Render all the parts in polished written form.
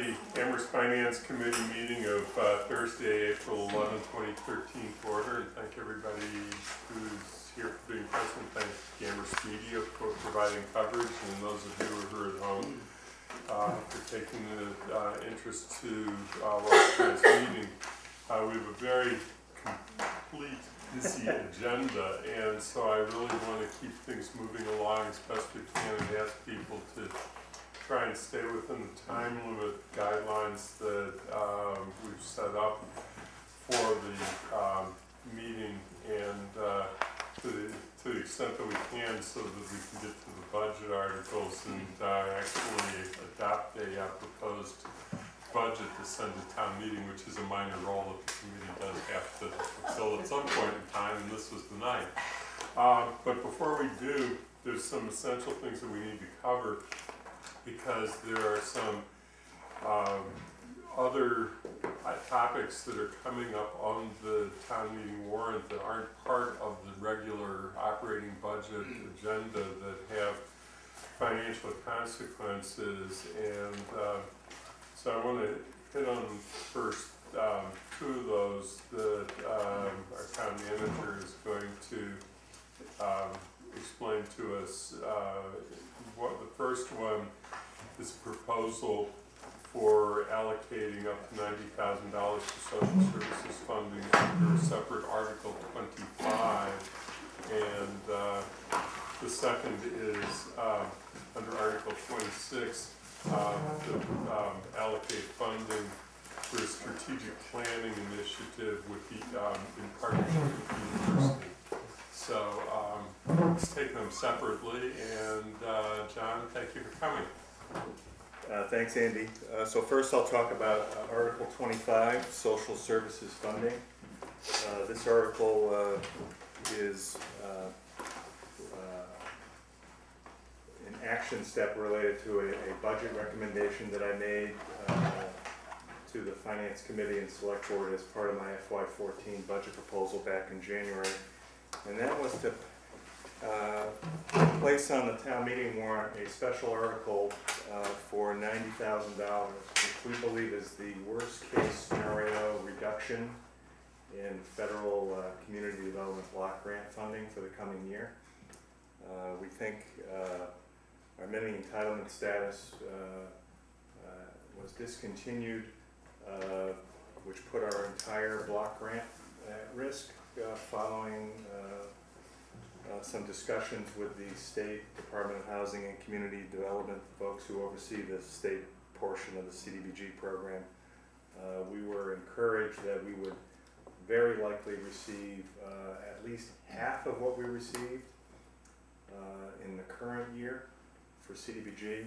the Amherst Finance Committee meeting of Thursday, April 11, 2013 to order, and thank everybody who's here for being present. Thank Amherst Media for providing coverage, and those of you who are at home for taking the interest to watch this meeting. We have a very complete, busy agenda, and so I really want to keep things moving along as best we can and ask people to try and stay within the time limit guidelines that we've set up for the meeting, and to the extent that we can, so that we can get to the budget articles and actually adopt a proposed budget to send to town meeting, which is a minor role that the committee does have to fulfill at some point in time, and this was the night. But before we do, there's some essential things that we need to cover, because there are some other topics that are coming up on the town meeting warrant that aren't part of the regular operating budget agenda that have financial consequences, and so I want to hit on first two of those that our town manager is going to explain to us. What the first one is a proposal for allocating up to $90,000 for social services funding under a separate Article 25, and the second is under Article 26 to allocate funding for a strategic planning initiative with the, in partnership with the university. So let's take them separately, and John, thank you for coming. Thanks, Andy. So first I'll talk about Article 25, Social Services Funding. This article is an action step related to a budget recommendation that I made to the Finance Committee and Select Board as part of my FY14 budget proposal back in January. And that was to place on the town meeting warrant a special article for $90,000, which we believe is the worst case scenario reduction in federal community development block grant funding for the coming year. We think our mini entitlement status was discontinued, which put our entire block grant at risk following some discussions with the State Department of Housing and Community Development folks who oversee the state portion of the CDBG program. We were encouraged that we would very likely receive at least half of what we received in the current year for CDBG,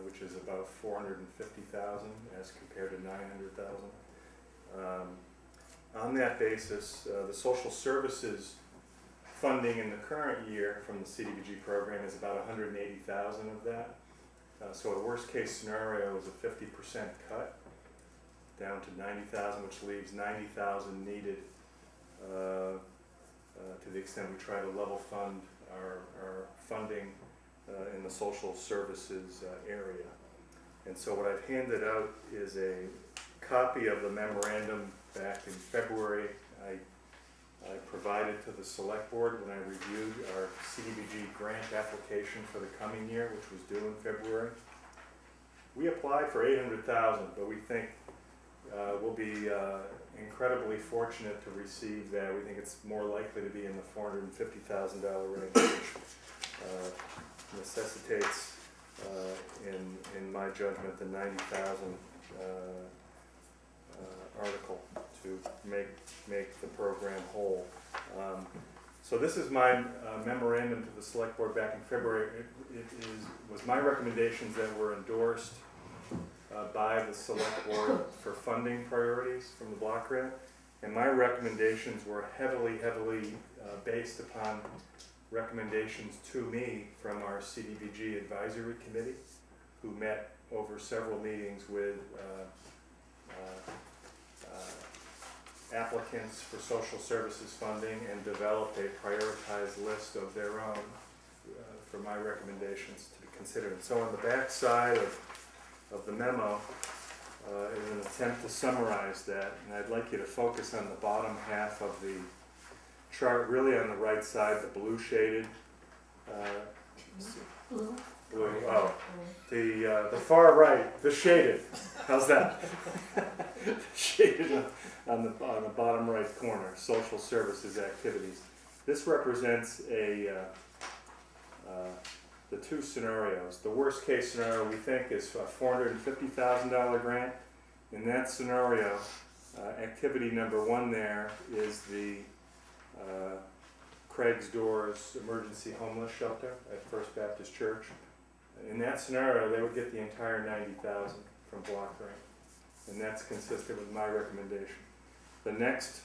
which is about $450,000 as compared to $900,000. On that basis, the social services funding in the current year from the CDBG program is about $180,000 of that. So a worst case scenario is a 50% cut down to $90,000, which leaves $90,000 needed to the extent we try to level fund our funding in the social services area. And so what I've handed out is a copy of the memorandum back in February. I provided to the Select Board when I reviewed our CDBG grant application for the coming year, which was due in February. We applied for $800,000, but we think we'll be incredibly fortunate to receive that. We think it's more likely to be in the $450,000 range, which necessitates, in my judgment, the $90,000 article to make the program whole. So this is my memorandum to the Select Board back in February. It was my recommendations that were endorsed by the Select Board for funding priorities from the block grant, and my recommendations were heavily based upon recommendations to me from our CDBG Advisory Committee, who met over several meetings with applicants for social services funding and developed a prioritized list of their own for my recommendations to be considered. And so on the back side of the memo, in an attempt to summarize that. And I'd like you to focus on the bottom half of the chart, really on the right side, the blue shaded. Blue, oh, the far right, the shaded. How's that? Shaded on the bottom right corner, social services activities. This represents the two scenarios. The worst case scenario we think is a $450,000 grant. In that scenario, activity number one there is the Craig's Doors Emergency Homeless Shelter at First Baptist Church. In that scenario, they would get the entire $90,000 from block grant, and that's consistent with my recommendation. The next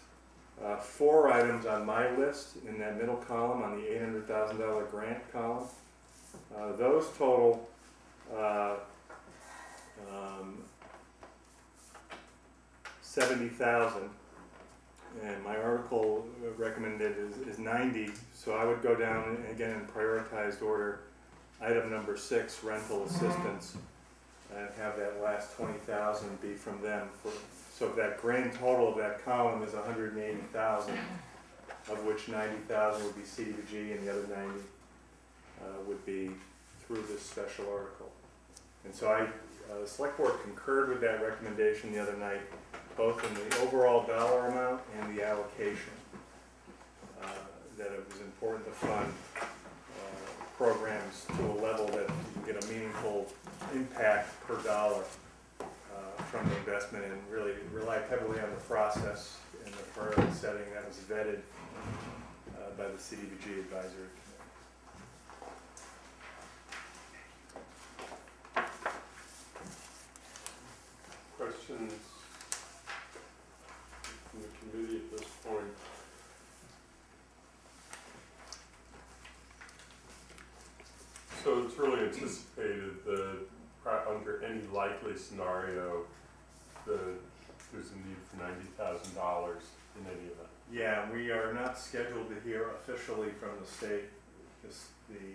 four items on my list in that middle column, on the $800,000 grant column, those total $70,000, and my article recommended is 90. So I would go down again in prioritized order. Item number 6, rental assistance, and have that last 20,000 be from them. So that grand total of that column is 180,000, of which 90,000 would be CDBG, and the other 90 would be through this special article. And so the select board concurred with that recommendation the other night, both in the overall dollar amount and the allocation, that it was important to fund programs to a level that you can get a meaningful impact per dollar from the investment, and really relied heavily on the process and the priority setting that was vetted by the CDBG advisory committee. Questions from the committee at this point? So it's really anticipated that under any likely scenario, there's a need for $90,000 in any event. Yeah, we are not scheduled to hear officially from the state the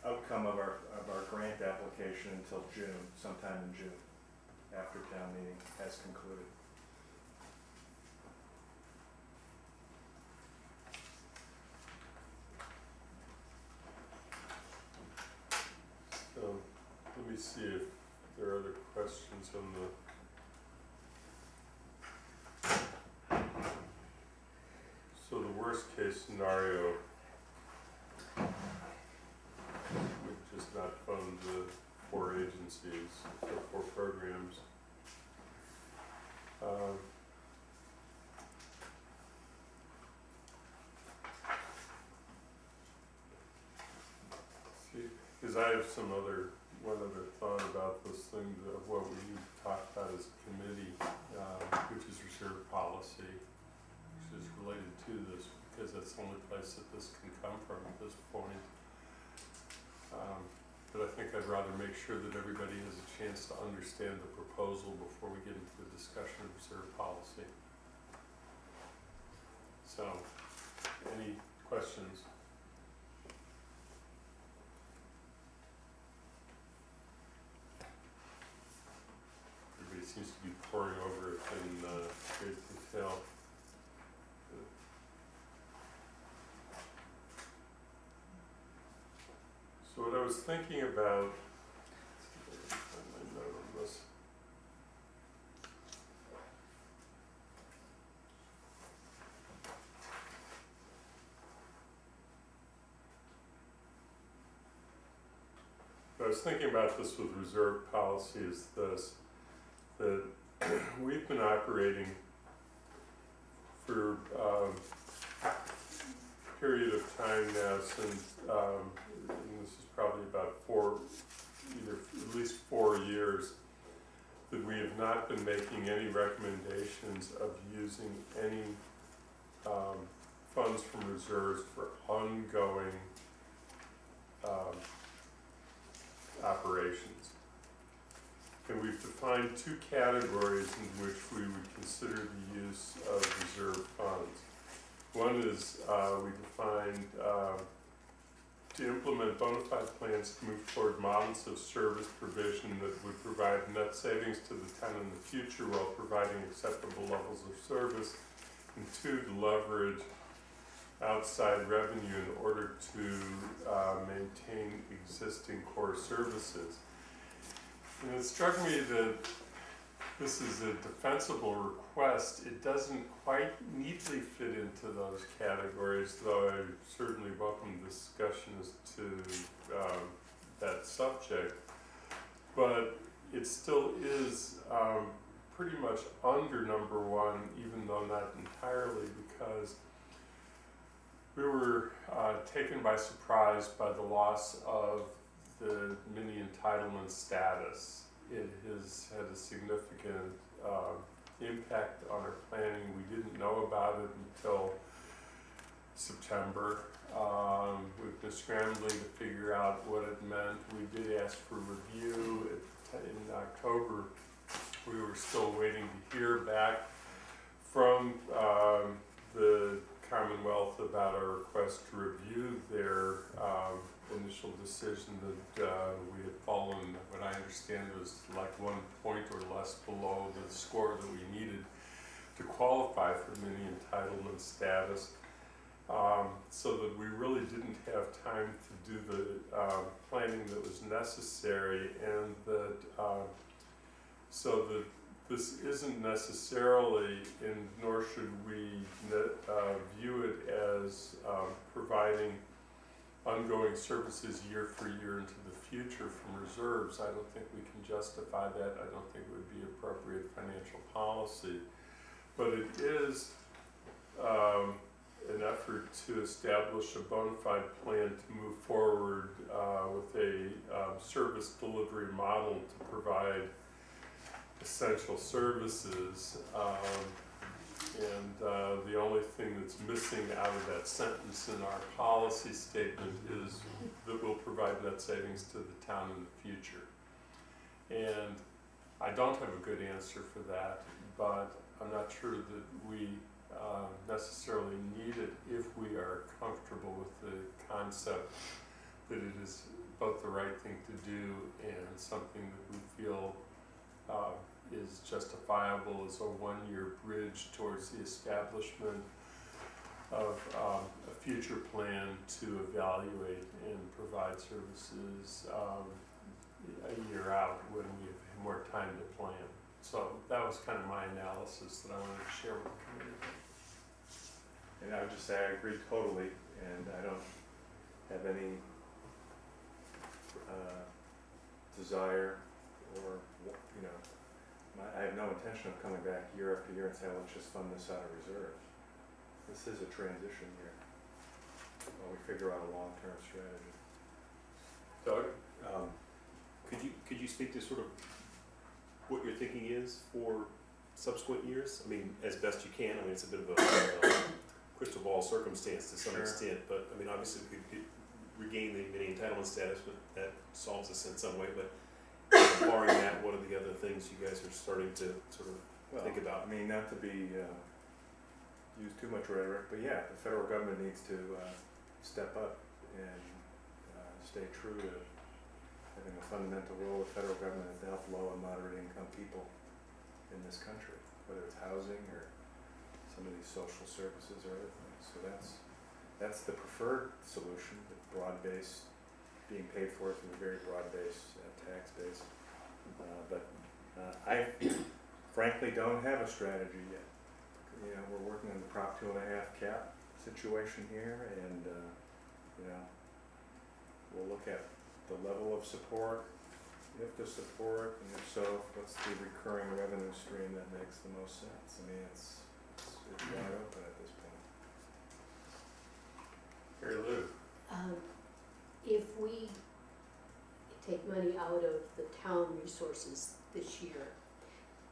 outcome of our grant application until June, sometime in June, after town meeting has concluded. So let me see if there are other questions on the. So the worst case scenario would just not fund the 4 agencies or 4 programs. See, because I have one other thought about this thing of what we talked about as a committee, which is reserve policy, which is related to this, because that's the only place that this can come from at this point. But I think I'd rather make sure that everybody has a chance to understand the proposal before we get into the discussion of reserve policy. So, any questions? Everybody seems to be poring over it in great detail. So what I was thinking about, let's see if I can find my note on this. What I was thinking about this with reserve policy is this, that we've been operating for a period of time now since, and this is probably about at least 4 years, that we have not been making any recommendations of using any funds from reserves for ongoing operations. And we've defined 2 categories in which we would consider the use of reserve funds. One is we defined to implement bona fide plans to move toward models of service provision that would provide net savings to the town in the future while providing acceptable levels of service. And 2, to leverage outside revenue in order to maintain existing core services. And it struck me that this is a defensible request. It doesn't quite neatly fit into those categories, though I certainly welcome discussion as to that subject. But it still is pretty much under number 1, even though not entirely, because we were taken by surprise by the loss of the mini entitlement status. It has had a significant impact on our planning. We didn't know about it until September. We've been scrambling to figure out what it meant. We did ask for review in October. We were still waiting to hear back from the Commonwealth about our request to review their initial decision that we had fallen, what I understand was like 1 point or less below the score that we needed to qualify for mini entitlement status. So that we really didn't have time to do the planning that was necessary, and that so that this isn't necessarily, and nor should we view it as providing ongoing services year for year into the future from reserves. I don't think we can justify that. I don't think it would be appropriate financial policy. But it is an effort to establish a bona fide plan to move forward with a service delivery model to provide essential services. The only thing that's missing out of that sentence in our policy statement is that we'll provide net savings to the town in the future. And I don't have a good answer for that, but I'm not sure that we necessarily need it if we are comfortable with the concept that it is both the right thing to do and something that we feel is justifiable as a one-year bridge towards the establishment of a future plan to evaluate and provide services a year out when we have more time to plan. So that was kind of my analysis that I wanted to share with the community. And I would just say I agree totally, and I don't have any desire or, you know, I have no intention of coming back year after year and saying, let's just fund this out of reserves. This is a transition year while we figure out a long-term strategy. Doug? Could you speak to sort of what your thinking is for subsequent years? I mean, as best you can. I mean, it's a bit of a crystal ball circumstance to some extent, but I mean, obviously we could regain the mini entitlement status, but that solves us in some way. But barring that, what are the other things you guys are starting to sort of think about? I mean, not to be use too much rhetoric, but yeah, the federal government needs to step up and stay true to having a fundamental role. The federal government is to help low and moderate income people in this country, whether it's housing or some of these social services or other things. So that's the preferred solution, the broad-based, being paid for through a very broad-based tax base. But I frankly don't have a strategy yet. You know, we're working on the Prop 2.5 cap situation here, and you know, we'll look at the level of support, if the support, and if so, what's the recurring revenue stream that makes the most sense. I mean, it's wide open at this point. Mary Lou? If we take money out of the town resources this year,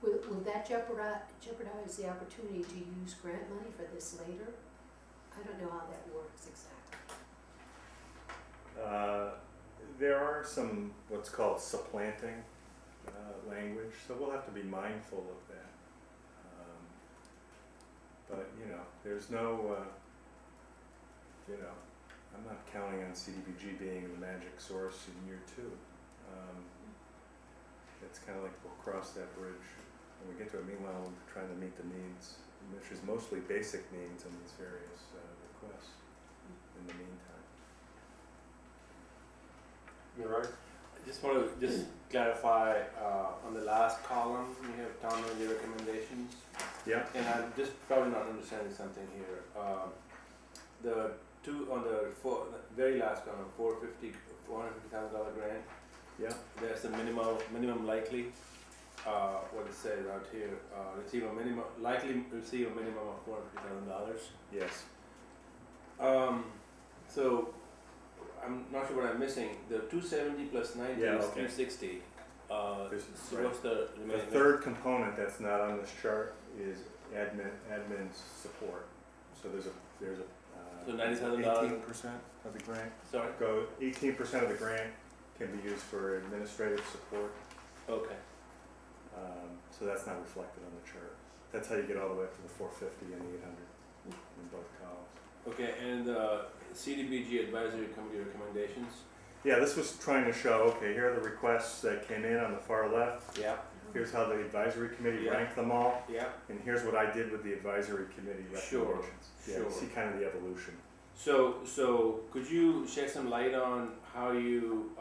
will that jeopardize the opportunity to use grant money for this later? I don't know how that works exactly. There are some what's called supplanting language, so we'll have to be mindful of that. But you know, there's no, you know, I'm not counting on CDBG being the magic source in year 2. It's kind of like we'll cross that bridge when we get to it. Meanwhile, we're trying to meet the needs, which is mostly basic needs in these various requests in the meantime. You're right. I just want to clarify on the last column, we have town manager recommendations. Yeah. And I'm just probably not understanding something here. The very last column, $450,000 grant. Yeah. There's the minimum likely. What it says out here, likely receive a minimum of $450,000. Yes. So I'm not sure what I'm missing. The 270 plus 90 Yeah, is okay. 360. This is So right. what's the The remaining? third component that's not on this chart is admin support. So there's a So $90,000. 18% of the grant. Sorry. 18% of the grant can be used for administrative support. Okay. So that's not reflected on the chart. That's how you get all the way up to the 450 and the 800 in both columns. Okay, and CDBG advisory committee recommendations. Yeah, this was trying to show, okay, here are the requests that came in on the far left. Yeah. Here's how the advisory committee Yeah. ranked them all. Yeah. And here's what I did with the advisory committee Sure, recommendations. Yeah, you sure. see kind of the evolution. So could you shed some light on how you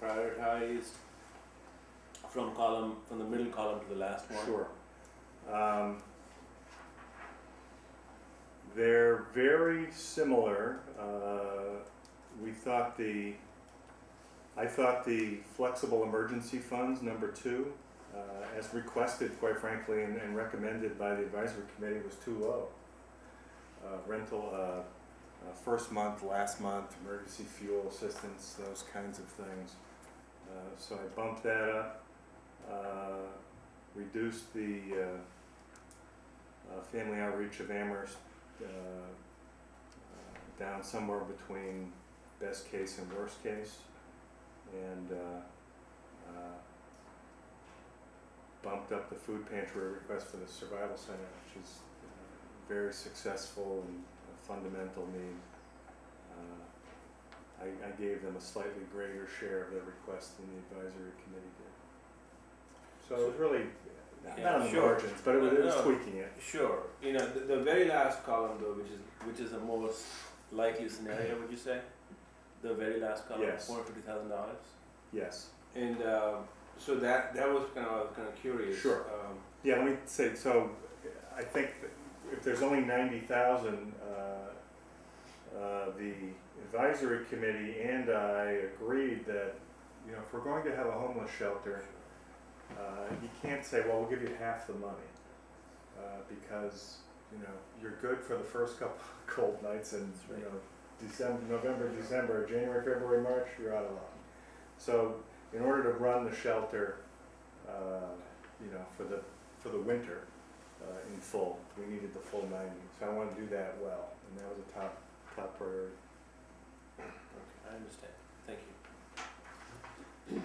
prioritized from the middle column to the last one? Sure. They're very similar. I thought the flexible emergency funds, number 2, as requested, quite frankly, and recommended by the advisory committee, was too low. Rental, first month, last month, emergency fuel assistance, those kinds of things. So I bumped that up, reduced the family outreach of Amherst down somewhere between best case and worst case, and bumped up the food pantry request for the survival center, which is very successful and a fundamental need. I gave them a slightly greater share of their request than the advisory committee did. So it was really not on the margins, but it was tweaking it. Sure. The very last column though, which is the most likely scenario, would you say? The very last column, Yes. $450,000. Yes. And so that was I was kind of curious. Sure. Yeah, let me say, so I think that if there's only 90,000, the advisory committee and I agreed that, if we're going to have a homeless shelter, you can't say, well, we'll give you half the money, because, you're good for the first couple of cold nights, and, November, December, January, February, March, you're out of luck. So in order to run the shelter, for the winter in full, we needed the full 90. So I wanted to do that well, and that was a top priority. Okay, I understand. Thank you.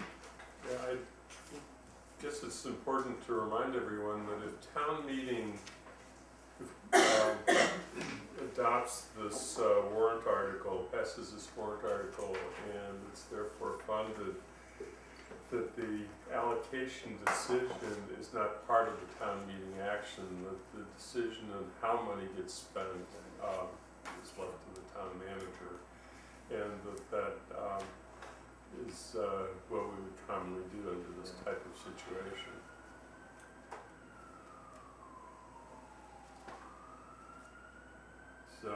Yeah, I guess it's important to remind everyone that if town meeting adopts this warrant article, passes this warrant article, and it's therefore funded, that the allocation decision is not part of the town meeting action, that the decision on how money gets spent is left to the town manager, and that is what we would commonly do under this type of situation. So,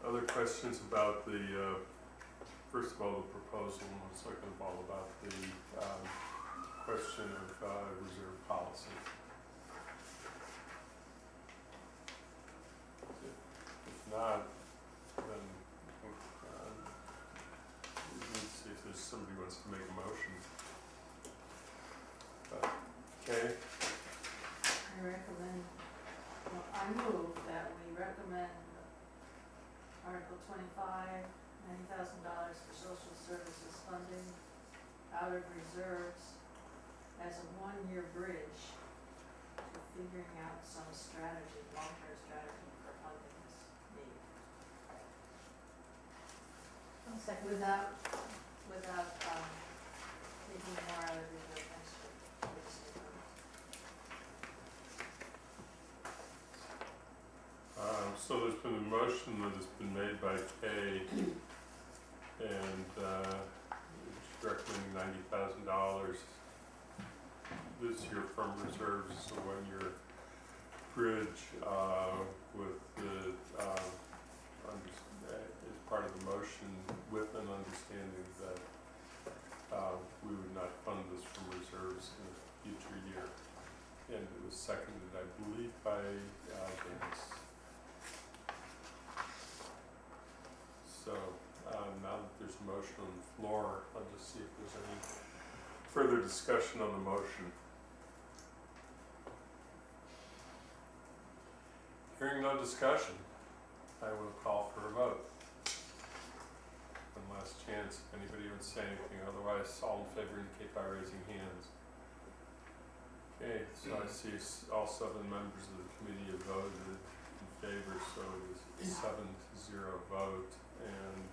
other questions about the, first of all, the proposal, and second of all, about the question of reserve policy? If not, then we need to see if there's somebody who wants to make a motion. Okay. I move that we recommend Article 25, $90,000 for social services funding out of reserves as a one-year bridge to figuring out some strategy, long-term strategy for funding this need. Without, taking more out of reserve next year. So there's been a motion that has been made by Kay, and she's recommending $90,000 this year from reserves, so 1 year bridge with the as part of the motion, with an understanding that we would not fund this from reserves in a future year. And it was seconded, I believe, by James. So now that there's a motion on the floor, I'll just see if there's any further discussion on the motion. Hearing no discussion, I will call for a vote. One last chance if anybody would say anything, otherwise all in favor indicate by raising hands. Okay, so I see all 7 members of the committee have voted in favor, so it is a 7-0 vote. And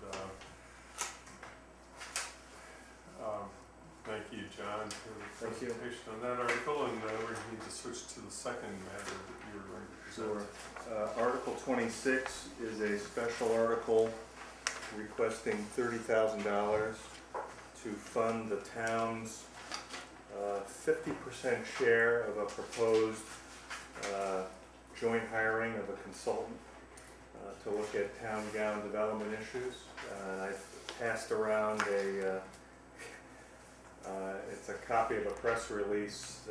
thank you, John, for the presentation on that article. And we need to switch to the second matter that you were going to present. Sure. Article 26 is a special article requesting $30,000 to fund the town's 50% share of a proposed joint hiring of a consultant to look at town gown development issues. I passed around it's a copy of a press release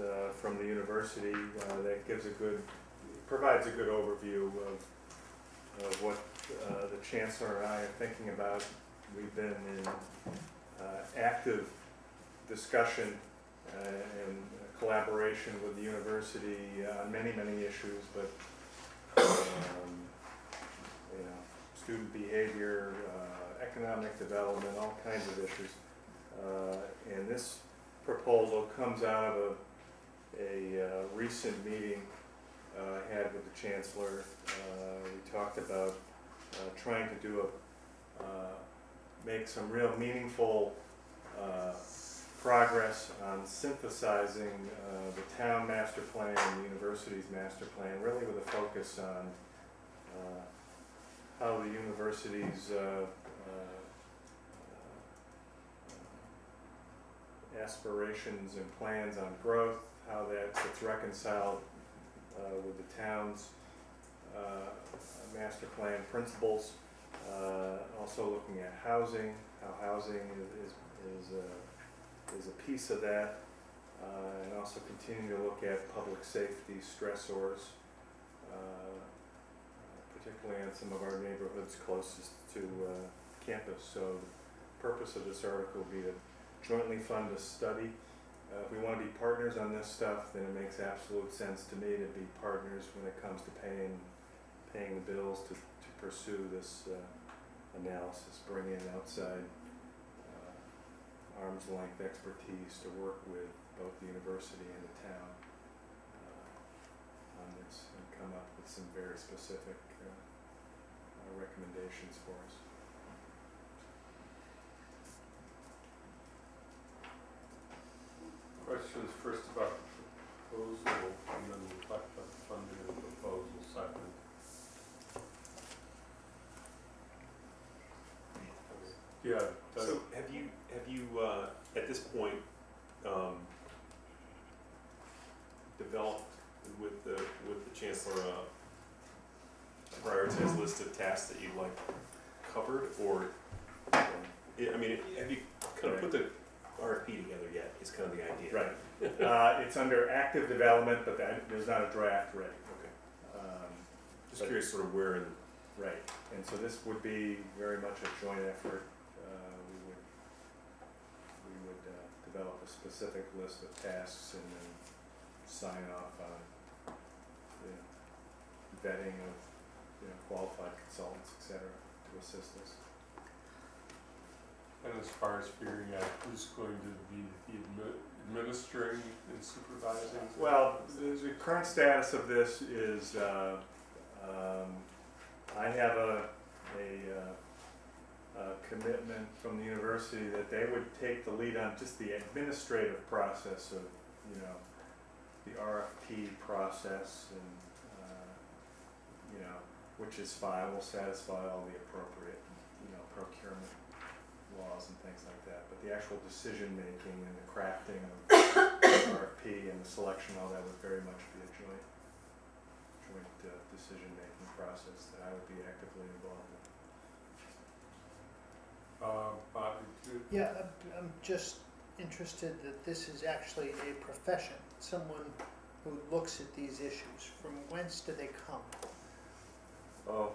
from the university that provides a good overview of what the chancellor and I are thinking about. We've been in active discussion and collaboration with the university on many issues, but student behavior, economic development, all kinds of issues. And this proposal comes out of a recent meeting I had with the chancellor. We talked about trying to do make some real meaningful progress on synthesizing the town master plan and the university's master plan, really with a focus on how the university's aspirations and plans on growth, how that gets reconciled with the town's master plan principles. Also looking at housing, how housing is a piece of that, and also continuing to look at public safety stressors, particularly in some of our neighborhoods closest to campus. So the purpose of this article will be to jointly fund a study. If we want to be partners on this stuff, then it makes absolute sense to me to be partners when it comes to paying the bills to pursue this analysis, bring in outside arm's length expertise to work with both the university and the town on this, and come up with some very specific recommendations for us. Questions first about the proposal, and then we'll talk about the funding of the proposal second. Yeah. So have you at this point developed with the chancellor a prioritized list of tasks that you'd like covered, or I mean, have you kind of put the RFP together yet? Is kind of the idea. Right. It's under active development, but there's not a draft ready. Okay. Just curious, sort of where in. Right. And so this would be very much a joint effort. We would develop a specific list of tasks and then sign off on vetting of qualified consultants, etc., to assist us. And as far as figuring out who's going to be the administering and supervising? Well, the current status of this is I have a commitment from the university that they would take the lead on just the administrative process of, you know, the RFP process and, you know, which is fine, will satisfy all the appropriate, you know, procurement laws and things like that. But the actual decision-making and the crafting of the RFP and the selection, all that would very much be a joint decision-making process that I would be actively involved in. Bob, did you? Yeah, I'm just interested that this is actually a profession, someone who looks at these issues. From whence do they come? Oh,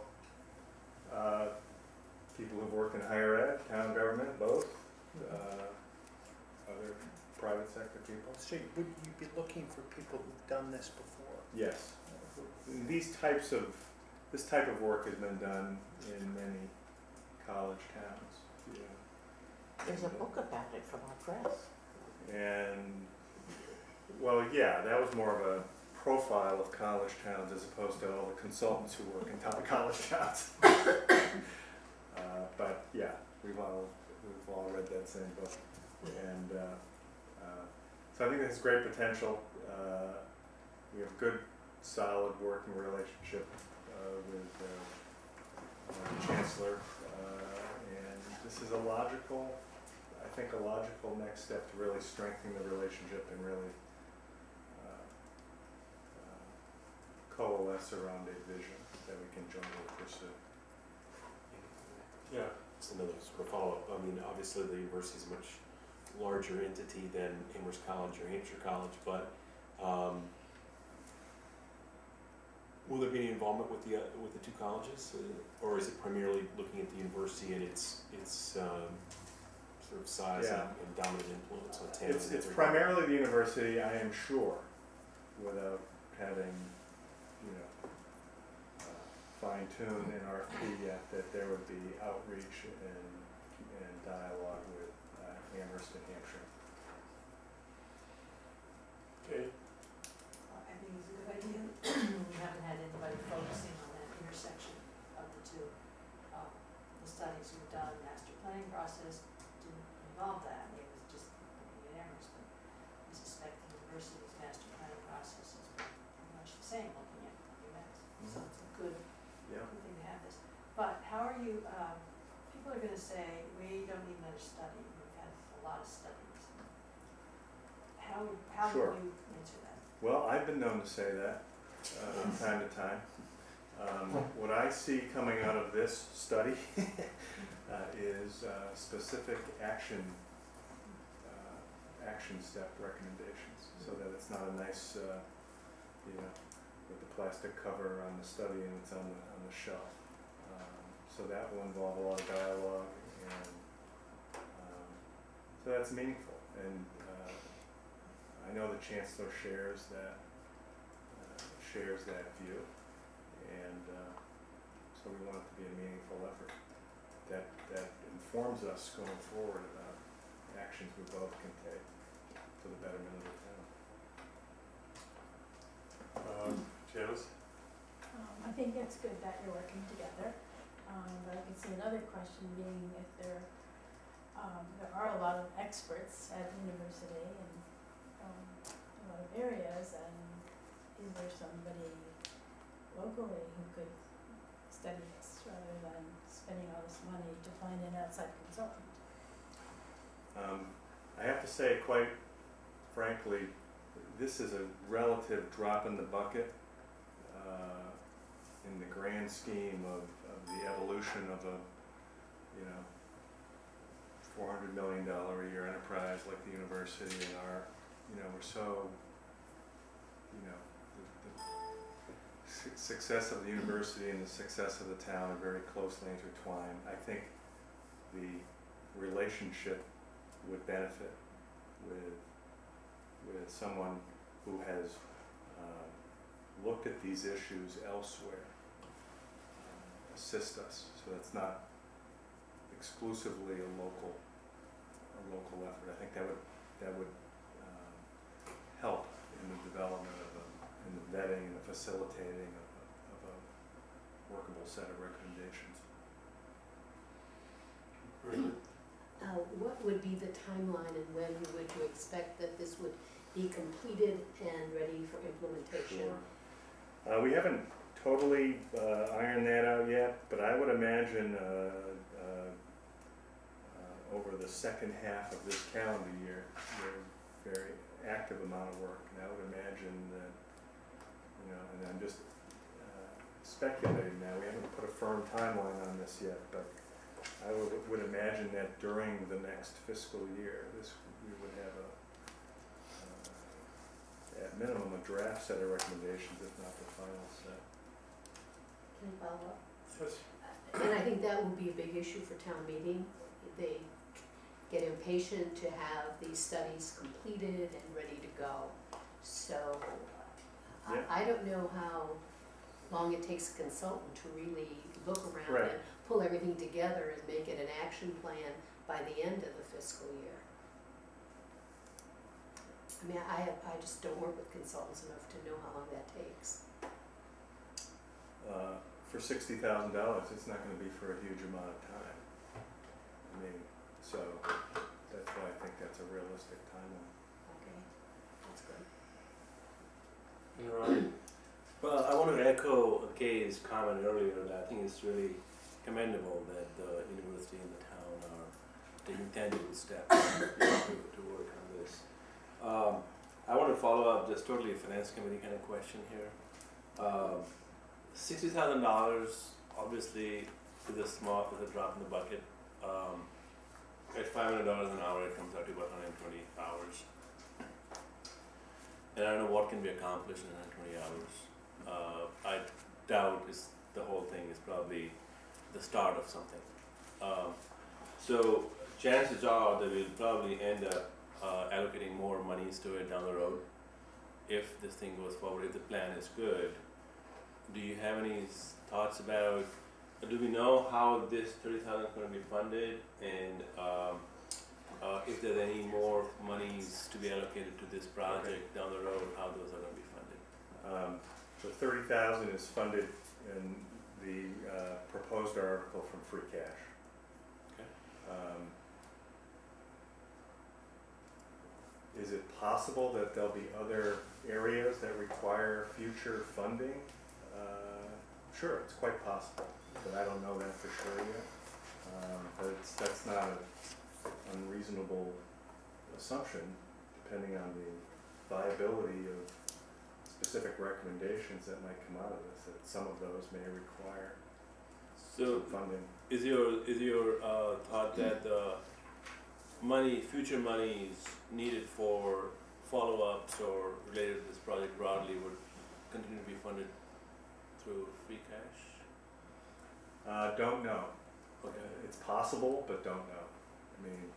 people who've worked in higher ed, town government, both, other private sector people. So would you be looking for people who've done this before? Yes. This type of work has been done in many college towns. Yeah. There's a book about it from our press. And, well, yeah, that was more of a profile of college towns as opposed to all the consultants who work in college towns. But yeah, we've all read that same book, and so I think it has great potential. We have good, solid working relationship with the chancellor, and this is a logical next step to really strengthen the relationship and really coalesce around a vision that we can jointly pursue. Yeah. Just another sort of follow-up. I mean, obviously the university is a much larger entity than Amherst College or Hampshire College, but will there be any involvement with the two colleges, or is it primarily looking at the university and its sort of size Yeah. and dominant influence on town? It's primarily the university, I am sure, without having, you know, fine-tuned an RFP yet, that there would be outreach and dialogue with Amherst and Hampshire. Okay. I think it's a good idea. We haven't had anybody focusing on that intersection of the two. The studies we've done, master planning process didn't involve that. It was just looking at Amherst, but I suspect the university's master planning process is pretty much the same, looking at UMass. So it's a good thing to have this. But how are you, people are gonna say, we don't need another study, we've had a lot of studies. How Sure. would you answer that? Well, I've been known to say that from time to time. What I see coming out of this study is specific action step recommendations, so that it's not a nice, you know, with the plastic cover on the study and it's on the shelf. So that will involve a lot of dialogue, and so that's meaningful. And I know the chancellor shares that view, and so we want it to be a meaningful effort that informs us going forward about actions we both can take for the betterment of the town. Janice? I think it's good that you're working together, but I can see another question being if there are a lot of experts at the university and a lot of areas, and is there somebody locally who could study this rather than spending all this money to find an outside consultant? I have to say, quite frankly, this is a relative drop in the bucket in the grand scheme of the evolution of a, you know, $400 million a year enterprise like the university, and our, you know, we're so, you know, the success of the university and the success of the town are very closely intertwined. I think the relationship would benefit with someone who has looked at these issues elsewhere, assist us, so it's not exclusively a local effort. I think that would help in the development in the vetting and the facilitating of a workable set of recommendations. What would be the timeline and when would you expect that this would be completed and ready for implementation? We haven't totally ironed that out yet, but I would imagine over the second half of this calendar year, there's a very active amount of work. And I would imagine that, you know, and I'm just speculating now, we haven't put a firm timeline on this yet, but I would imagine that during the next fiscal year, we would have at minimum a draft set of recommendations, if not the final set. Can I follow up? Yes. And I think that will be a big issue for town meeting. They get impatient to have these studies completed and ready to go. So Yeah. I don't know how long it takes a consultant to really look around Right. and pull everything together and make it an action plan by the end of the fiscal year. I mean, I just don't work with consultants enough to know how long that takes. For $60,000, it's not going to be for a huge amount of time. I mean, so that's why I think that's a realistic timeline. Okay, that's good. Right. Well, I want to echo Kay's comment earlier that I think it's really commendable that the university and the town are taking tangible steps to work on this. I want to follow up just totally a finance committee kind of question here. $60,000 obviously is a drop in the bucket. At $500 an hour, it comes out to about 120 hours. And I don't know what can be accomplished in 120 hours. I doubt the whole thing is probably the start of something. So chances are that we'll probably end up allocating more monies to it down the road if this thing goes forward, if the plan is good. Do you have any thoughts about, do we know how this $30,000 is going to be funded, and if there's any more monies to be allocated to this project down the road, how those are going to be funded? The $30,000 is funded in the proposed article from free cash. Okay. Is it possible that there'll be other areas that require future funding? Sure, it's quite possible, but I don't know that for sure yet. But that's not an unreasonable assumption, depending on the viability of specific recommendations that might come out of this, that some of those may require some funding. Is your thought that the future monies needed for follow-ups or related to this project broadly would continue to be funded through free cash? Don't know. Okay. It's possible, but don't know. I mean,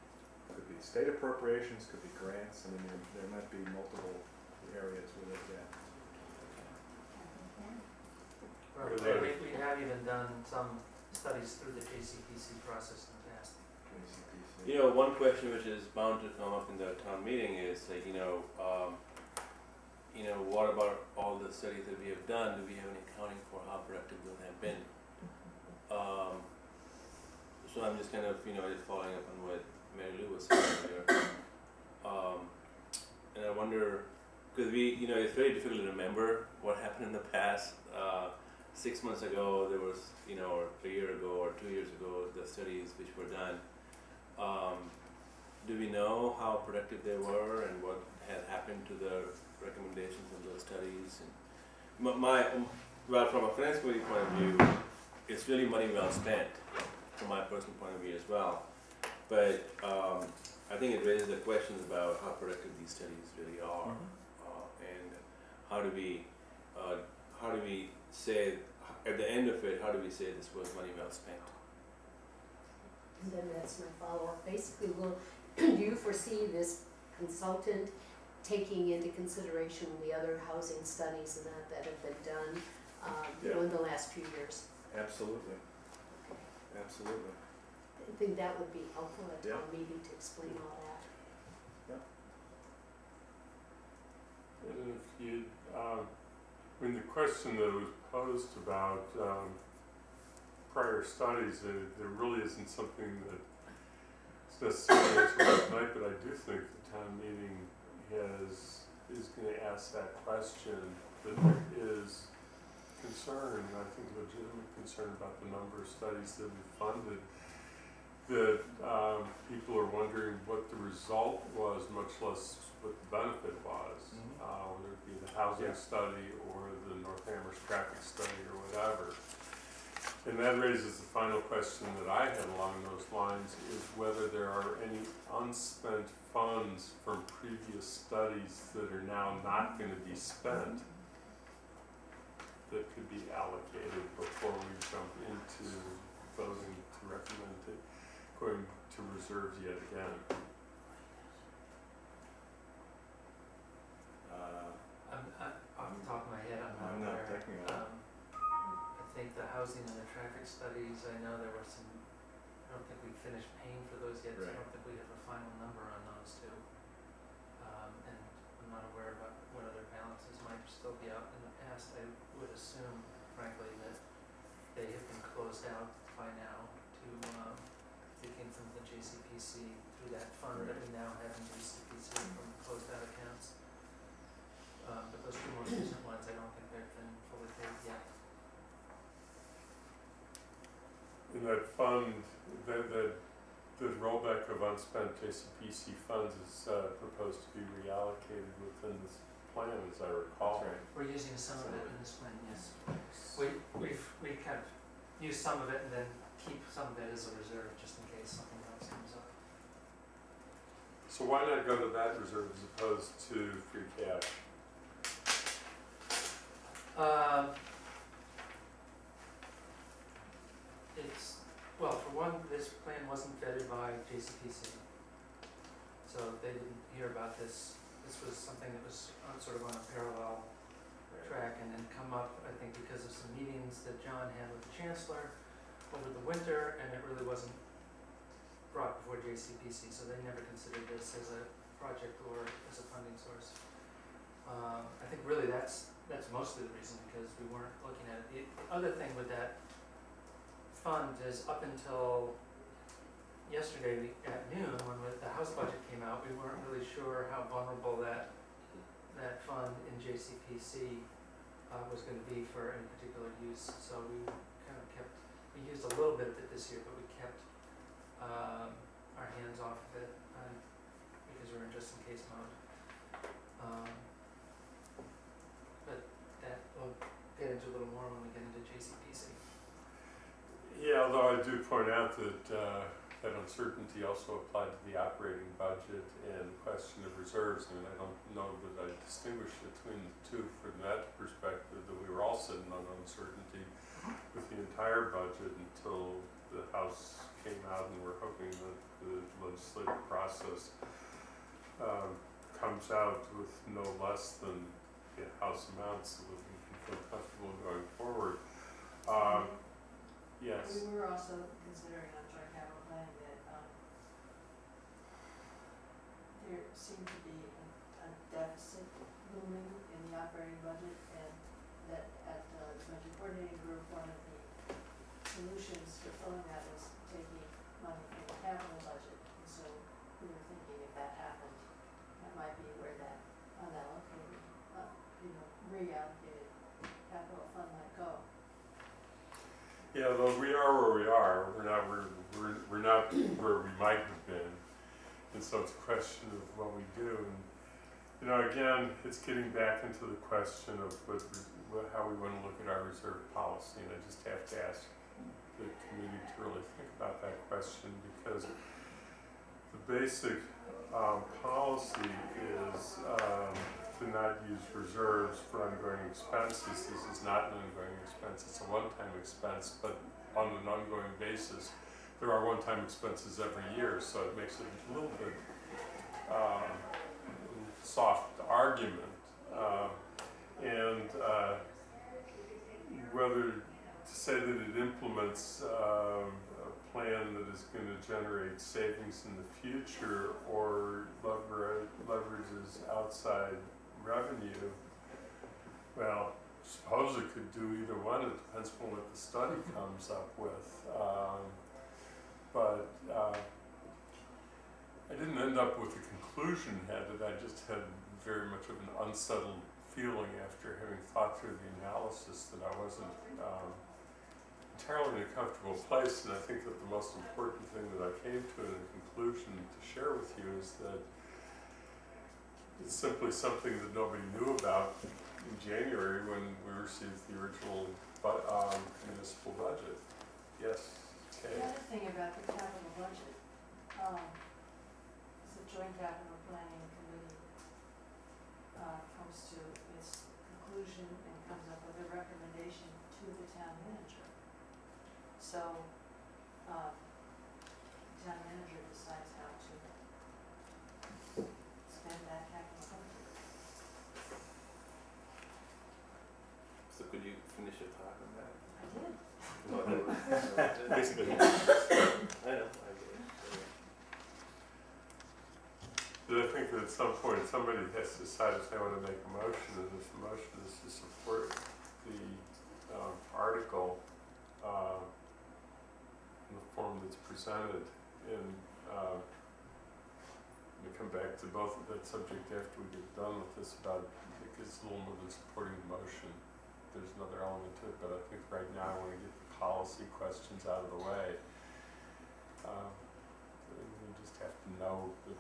could be state appropriations, could be grants. I mean, there might be multiple areas with it, yeah. Well, we have even done some studies through the JCPC process in the past. KCPC. You know, one question which is bound to come up in the town meeting is like, what about all the studies that we have done? Do we have any accounting for how productive those have been? So I'm just kind of, just following up on what Mary Lou was saying earlier. And I wonder, because it's very difficult to remember what happened in the past. 6 months ago, there was, or a year ago or 2 years ago, the studies which were done. Do we know how productive they were and what had happened to the recommendations of those studies? And well, from a finance committee point of view, it's really money well spent, from my personal point of view as well. But I think it raises the questions about how productive these studies really are, and how do we say at the end of it, how do we say this was money well spent? And then that's my follow-up. Basically, do you foresee this consultant taking into consideration the other housing studies and that have been done in the last few years? Absolutely. Absolutely. I think that would be helpful at town meeting to explain all that. And if you, the question that was posed about prior studies, there really isn't something that necessarily answer tonight, but I do think the town meeting is going to ask that question, that there is concern, and I think legitimate concern about the number of studies that we've funded, that people are wondering what the result was, much less what the benefit was, whether it be the housing study or the North Amherst traffic study or whatever. And that raises the final question that I had along those lines, is whether there are any unspent funds from previous studies that are now not going to be spent that could be allocated before we jump into voting to recommend it going to reserves yet again. Off the top of my head, I'm not aware. thinking of it. I think the housing and the traffic studies, I know there were some, I don't think we finished paying for those yet, so I Right. don't think we have a final number on those two. And I'm not aware about what other balances might still be out in the past. I would assume, frankly, that they have been closed out by now to, they came from the JCPC through that fund that we now have in JCPC from closed out accounts. But those two most recent ones, I don't think they've been fully paid yet. In that fund, the rollback of unspent JCPC funds is proposed to be reallocated within this plan, as I recall. That's right. We're using some of it in this plan, yes. We kind of use some of it and then keep some of it as a reserve just in case something else comes up. So why not go to that reserve as opposed to free cash? Well, for one, this plan wasn't vetted by JCPC. So they didn't hear about this. This was something that was sort of on a parallel track and then come up, I think, because of some meetings that John had with the Chancellor over the winter, and it really wasn't brought before JCPC, so they never considered this as a project or as a funding source. I think really that's mostly the reason, because we weren't looking at it. The other thing with that fund is up until yesterday at noon, when the House budget came out, we weren't really sure how vulnerable that fund in JCPC was going to be for any particular use. So we kind of we used a little bit of it this year, but we kept our hands off of it because we're in just in case mode. But that we'll get into a little more when we get into JCPC. Yeah, although I do point out that that uncertainty also applied to the operating budget and the question of reserves. I mean, I don't know that I distinguish between the two from that perspective, that we were all sitting on uncertainty with the entire budget until the House came out, and we're hoping that the legislative process comes out with no less than the House amounts so that we can feel comfortable going forward. Yes. We were also considering on joint capital planning that there seemed to be a deficit looming in the operating budget, and that at the budget coordinating group, one of the solutions for filling that was taking money from the capital budget. And so we were thinking if that happened, that might be where that unallocated, reallocated capital fund might go. Yeah, though we are where we are, we're not where we might have been, and so it's a question of what we do. And again, it's getting back into the question of how we want to look at our reserve policy, and I just have to ask the committee to really think about that question, because the basic policy is to not use reserves for ongoing expenses. This is not an ongoing expense, it's a one-time expense, but on an ongoing basis, there are one-time expenses every year, so it makes it a little bit soft argument. Whether to say that it implements a plan that is going to generate savings in the future or leverages outside revenue, well, suppose it could do either one. It depends on what the study comes up with. I didn't end up with a conclusion headed, I just had very much of an unsettled feeling after having thought through the analysis that I wasn't entirely in a comfortable place, and I think that the most important thing that I came to in a conclusion to share with you is that it's simply something that nobody knew about in January when we received the original municipal budget. Yes, The okay. other thing about the capital budget, is the Joint Capital Planning Committee, comes to its conclusion and comes up with a recommendation to the town manager. So, the town manager decides how to spend that capital budget. So could you finish your thought on that? I did. No, that was, Basically, I know, I get it. But I think that at some point somebody has to decide if they want to make a motion, and this motion is to support the article in the form that's presented. And we come back to both of that subject after we get done with this about it gets a little more than supporting the motion. There's another element to it, but I think right now I want to get the policy questions out of the way. We just have to know that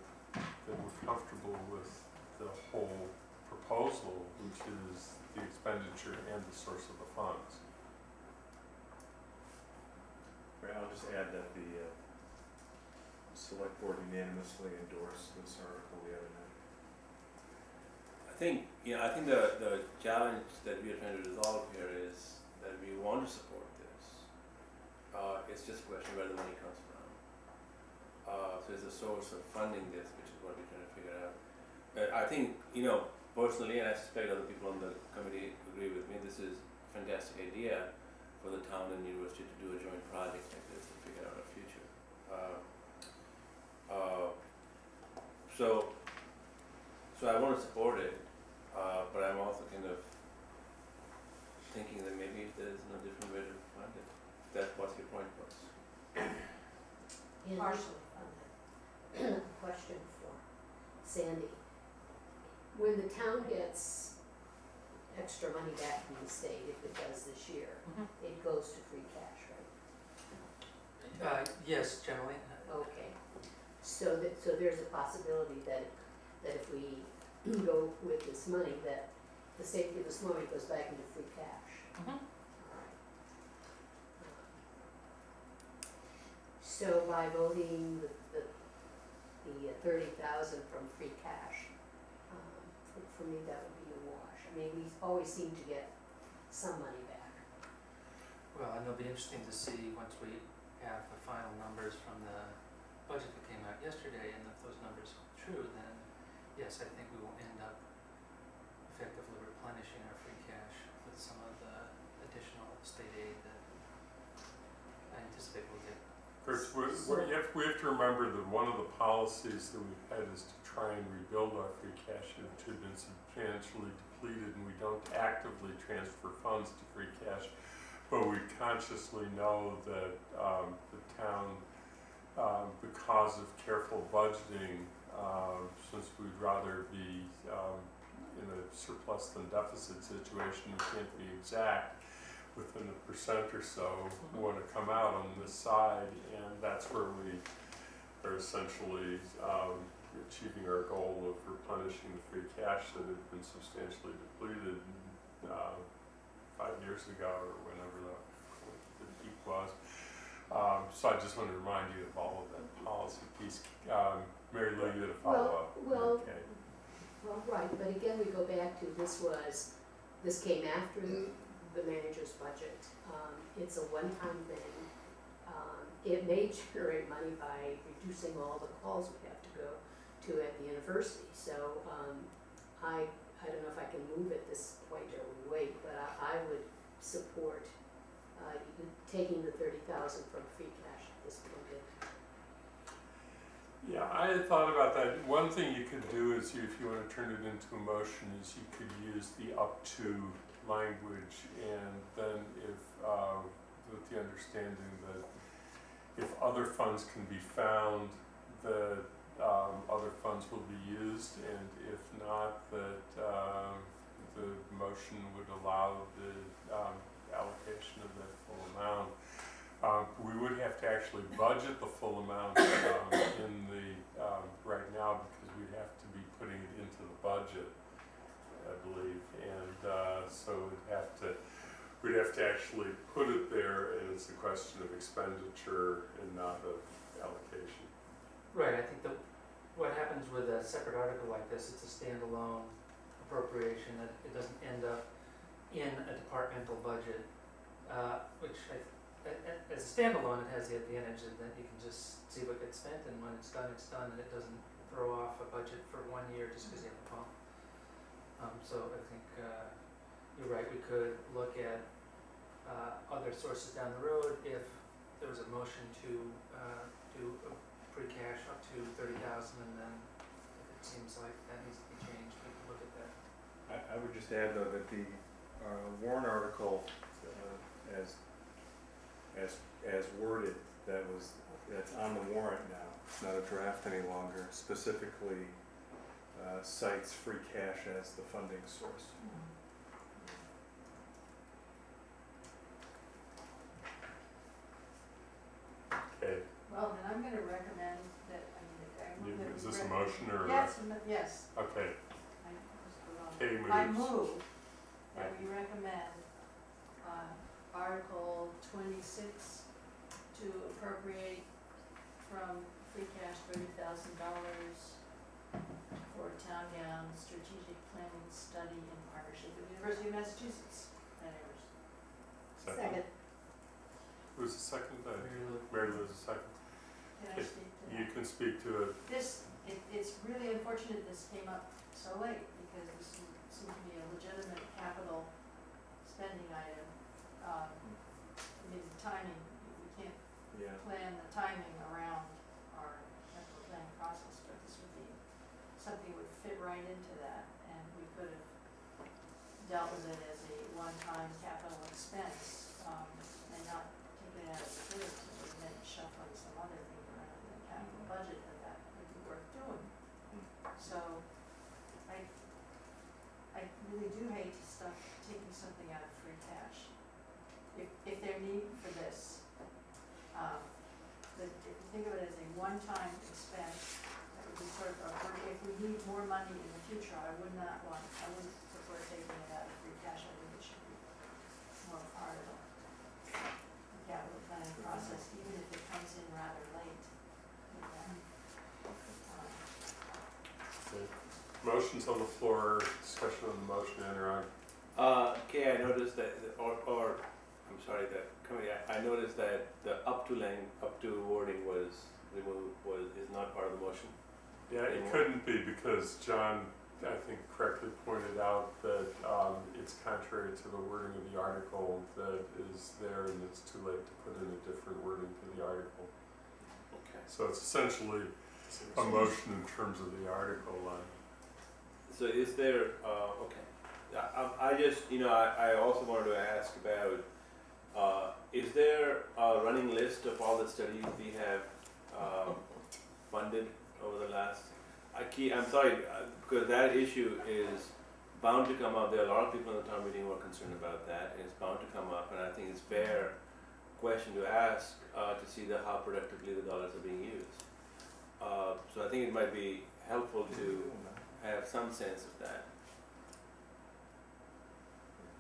we're comfortable with the whole proposal, which is the expenditure and the source of the funds. Right, I'll just add that the select board unanimously endorsed this article the other night. I think the challenge that we are trying to resolve here is that we want to support this. It's just a question where the money comes from. So it's a source of funding this, which is what we're trying to figure out. I think, personally, and I suspect other people on the committee agree with me, this is a fantastic idea for the town and university to do a joint project like this to figure out our future. So I want to support it, but I'm also kind of thinking that maybe there's no different way to fund it. That's what your point was. And Partially funded. a question for Sandy. When the town gets extra money back from the state, if it does this year, it goes to free cash, right? Yes, generally. Okay. So there's a possibility that if we go with this money, that the state gives us money, it goes back into free cash. So by voting the 30,000 from free cash, for me that would be a wash. I mean, we always seem to get some money back. Well, and it'll be interesting to see once we have the final numbers from the budget that came out yesterday, and if those numbers hold true, then yes, I think we will end up effectively replenishing our free cash with some of the additional state aid that I anticipate we'll get. Of course, we have to remember that one of the policies that we've had is to try and rebuild our free cash, which had been substantially depleted, and we don't actively transfer funds to free cash, but we consciously know that the town, because of careful budgeting, since we'd rather be in a surplus than deficit situation, we can't be exact, within 1% or so, we want to come out on this side, and that's where we are essentially achieving our goal of replenishing the free cash that had been substantially depleted 5 years ago, or whenever the peak was. So I just want to remind you of all of that policy piece. Mary Lou, you had a follow-up. Well, Okay. well, right, but again, we go back to this came after the manager's budget. It's a one-time thing. It may generate money by reducing all the calls we have to go to at the university. So I don't know if I can move at this point or we wait, but I would support taking the 30,000 from free cash at this point. Yeah, I had thought about that. One thing you could do is, if you want to turn it into a motion, is you could use the up to language, and then if, with the understanding that if other funds can be found that other funds will be used, and if not, that the motion would allow the allocation of that full amount. We would have to actually budget the full amount in the right now, because we'd have to be putting it into the budget, I believe, and so we'd have to actually put it there, and it's a question of expenditure and not of allocation. Right, I think what happens with a separate article like this, it's a standalone appropriation, that it doesn't end up in a departmental budget, which as a standalone, it has the advantage that you can just see what gets spent, and when it's done, and it doesn't throw off a budget for 1 year just because you have a pump. So I think you're right, we could look at other sources down the road if there was a motion to do a free cash up to 30,000, and then if it seems like that needs to be changed, we can look at that. I would just add, though, that the warrant article, as worded, that's on the warrant now, it's not a draft any longer, specifically cites free cash as the funding source. Okay, Well, then I'm gonna recommend that, is this a motion or? Yes. Okay, I was wrong. Kay moves. I move that we recommend Article 26 to appropriate from free cash $30,000 for town gown strategic planning study in partnership with the University of Massachusetts at Amherst. Second. Who's the second? Mary Lou's the second. Can I Okay, speak to You that? can speak to it. It's really unfortunate this came up so late, because this seemed to be a legitimate capital spending item. I mean, the timing, we can't Yeah. plan the timing around our capital planning process, but this would be, something would fit right into that, and we could have dealt with it as a one-time capital expense, and not taken it out of reserves, and then shuffling some other thing around in the capital budget, that would be worth doing. So, I really do hate to stop taking something out of free cash. If there need for this, if you think of it as a one-time expense, that would be sort of if we need more money in the future, I wouldn't prefer taking it out of free cash. I think it should be more part of the capital planning process, even if it comes in rather late. Okay. Motion's on the floor, discussion on the motion, enter on. Okay, I noticed that, I'm sorry, I noticed that the up to wording was removed, is not part of the motion. Yeah, it couldn't be, because John, I think, correctly pointed out that it's contrary to the wording of the article that is there, and it's too late to put in a different wording to the article. Okay. So it's essentially a motion in terms of the article. So is there, okay, I just, I also wanted to ask about, is there a running list of all the studies we have funded over the last, I'm sorry, because that issue is bound to come up. There are a lot of people in the town meeting who are concerned about that, and it's bound to come up, and I think it's a fair question to ask to see how productively the dollars are being used. So I think it might be helpful to have some sense of that.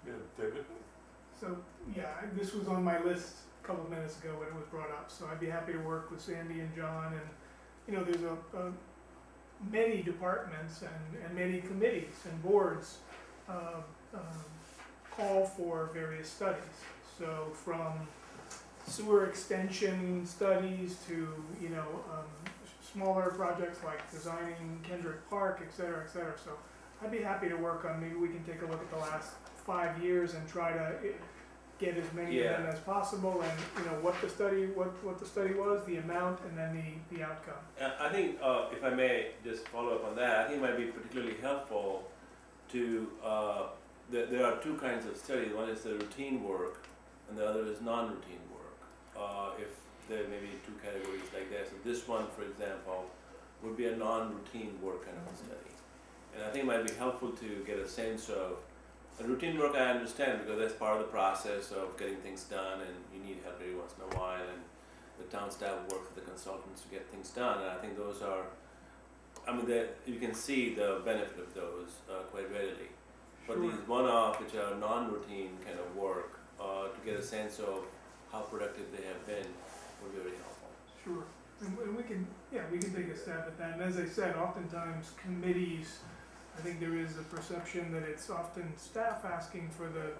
Yeah, David? So, yeah, this was on my list a couple of minutes ago when it was brought up, so I'd be happy to work with Sandy and John, and, there's many departments and many committees and boards call for various studies. So from sewer extension studies to, smaller projects like designing Kendrick Park, et cetera, et cetera. So I'd be happy to work on, maybe we can take a look at the last 5 years and try to get as many of them as possible, and what the study was, the amount, and then the outcome. I think, if I may just follow up on that, I think it might be particularly helpful to, there are two kinds of studies. One is the routine work, and the other is non-routine work. If there may be two categories like that. So this one, for example, would be a non-routine work kind of a study. And I think it might be helpful to get a sense of, a routine work I understand because that's part of the process of getting things done and you need help every once in a while and the town staff works with the consultants to get things done, and I think those are, I mean, you can see the benefit of those quite readily. But these one-off, which are non-routine kind of work, to get a sense of how productive they have been, would be very helpful. Sure, and we can take a stab at that, and as I said, oftentimes committees, I think there is a perception that it's often staff asking for the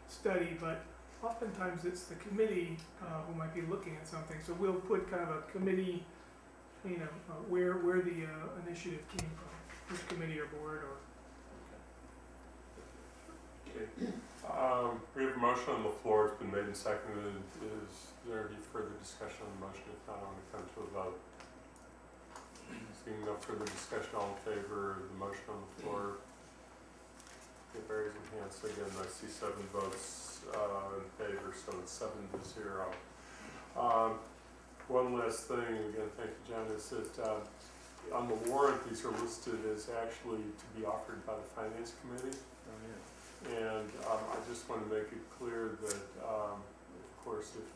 study, but oftentimes it's the committee who might be looking at something, so we'll put kind of a committee, where the initiative came from, which committee or board or. Okay. We have a motion on the floor, it's been made and seconded. Is there any further discussion on the motion? If not, I'm going to come to a vote. Seeing no further discussion, all in favor of the motion on the floor? It varies in hands. So again, I see 7 votes in favor, so it's 7-0. One last thing, again, thank you, John, is that on the warrant, these are listed as actually to be offered by the Finance Committee. Oh, yeah. And I just want to make it clear that, of course, if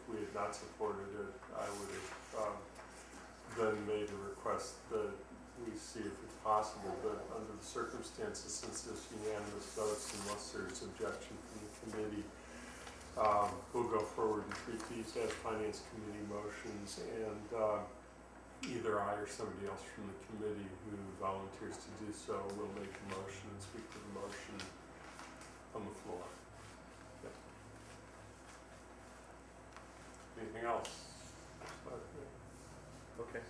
we had not supported it, I would have then made a request that we see if it's possible. But under the circumstances, since there's unanimous votes, unless there's objection from the committee, we'll go forward and treat these as Finance Committee motions, and either I or somebody else from the committee who volunteers to do so will make a motion and speak to the motion on the floor. Yep. Anything else? Okay.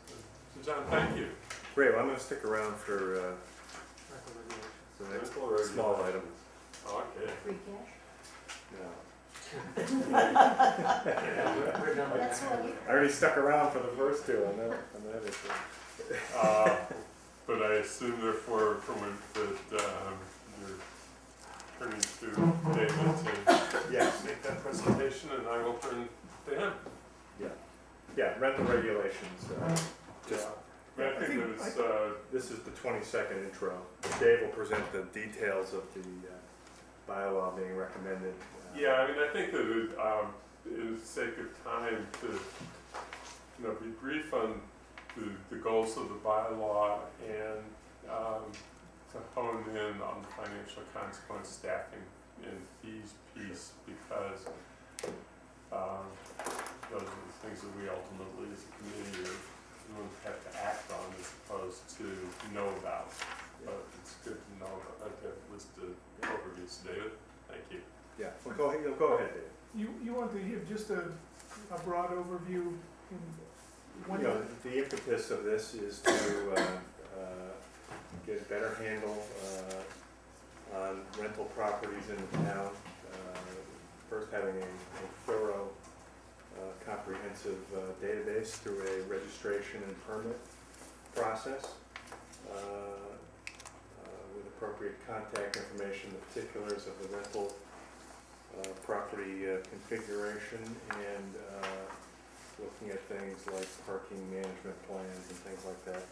So John, thank you. Great, well, I'm gonna stick around for the next small item. Okay. Free cash? No. That's what I already stuck around for the first two, I know, But I assume therefore from it that you're turning to David to make that presentation, and I will turn to him. Yeah, rental regulations, just, I think that it's, this is the 22nd intro. Dave will present the details of the bylaw being recommended. yeah, I mean, I think that it, in the sake of time to, be brief on the goals of the bylaw and to hone in on the financial consequence staffing and fees piece, because those are the things that we ultimately as a committee are going to have to act on as opposed to know about. But it's good to know about that listed overviews. David, thank you. Yeah, well, go ahead, Dave. You want to give just a broad overview in one? The impetus of this is to get a better handle on rental properties in the town. First, having a thorough, comprehensive database through a registration and permit process with appropriate contact information, the particulars of the rental property configuration, and looking at things like parking management plans and things like that.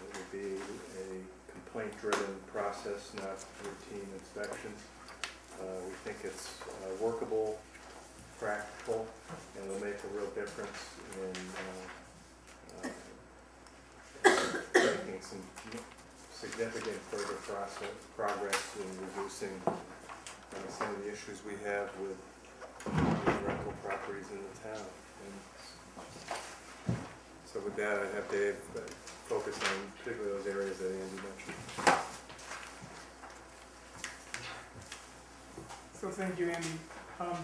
It would be a complaint-driven process, not routine inspections. We think it's workable, practical, and will make a real difference in making some significant further progress in reducing some of the issues we have with rental properties in the town. And so with that, I have Dave focus on particularly those areas that Andy mentioned. So thank you, Andy.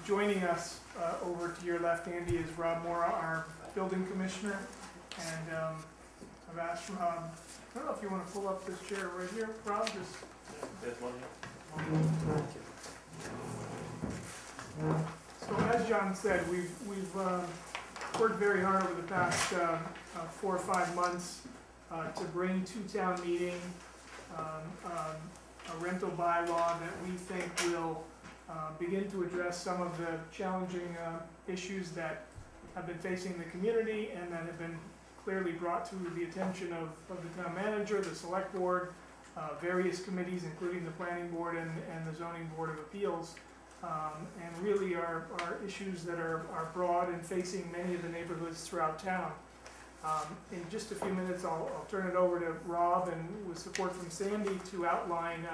Joining us over to your left, Andy, is Rob Mora, our building commissioner. And I've asked Rob, I don't know if you want to pull up this chair right here, Rob, just. There's one here. So as John said, we've worked very hard over the past 4 or 5 months to bring to town meeting a rental bylaw that we think will begin to address some of the challenging issues that have been facing the community and that have been clearly brought to the attention of the town manager, the select board, various committees, including the planning board and the zoning board of appeals, and really are issues that are broad and facing many of the neighborhoods throughout town. In just a few minutes, I'll turn it over to Rob, and with support from Sandy, to outline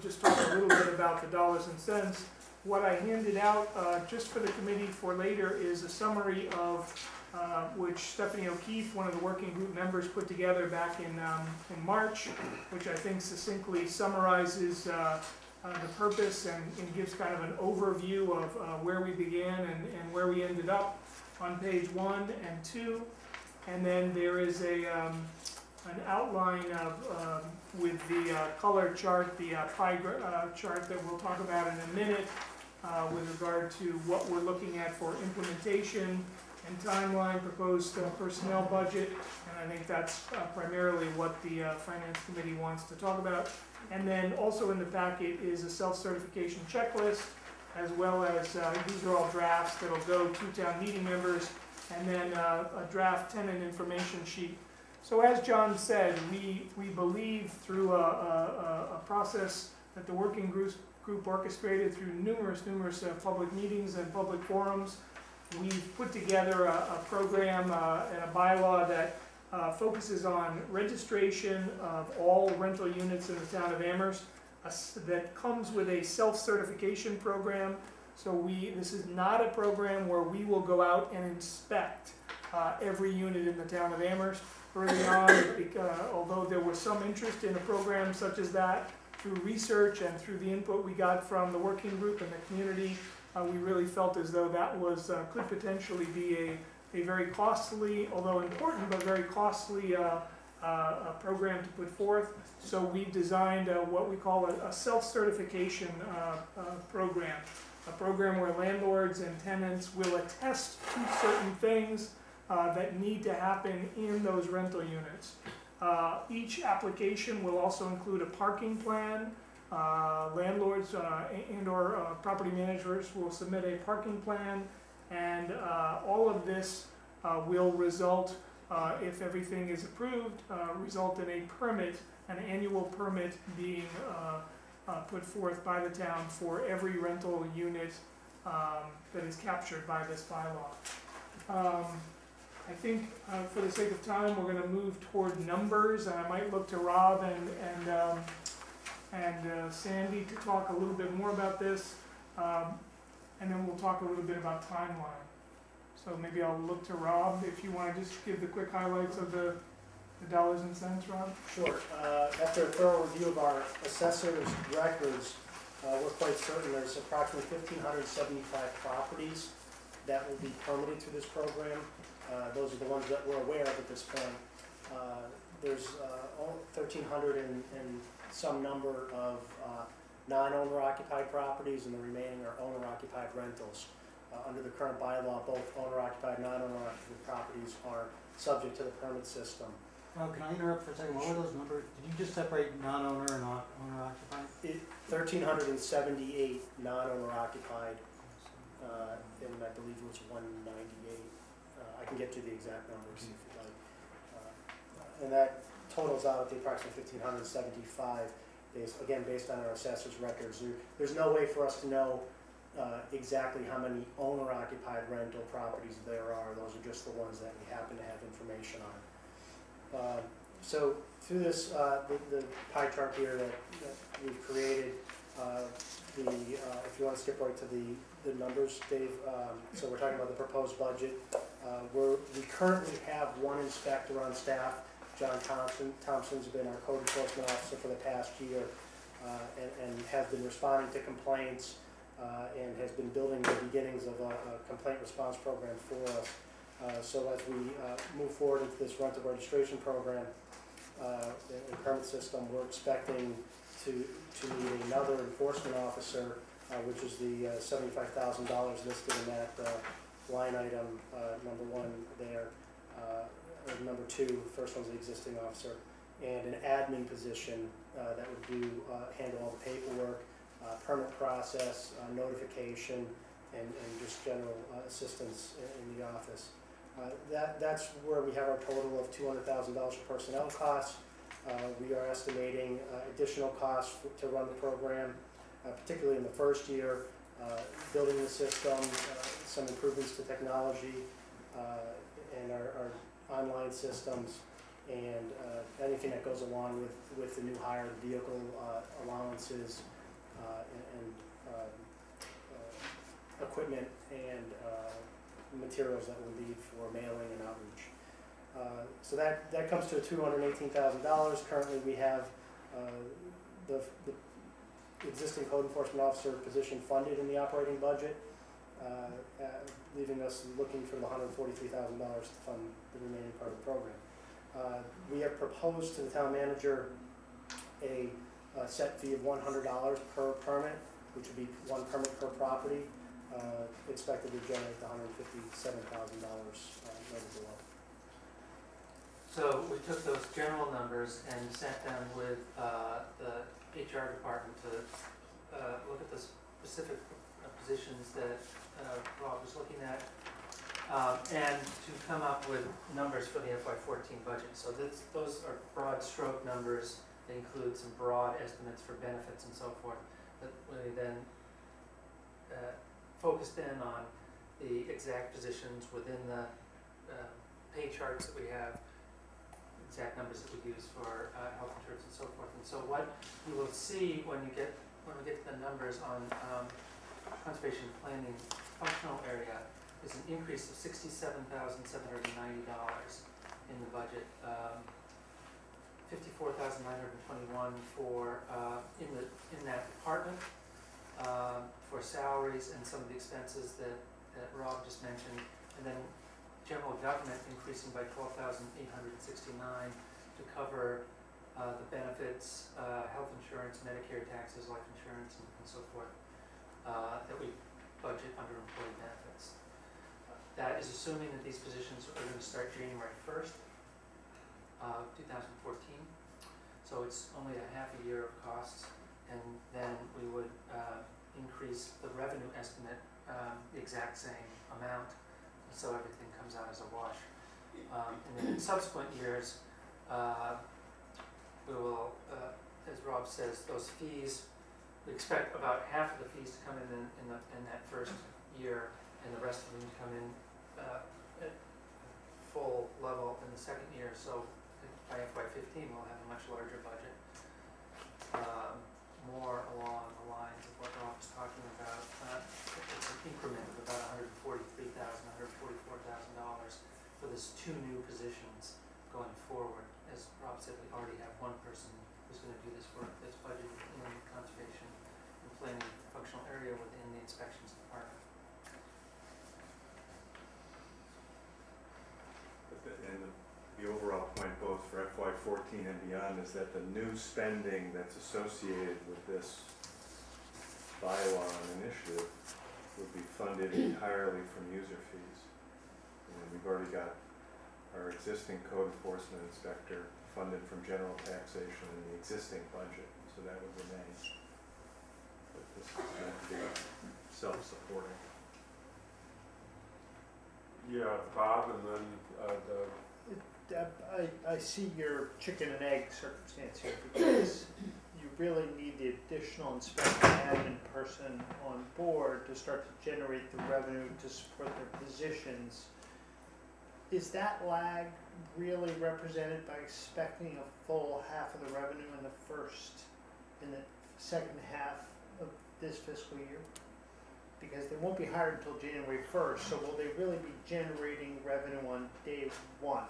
just talk a little bit about the dollars and cents. What I handed out just for the committee for later is a summary of which Stephanie O'Keefe, one of the working group members, put together back in March, which I think succinctly summarizes the purpose and gives kind of an overview of where we began and where we ended up on page 1 and 2. And then there is an outline of with the color chart, the pie chart that we'll talk about in a minute with regard to what we're looking at for implementation and timeline, proposed personnel budget, and I think that's primarily what the Finance Committee wants to talk about. And then also in the packet is a self-certification checklist, as well as these are all drafts that'll go to town meeting members, and then a draft tenant information sheet. So as John said, we believe through a process that the working group orchestrated through numerous public meetings and public forums. We've put together a program and a bylaw that focuses on registration of all rental units in the town of Amherst, that comes with a self-certification program. So this is not a program where we will go out and inspect every unit in the town of Amherst. Early on, although there was some interest in a program such as that, through research and through the input we got from the working group and the community, we really felt as though that was could potentially be a very costly, although important, but very costly program to put forth. So we've designed what we call a self-certification program, a program where landlords and tenants will attest to certain things that need to happen in those rental units. Each application will also include a parking plan. Landlords and or property managers will submit a parking plan, and all of this will result, if everything is approved, result in a permit, an annual permit being put forth by the town for every rental unit that is captured by this bylaw. I think for the sake of time, we're going to move toward numbers, and I might look to Rob and Sandy to talk a little bit more about this, and then we'll talk a little bit about timeline. So maybe I'll look to Rob if you want to just give the quick highlights of the dollars and cents, Rob. Sure. After a thorough review of our assessor's records, we're quite certain there's approximately 1,575 properties that will be permitted through this program. Those are the ones that we're aware of at this point. There's 1,300 and some number of non-owner occupied properties, and the remaining are owner occupied rentals. Under the current bylaw, both owner occupied and non-owner occupied properties are subject to the permit system. Can I interrupt for a second? What were those numbers? Did you just separate non-owner and owner occupied? 1,378 non-owner occupied, and I believe it was 198. I can get you the exact numbers if you'd like. And that totals out to approximately 1,575, based on our assessor's records. There's no way for us to know exactly how many owner-occupied rental properties there are. Those are just the ones that we happen to have information on. So through this, the pie chart here that we've created, if you want to skip right to the numbers, Dave. So we're talking about the proposed budget. We currently have one inspector on staff, John Thompson. Thompson's been our code enforcement officer for the past year and has been responding to complaints and has been building the beginnings of a complaint response program for us. So as we move forward into this rental registration program and permit system, we're expecting to need another enforcement officer, which is the $75,000 listed in that line item number 1 there. Number 2, first one's the existing officer, and an admin position that would handle all the paperwork, permit process, notification, and just general assistance in the office. That's where we have our total of $200,000 for personnel costs. We are estimating additional costs to run the program, particularly in the first year, building the system, some improvements to technology, and our online systems, and anything that goes along with the new hire, the vehicle allowances, and equipment and materials that we'll need for mailing and outreach. So that comes to $218,000. Currently we have the existing code enforcement officer position funded in the operating budget, leaving us looking for the $143,000 to fund the remaining part of the program. We have proposed to the town manager a set fee of $100 per permit, which would be one permit per property, expected to generate the $157,000 noted below. So we took those general numbers and sat down with the HR department to look at the specific positions that Rob was looking at, and to come up with numbers for the FY14 budget. So those are broad stroke numbers. They include some broad estimates for benefits and so forth, that we then focused in on the exact positions within the pay charts that we have, exact numbers that we use for health insurance and so forth. And so what you will see when we get to the numbers on conservation planning functional area is an increase of $67,790 in the budget. 54,921 for in that department for salaries and some of the expenses that Rob just mentioned, and then general government increasing by 12,869 to cover the benefits, health insurance, Medicare taxes, life insurance, and so forth that we budget under employee benefits. That is assuming that these positions are going to start January 1st, 2014. So it's only a half a year of costs, and then we would increase the revenue estimate the exact same amount, so everything comes out as a wash. And then in subsequent years, we will, as Rob says, those fees, we expect about half of the fees to come in that first year, and the rest of them to come in at full level in the second year. So by FY15, we'll have a much larger budget, more along the lines of what Rob was talking about. It's an increment of about $143,000, $144,000 for these two new positions going forward. As Rob said, we already have one person who's going to do this work that's budgeted in conservation and planning functional area within the inspections department. And the overall point both for FY14 and beyond is that the new spending that's associated with this bylaw and initiative would be funded entirely from user fees. And we've already got our existing code enforcement inspector funded from general taxation in the existing budget, so that would remain. But this is meant to be self-supporting. Yeah, Bob, and then I see your chicken and egg circumstance here, because you really need the additional inspection admin person on board to start to generate the revenue to support their positions. Is that lag really represented by expecting a full half of the revenue in the second half of this fiscal year? Because they won't be hired until January 1st, so will they really be generating revenue on day one?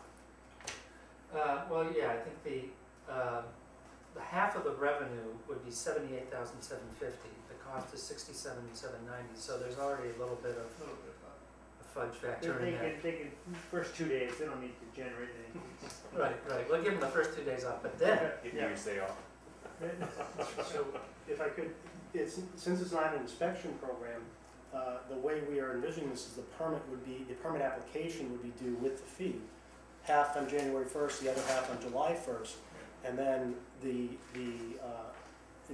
Well, yeah, I think the half of the revenue would be $78,750. The cost is $67,790. So there's already a little bit of a fudge factor in there. They can first 2 days, they don't need to generate anything. Right. We'll give them the first 2 days off, but then Years they off. So if I could, since it's not an inspection program, the way we are envisioning this is the permit application would be due with the fee. Half on January 1st, the other half on July 1st, and then the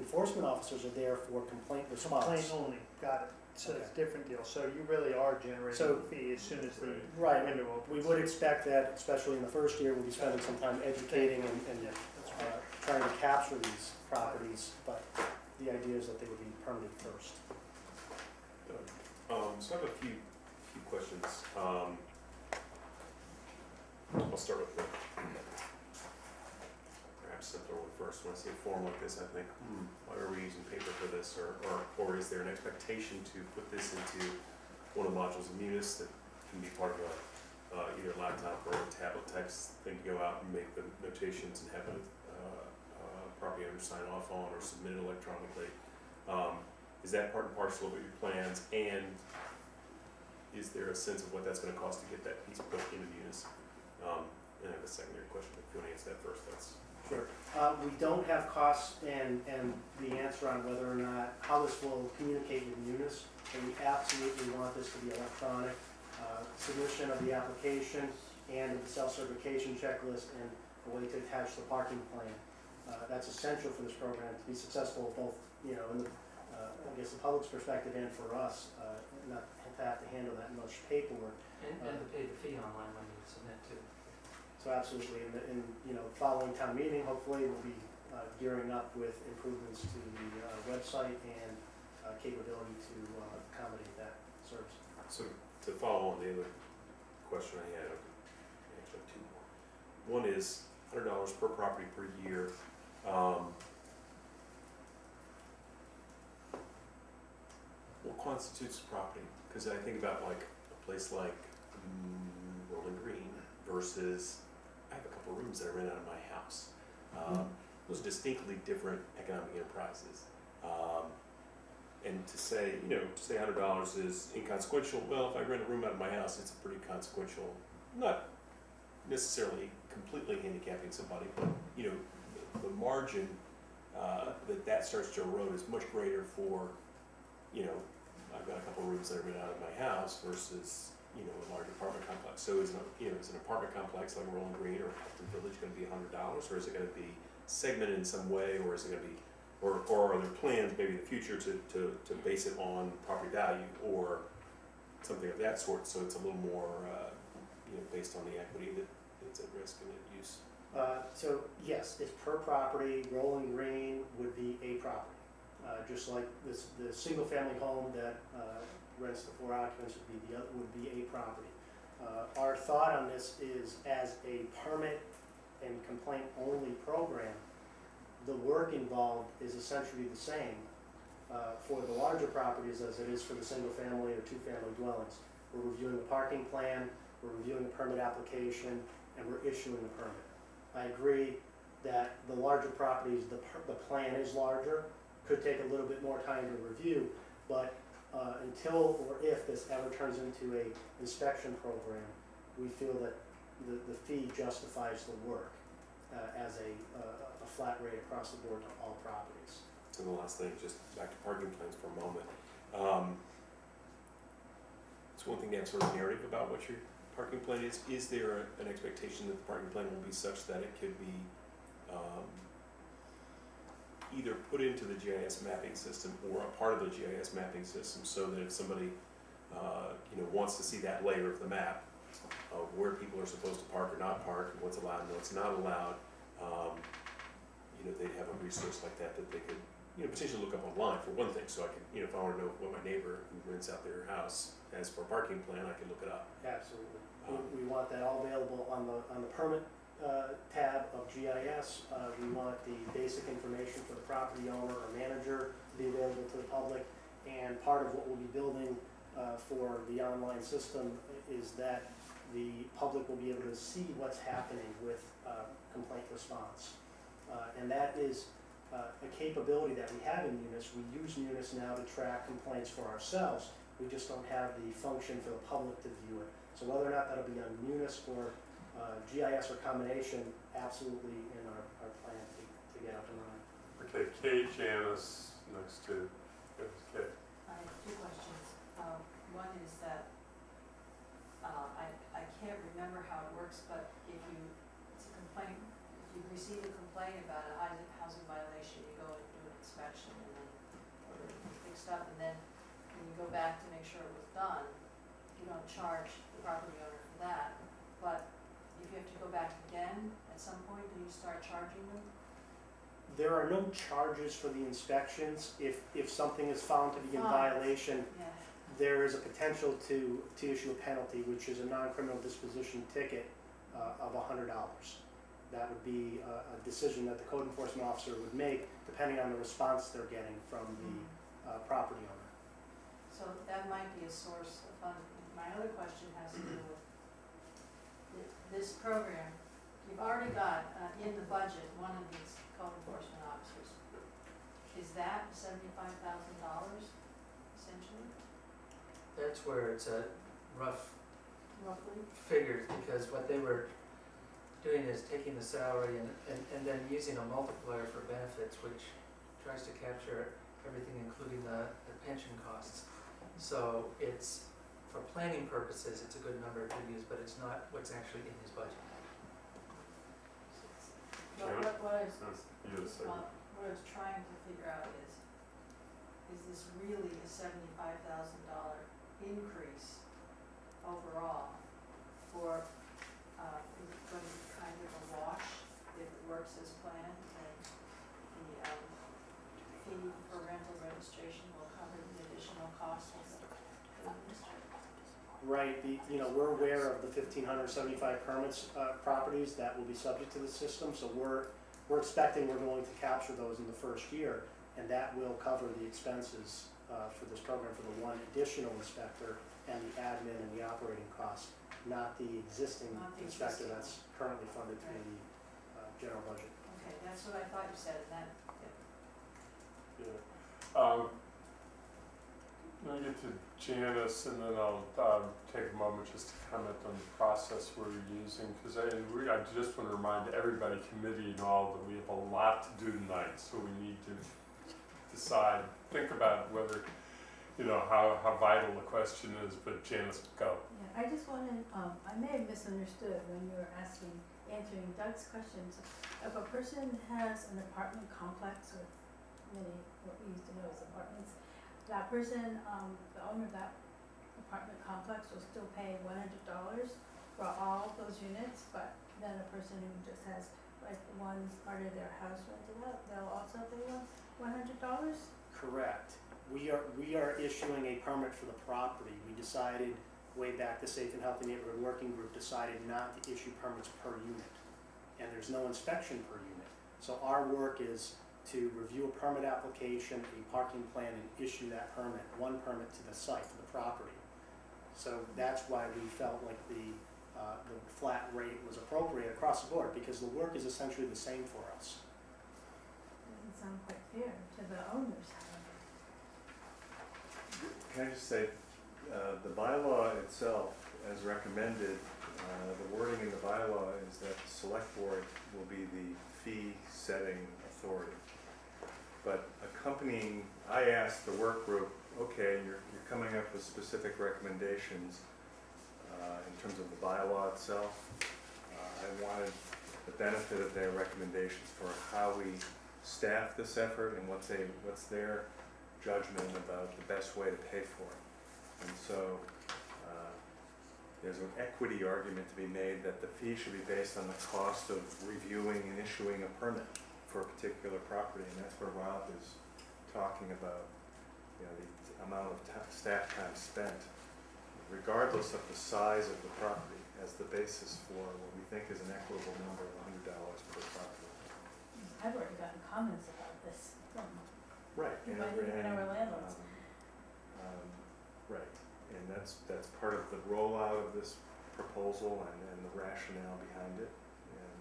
enforcement officers are there for complaint response. Complaint only, got it. So it's a Okay. different deal. So you really are generating So- a fee as soon as the Right, window opens. we would expect that, especially in the first year, we'll be spending some time educating and Yeah, that's right. trying to capture these properties, but the idea is that they would be permitted first. So I have a few questions. I'll start with the perhaps simpler one first. When I see a form like this, I think, why are we using paper for this? Or is there an expectation to put this into one of the modules of Munis that can be part of either a laptop or a tablet type thing to go out and make the notations and have a property owner sign off on or submit it electronically? Is that part and parcel of your plans? And is there a sense of what that's going to cost to get that piece put into Munis? And I have a secondary question, if you want to answer that first, that's. Sure. We don't have costs and the answer on whether or not, how this will communicate with Munis, and we absolutely want this to be electronic. Submission of the application and of the self-certification checklist and a way to attach the parking plan. That's essential for this program to be successful, both, you know, in the, I guess the public's perspective and for us, not to have to handle that much paperwork. And to pay the fee online when you submit too. So absolutely, and you know, following town meeting, hopefully we'll be gearing up with improvements to the website and capability to accommodate that service. So to follow on the other question I had, I actually have two more. One is $100 per property per year. What constitutes property? Because I think about like a place like Rolling Green versus, I have a couple of rooms that I rent out of my house. Those are distinctly different economic enterprises. And to say, you know, to say $100 is inconsequential, well, if I rent a room out of my house, it's a pretty consequential, not necessarily completely handicapping somebody, but, you know, the margin that starts to erode is much greater for, you know, I've got a couple of rooms that I rent out of my house versus, you know, a large apartment complex. So is an apartment complex like Rolling Green or Upton Village going to be $100, or is it going to be segmented in some way, or is it going to be, or are there plans maybe in the future to base it on property value or something of that sort, so it's a little more, you know, based on the equity that's at risk in its use? So yes, it's per property. Rolling Green would be a property. Just like this, the single-family home that rents to 4 occupants would be a property. Our thought on this is, as a permit and complaint-only program, the work involved is essentially the same for the larger properties as it is for the single-family or two-family dwellings. We're reviewing the parking plan, we're reviewing the permit application, and we're issuing the permit. I agree that the larger properties, the plan is larger, could take a little bit more time to review, but until or if this ever turns into a inspection program, we feel that the fee justifies the work as a flat rate across the board to all properties. So the last thing, just back to parking plans for a moment. It's one thing to have sort of narrative about what your parking plan is. Is there an expectation that the parking plan will be such that it could be either put into the GIS mapping system or a part of the GIS mapping system, so that if somebody you know, wants to see that layer of the map of where people are supposed to park or not park, and what's allowed and what's not allowed, you know, they'd have a resource like that that they could, you know, potentially look up online for one thing. So I could, you know, if I want to know what my neighbor who rents out their house has for a parking plan, I can look it up. Absolutely. We want that all available on the permit tab of GIS. We want the basic information for the property owner or manager to be available to the public. And part of what we'll be building for the online system is that the public will be able to see what's happening with complaint response. And that is a capability that we have in Munis. We use Munis now to track complaints for ourselves. We just don't have the function for the public to view it. So whether or not that'll be on Munis or GIS or combination, absolutely in our plan to get up and running. Okay, Kay, Janice, next to, Kay. I have two questions. One is that I can't remember how it works, but if you receive a complaint about a housing violation, you go and do an inspection. stuff, and then when you go back to make sure it was done, you don't charge the property owner for that. But if you have to go back again at some point, do you start charging them? There are no charges for the inspections. If something is found to be in Fines. violation, Yeah. there is a potential to issue a penalty, which is a non-criminal disposition ticket of $100. That would be a decision that the code enforcement officer would make depending on the response they're getting from the property owner. So that might be a source of funding. My other question has to do with this program. You've already got in the budget one of these code enforcement officers. Is that $75,000 essentially, That's where it's a rough roughly? figures, because what they were doing is taking the salary and then using a multiplier for benefits, which tries to capture everything, including the pension costs. So it's, for planning purposes, it's a good number to use, but it's not what's actually in his budget. What I was, Yes, what I was trying to figure out is this really a $75,000 increase overall for, is it going to be kind of a wash if it works as planned, and the fee for rental registration will cover the additional costs of the administrator? Right, we're aware of the 1,575 permits, properties that will be subject to the system, so we're expecting we're going to capture those in the first year, and that will cover the expenses for this program for the one additional inspector and the admin and the operating costs, not the existing inspector that's currently funded through the general budget. Okay, that's what I thought you said, and that, Yeah. Let me get to Janice, and then I'll take a moment just to comment on the process we're using, because I just want to remind everybody, committee and all, that we have a lot to do tonight, so we need to decide, think about whether, how vital the question is, but Janice, go. Yeah, I just wanted, I may have misunderstood when you were answering Doug's questions. If a person has an apartment complex with many, what we used to know as apartments, that person, the owner of that apartment complex will still pay $100 for all those units, but then a person who just has like one part of their house rented out, they'll also pay $100? Correct. We are issuing a permit for the property. We decided way back, the Safe and Healthy Neighborhood Working Group decided not to issue permits per unit, and there's no inspection per unit. So our work is to review a permit application, a parking plan, and issue that permit, one permit to the site, to the property. So that's why we felt like the flat rate was appropriate across the board, because the work is essentially the same for us. Doesn't sound quite fair to the owners, however. Can I just say, the bylaw itself, as recommended, the wording in the bylaw is that the select board will be the fee-setting authority. But accompanying, I asked the work group, okay, you're coming up with specific recommendations in terms of the bylaw itself. I wanted the benefit of their recommendations for how we staff this effort and what's their judgment about the best way to pay for it. And so there's an equity argument to be made that the fee should be based on the cost of reviewing and issuing a permit for a particular property, and that's where Rob is talking about, the amount of staff time spent, regardless of the size of the property, as the basis for what we think is an equitable number of $100 per property. I've already gotten comments about this from Right. even our landlords. Right, and that's part of the rollout of this proposal and the rationale behind it. And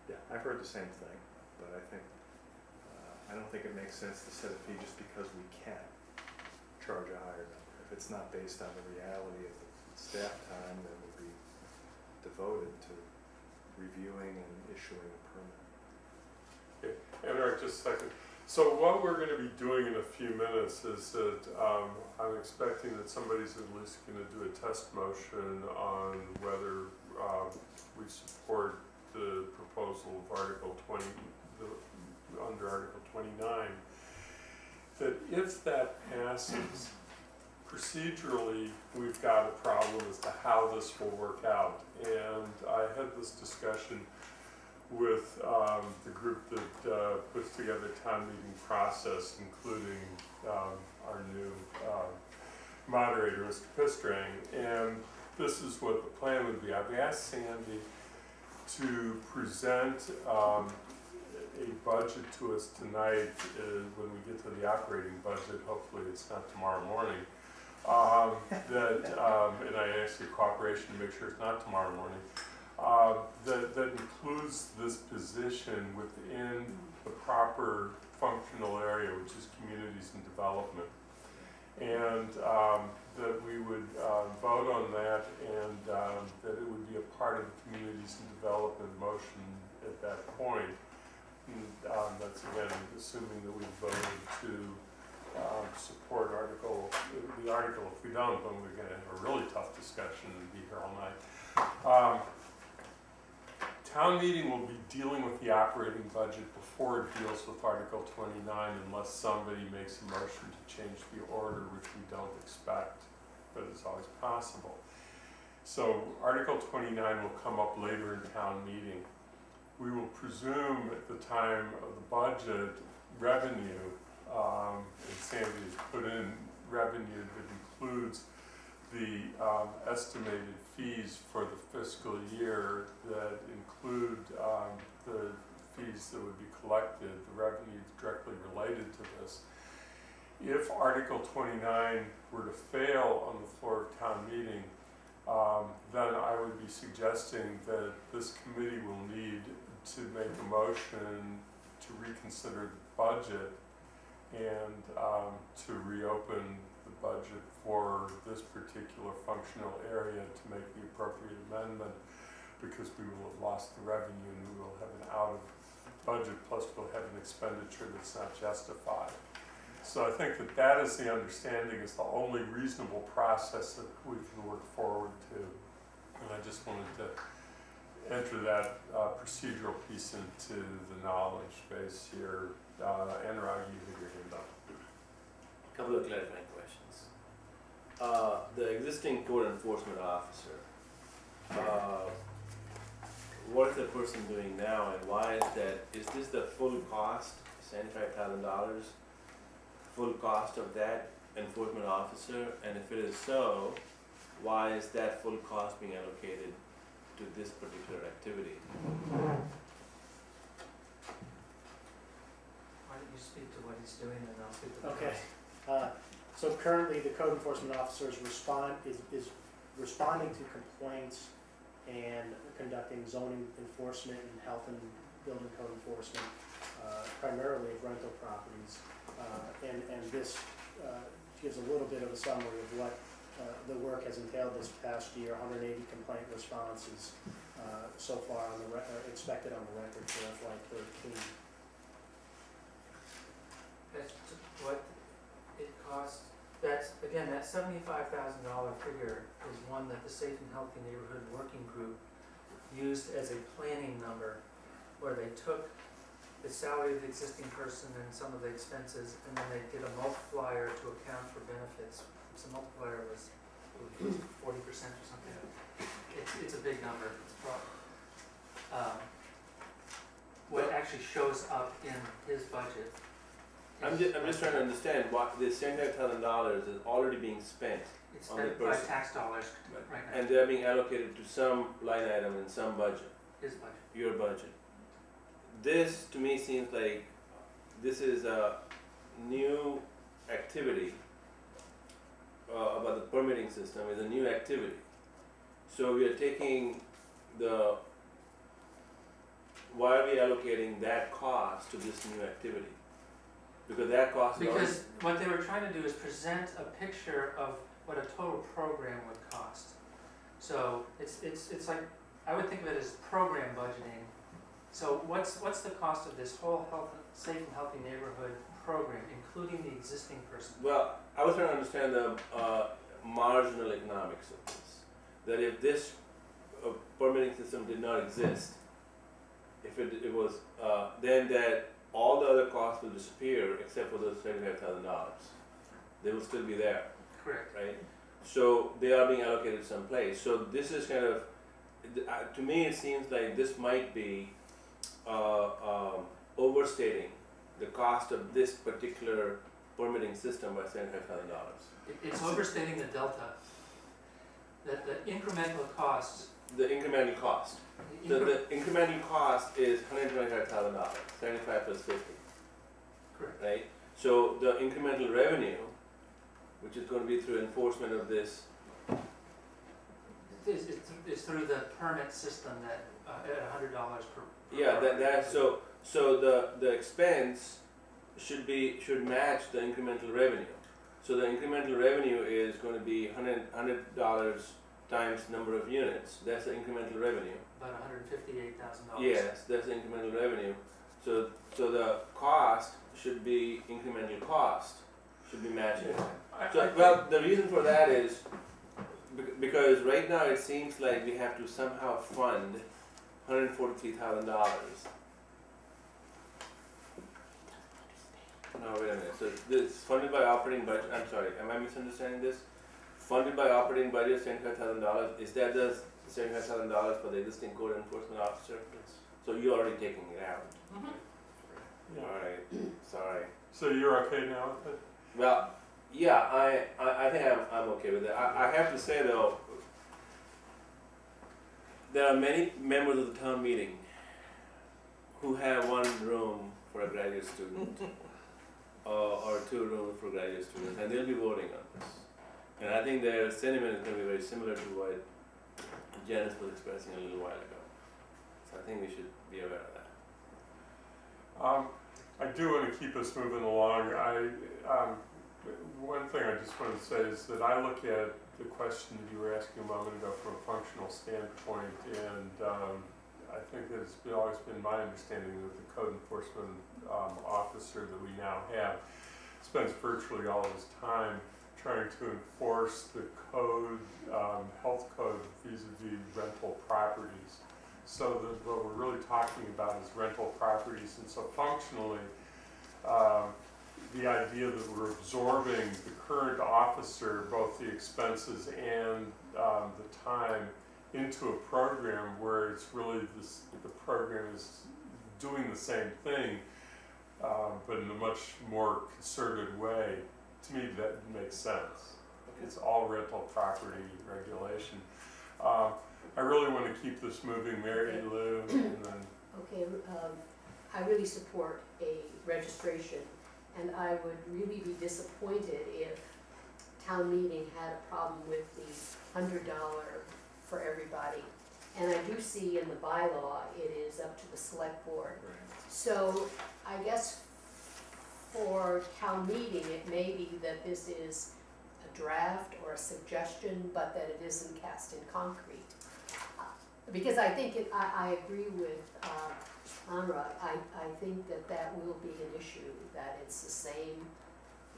yeah, I've heard the same thing, but I don't think it makes sense to set a fee just because we can charge a higher number. If it's not based on the reality of the staff time that would be devoted to reviewing and issuing a permit. Okay, Eric, just a second. So what we're going to be doing in a few minutes is that I'm expecting that somebody's at least going to do a test motion on whether we support the proposal of Article 20, under Article 29. that if that passes, procedurally, we've got a problem as to how this will work out. And I had this discussion with the group that puts together town meeting process, including our new moderator, Mr. Pistrang, and this is what the plan would be. I've asked Sandy to present a budget to us tonight when we get to the operating budget. Hopefully it's not tomorrow morning. And I ask your cooperation to make sure it's not tomorrow morning. That includes this position within the proper functional area, which is communities and development. And that we would vote on that, and that it would be a part of the communities and development motion at that point. And, that's again assuming that we voted to support the article. If we don't, then we're going to have a really tough discussion and be here all night. Town meeting will be dealing with the operating budget before it deals with Article 29, unless somebody makes a motion to change the order, which we don't expect, but it's always possible. So Article 29 will come up later in town meeting. We will presume at the time of the budget revenue, and Sandy has put in revenue that includes the estimated fees for the fiscal year that include the fees that would be collected, the revenue directly related to this. If Article 29 were to fail on the floor of town meeting, then I would be suggesting that this committee will need to make a motion to reconsider the budget and to reopen the budget for this particular functional area to make the appropriate amendment, because we will have lost the revenue and we will have an out of budget, plus we'll have an expenditure that's not justified. So I think that that is the understanding, is the only reasonable process that we can work forward to. And I just wanted to enter that procedural piece into the knowledge base here. Anurag, you have your hand up. A couple of clarifying questions. The existing code enforcement officer, what is the person doing now, and why is that? Is this the full cost, $75,000, full cost of that enforcement officer? And if it is so, why is that full cost being allocated to this particular activity? Why don't you speak to what he's doing, and I'll speak to the Okay. cost. So currently, the code enforcement officer is responding to complaints and conducting zoning enforcement and health and building code enforcement, primarily of rental properties. And this gives a little bit of a summary of what the work has entailed this past year. 180 complaint responses so far on the expected on the record for FY13. That's what it costs. That's, again, that $75,000 figure is one that the Safe and Healthy Neighborhood Working Group used as a planning number, where they took the salary of the existing person and some of the expenses, and then they did a multiplier to account for benefits. So the multiplier was 40% or something. It's a big number. It's what actually shows up in his budget. I'm just trying to understand why this $75,000 is already being spent. It's on the spent by person. tax dollars right now. And they're being allocated to some line item in some budget, His budget. your budget. This, to me, seems like this is a new activity about the permitting system, is a new activity. So we are taking why are we allocating that cost to this new activity? Because that cost is already. Because what they were trying to do is present a picture of what a total program would cost. So it's like, I would think of it as program budgeting. So what's the cost of this whole safe and healthy neighborhood program, including the existing person? Well, I was trying to understand the marginal economics of this. That if this permitting system did not exist, if it was, then that all the other costs costs will disappear except for those $75,000. They will still be there, Correct. right? So they are being allocated someplace. So this is kind of, to me, it seems like this might be overstating the cost of this particular permitting system by $75,000. It's overstating the delta. The incremental costs. The incremental cost. The incremental cost is $125,000, 75 plus 50, Correct. right? So the incremental revenue, which is going to be through enforcement of this, It's through the permit system that, at $100 per. yeah, so the expense should match the incremental revenue. So the incremental revenue is going to be $100 times number of units. That's the incremental revenue. About $158,000. Yes, that's the incremental revenue. So the cost should be incremental cost, should be matching. So, well, the reason for that is because right now it seems like we have to somehow fund $143,000. No, wait a minute. So this is funded by operating budget. I'm sorry, am I misunderstanding this? Funded by operating budget, $75,000. Is that the $75,000 for the existing code enforcement officer? So you're already taking it out. Mm-hmm. All right. Sorry. So you're okay now with it? Well, yeah, I think I'm okay with it. I have to say though, there are many members of the town meeting who have one room for a graduate student or 2 rooms for graduate students, and they'll be voting on this. And I think their sentiment is going to be very similar to what Janice was expressing a little while ago. So I think we should be aware of that. I do want to keep us moving along. One thing I just want to say is that I look at the question that you were asking a moment ago from a functional standpoint, and I think that it's always been my understanding that the code enforcement officer that we now have spends virtually all of his time trying to enforce the code, health code vis-a-vis rental properties. So what we're really talking about is rental properties, and so functionally, the idea that we're absorbing the current officer, both the expenses and the time, into a program where it's really the program is doing the same thing, but in a much more concerted way. To me, that makes sense. It's all rental property regulation. I really want to keep this moving, Mary Lou, and then. Okay, I really support a registration, and I would really be disappointed if town meeting had a problem with the $100 for everybody. And I do see in the bylaw, it is up to the select board. So I guess for town meeting, it may be that this is a draft or a suggestion, but that it isn't cast in concrete. Because I think I agree with Anurag. I think that will be an issue, that it's the same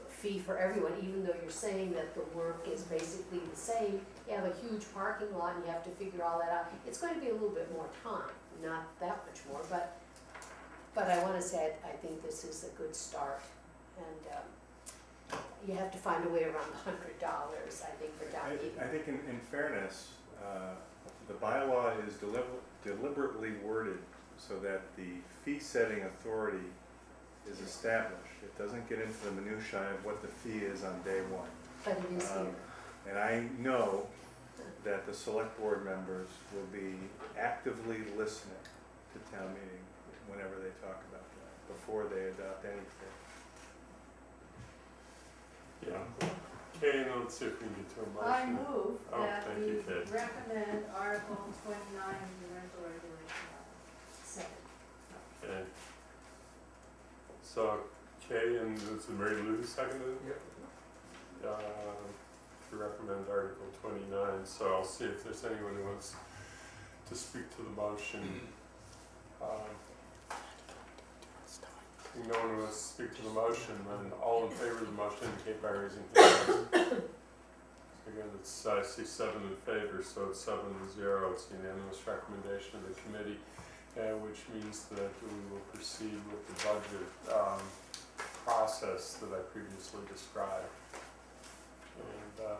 fee for everyone, even though you're saying that the work is basically the same. You have a huge parking lot and you have to figure all that out. It's going to be a little bit more time, not that much more, but I want to say I think this is a good start. And you have to find a way around the $100, I think, for town meeting. I think in fairness, the bylaw is deliberately worded so that the fee-setting authority is established. It doesn't get into the minutiae of what the fee is on day one. But it is here. And I know that the select board members will be actively listening to town meeting whenever they talk about that, before they adopt anything. Yeah. Okay, now let's see if we can get to a motion. I move that thank we you, Kate. recommend Article 29 of the rental regulation. Second. Okay. So, Kay, and it's Mary Lou who seconded it? Yep. To recommend Article 29, so I'll see if there's anyone who wants to speak to the motion. No one wants to speak to the motion, then all in favor of the motion indicate by raising hands. Again, it's, I see 7 in favor, so it's 7-0. It's a unanimous recommendation of the committee, which means that we will proceed with the budget. process that I previously described. And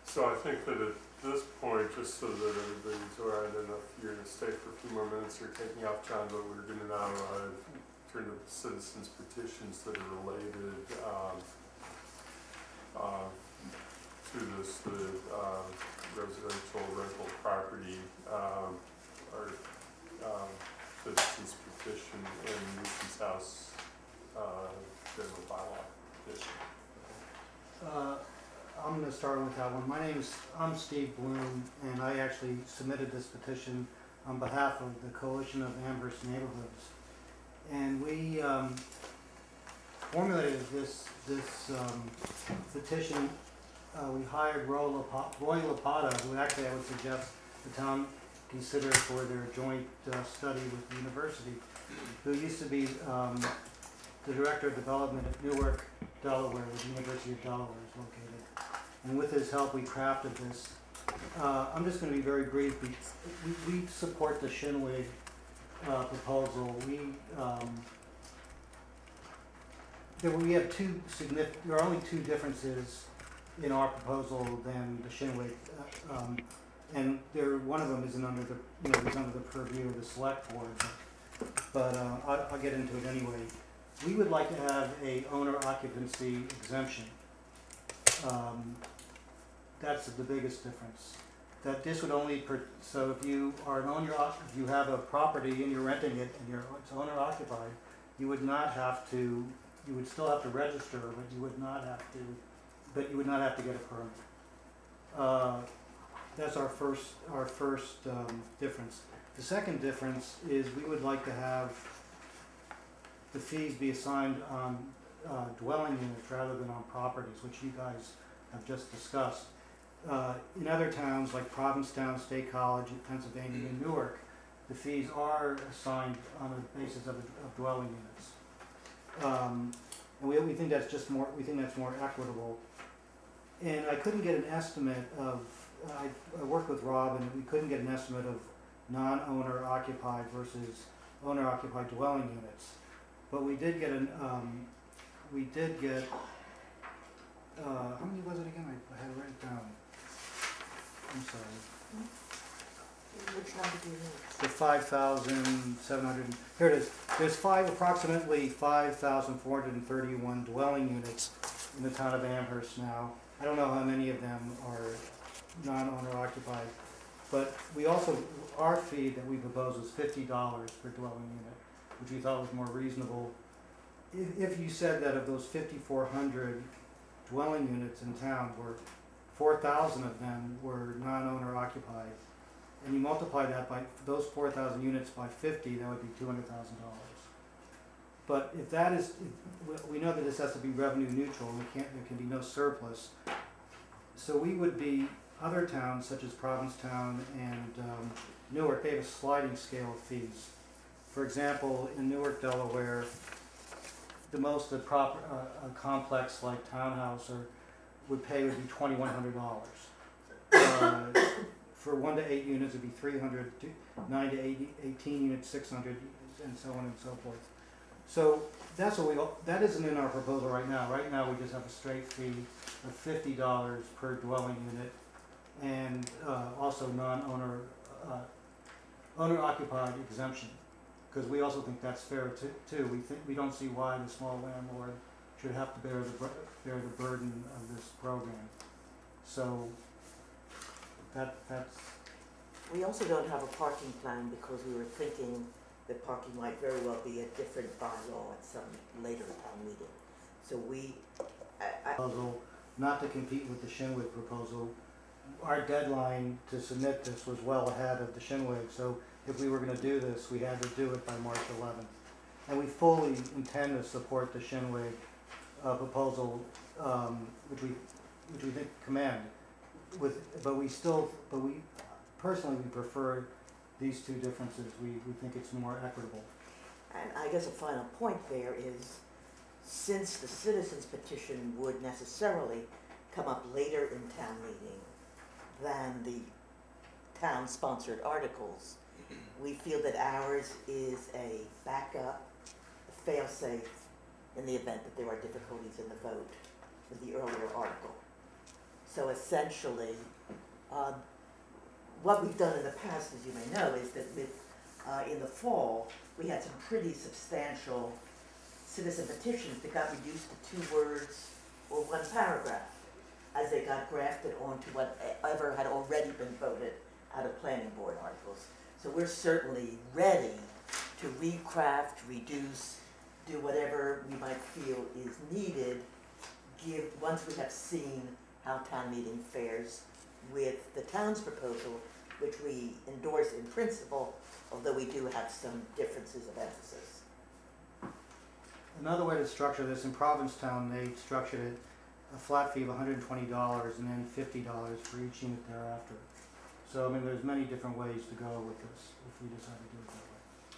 so I think that at this point, just so that everybody's aware, I don't know if you're going to stay for a few more minutes or taking off, John, but we're going to now turn to citizens petitions that are related to this, the residential rental property, or citizens petition and nuisance house general bylaw petition. I'm going to start with that one. I'm Steve Bloom, and I actually submitted this petition on behalf of the Coalition of Amherst Neighborhoods. And we formulated this petition. We hired Roy Lapata, who actually I would suggest the town consider for their joint study with the university, who used to be the Director of Development at Newark, Delaware, where the University of Delaware is located. And with his help, we crafted this. I'm just going to be very brief. We support the Shinwig proposal. We have there are only two differences in our proposal than the Shinwig, and one of them isn't under is under the purview of the select board. But I'll get into it anyway. We would like to have a owner occupancy exemption. That's the biggest difference. That this would only, so if you are an owner, if you have a property and you're renting it and it's owner occupied, you would not have to, you would still have to register, but you would not have to get a permit. That's our first difference. The second difference is we would like to have the fees be assigned on dwelling units rather than on properties, which you guys have just discussed. In other towns like Provincetown, State College, Pennsylvania, and Newark, the fees are assigned on the basis of dwelling units, and we think that's just more. We think that's more equitable. And I couldn't get an estimate of. I worked with Rob, and we couldn't get an estimate of non-owner occupied versus owner occupied dwelling units. But we did get how many was it again? I had it written down. I'm sorry. Which one did you use? The 5,700, here it is. There's approximately 5,431 dwelling units in the town of Amherst now. I don't know how many of them are non-owner occupied. But we also, our fee that we proposed was $50 per dwelling unit, which we thought was more reasonable. If you said that of those 5,400 dwelling units in town, 4,000 of them were non-owner occupied, and you multiply that by those 4,000 units by 50, that would be $200,000. But if that is, we know that this has to be revenue neutral, there can be no surplus. So we would be, other towns such as Provincetown and Newark, they have a sliding scale of fees. For example, in Newark, Delaware, the most a complex like townhouse would pay would be $2,100. For 1 to 8 units, it'd be $300. 9 to 18 units, $600, and so on and so forth. So that's what that isn't in our proposal right now. Right now, we just have a straight fee of $50 per dwelling unit, and also non-owner owner-occupied exemption, because we also think that's fair too. We don't see why the small landlord should have to bear the burden of this program. So that's. We also don't have a parking plan because we were thinking that parking might very well be a different bylaw at some later town meeting. So proposal not to compete with the Shinwig proposal. Our deadline to submit this was well ahead of the Shinwig, so if we were going to do this, we had to do it by March 11th. And we fully intend to support the Shinwig proposal, which we think commend. But we personally prefer these two differences. We think it's more equitable. And I guess a final point there is, since the citizens petition would necessarily come up later in town meeting than the town-sponsored articles, we feel that ours is a backup, a fail-safe in the event that there are difficulties in the vote with the earlier article. So essentially, what we've done in the past, as you may know, is that in the fall, we had some pretty substantial citizen petitions that got reduced to 2 words or 1 paragraph as they got grafted onto whatever had already been voted out of planning board articles. So we're certainly ready to recraft, reduce, do whatever we might feel is needed, once we have seen how town meeting fares with the town's proposal, which we endorse in principle, although we do have some differences of emphasis. Another way to structure this, in Provincetown, they structured it a flat fee of $120 and then $50 for each unit thereafter. So, I mean, there's many different ways to go with this if we decide to do it that way.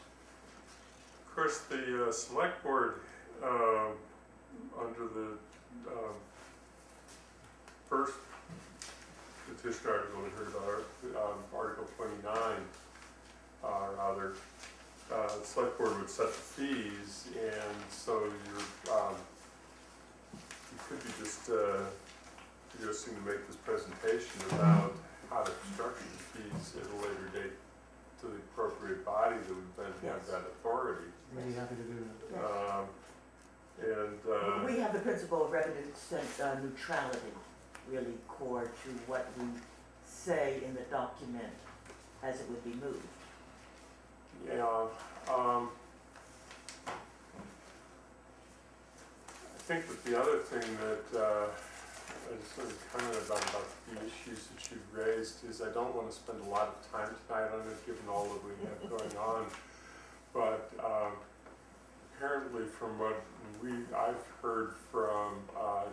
Of course, the select board, under the first petition article, we heard about Article 29, or rather, the select board would set the fees, and so you could be just suggesting to make this presentation about how to structure the fees at a later date to the appropriate body that would then have that authority. Really happy to do And we have the principle of revenue neutrality really core to what we say in the document as it would be moved. yeah, I think that the other thing that I just want to comment about the issues that you've raised is I don't want to spend a lot of time tonight on it, given all that we have going on. But apparently, from what I've heard from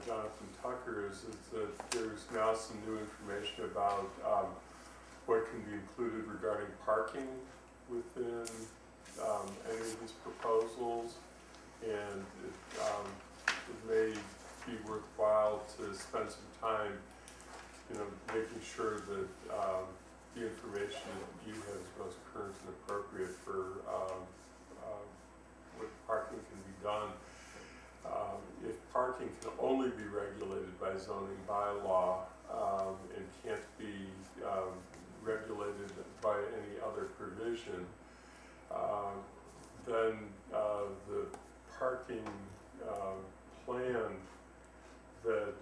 Jonathan Tucker is that there's now some new information about what can be included regarding parking within any of these proposals, and it may be worthwhile to spend some time, making sure that the information that you have is most current and appropriate for what parking can be done. If parking can only be regulated by zoning bylaw and can't be regulated by any other provision, then the parking plan that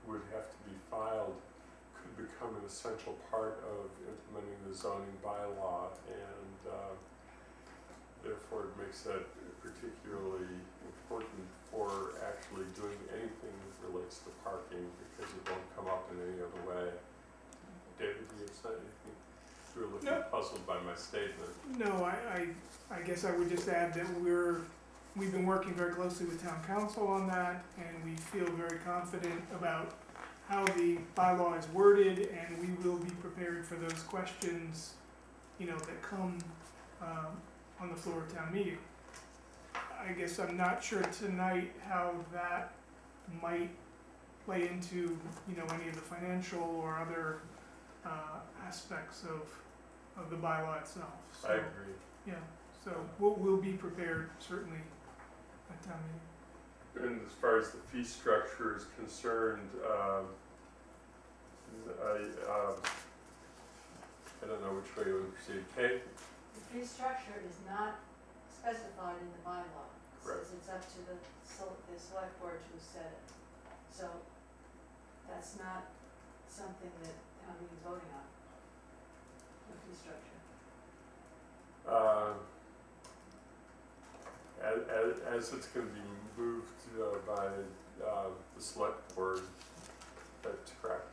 would have to be filed could become an essential part of implementing the zoning bylaw, and therefore it makes that particularly important for actually doing anything that relates to parking, because it won't come up in any other way. David, do you have anything? You were looking puzzled by my statement. No, I guess I would just add that we've been working very closely with town council on that, and we feel very confident about how the bylaw is worded, and we will be prepared for those questions, that come on the floor of town meeting. I guess I'm not sure tonight how that might play into, any of the financial or other aspects of the bylaw itself. So, I agree. yeah, so we'll be prepared, certainly, at town meeting. And as far as the fee structure is concerned, I don't know which way you would proceed. Kate? The fee structure is not specified in the bylaw. It Correct. says it's up to the select board to set it. So that's not something that town meeting's voting on, the fee structure. As it's going to be moved by the select board, that's correct.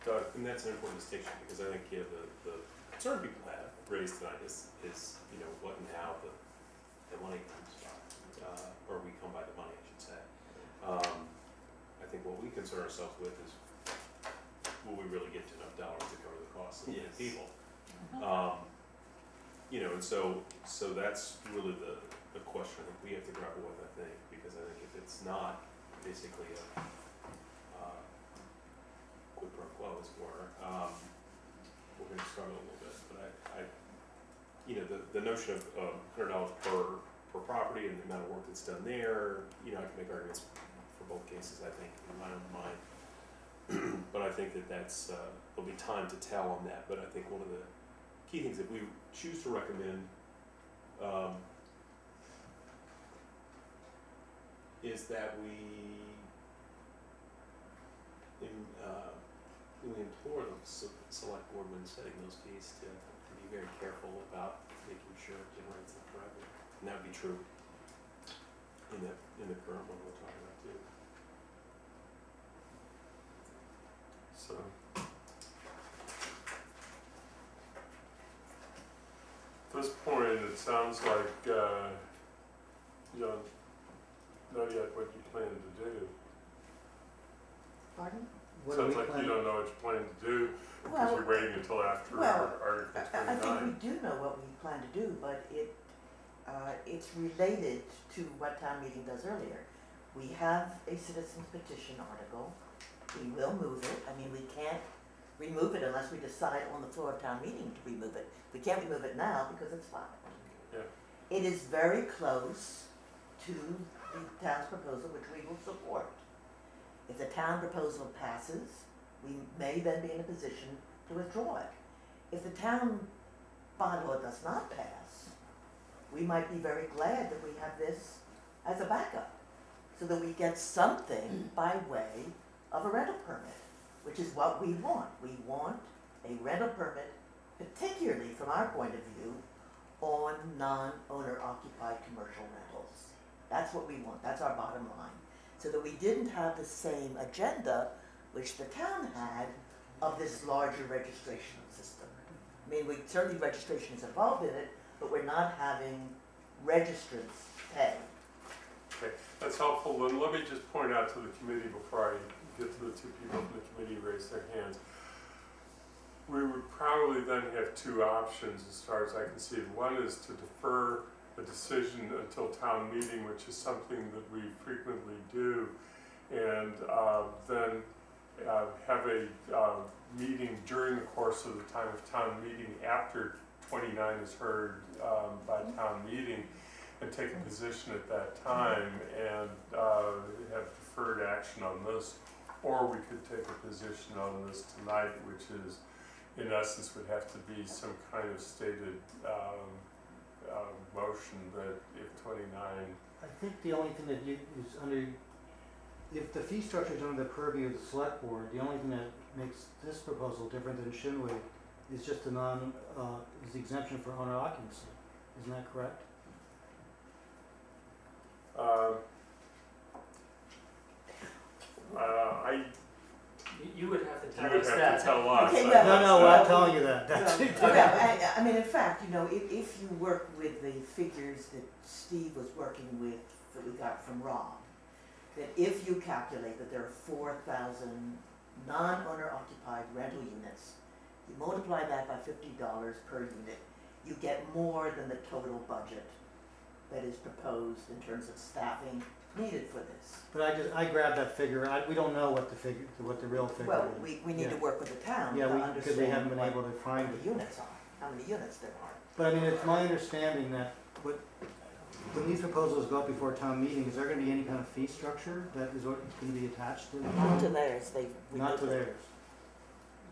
Doug, and that's an important distinction, because I think the concern people have raised tonight is what and how the money comes by, or we come by the money, I should say. I think what we concern ourselves with is, will we really get enough dollars to cover the costs of the people? And so that's really the question I think we have to grapple with, I think, because I think if it's not basically a quid pro quo, as it were, we're going to struggle a little bit. But you know, the notion of $100 per property and the amount of work that's done there, you know, I can make arguments for both cases, I think, in my own mind. But I think that there'll be time to tell on that, but I think one of the key things that we choose to recommend is that we implore the select board when setting those fees to be very careful about making sure it generates enough revenue. And that would be true in the current one we're talking about too. So, at this point, it sounds like you don't know yet what you plan to do. Pardon? What do Sounds we like plan- you don't know what you plan to do because Well, you're waiting until after Article I 29. think we do know what we plan to do, but it's related to what town meeting does earlier. We have a citizens petition article. We will move it. I mean, we can't remove it unless we decide on the floor of town meeting to remove it. We can't remove it now because it's filed. Yeah. It is very close to the town's proposal, which we will support. If the town proposal passes, we may then be in a position to withdraw it. If the town bylaw does not pass, we might be very glad that we have this as a backup, so that we get something by way of a rental permit, which is what we want. We want a rental permit, particularly from our point of view, on non-owner occupied commercial rentals. That's what we want, that's our bottom line. So that we didn't have the same agenda, which the town had, of this larger registration system. I mean, certainly registration is involved in it, but we're not having registrants pay. Okay, that's helpful. And let me just point out to the committee before I get to the two people from the committee who raise their hands. We would probably then have two options as far as I can see. One is to defer a decision until town meeting, which is something that we frequently do, and then have a meeting during the course of the time of town meeting after 29 is heard by town meeting, and take a position at that time and have deferred action on this, or we could take a position on this tonight, which is, in essence, would have to be some kind of stated motion that if 29. I think the only thing that is under, if the fee structure is under the purview of the select board, the only thing that makes this proposal different than Shinway is just is the exemption for owner occupancy. Isn't that correct? You would have to You tell would us have that. to tell us. Okay, I well- No, guess. I'm telling you that. That's I mean, in fact, you know, if you work with the figures that Steve was working with, that we got from Rob, that if you calculate that there are 4,000 non-owner occupied rental units, you multiply that by $50 per unit, you get more than the total budget that is proposed in terms of staffing needed for this. But I grabbed that figure. We don't know what the real figure Well, is. we need to Yeah. work with the town to Yeah, understand because we haven't been what able to find the it. units are, how many units there are. But I mean, it's my understanding that when these proposals go up before town meeting, is there going to be any kind of fee structure that is going to be attached to them? Not to theirs, Not to theirs.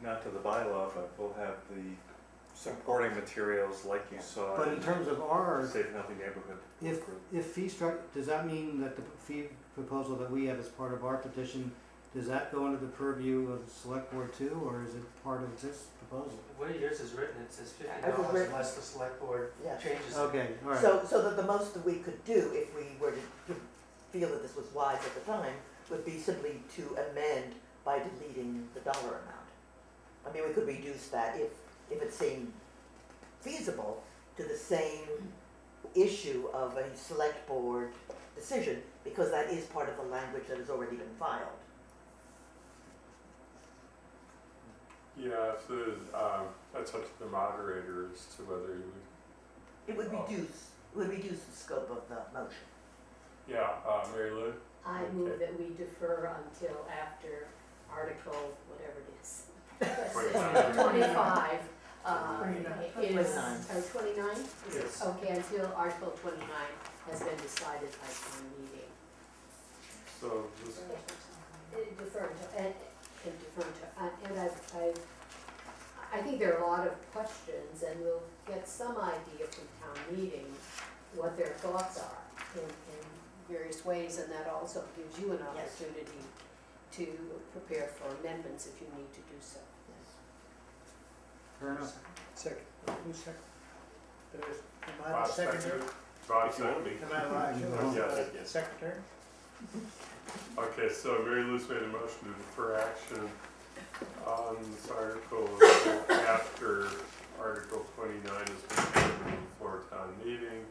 Not to the bylaw, but we'll have the supporting materials like you saw. But in terms of ours, Safe and Healthy Neighborhood. if fee structure, does that mean that the fee proposal that we have as part of our petition, does that go under the purview of the select board too, or is it part of this proposal? The way yours is written, it says It was $50 written- unless the select board Yeah. changes it. Okay, all right. So that the most that we could do, if we were to feel that this was wise at the time, would be simply to amend by deleting the dollar amount. I mean, we could reduce that if it seemed feasible to the same issue of a select board decision, because that is part of the language that has already been filed. Yeah, so that's up to the moderator as to whether you would. It would reduce the scope of the motion. Yeah, Mary Lou? I move that we defer until after Article, whatever it is, 29. 25, It is, 29? Yes. Okay, until Article 29 has been decided by town meeting. So this, Defer to, and defer to, and I think there are a lot of questions, and we'll get some idea from town meeting what their thoughts are in various ways, and that also gives you an Yes. opportunity to prepare for amendments if you need to do so. Fair enough. Second, who's second? There's, am I Bob the secretary? seconded. Bob If you want to seconded. be. Am I allowed to, Yes. Yes. secretary? Okay, so Mary Lou's made a motion to defer action on this article after Article 29 has been determined in the floor town meeting.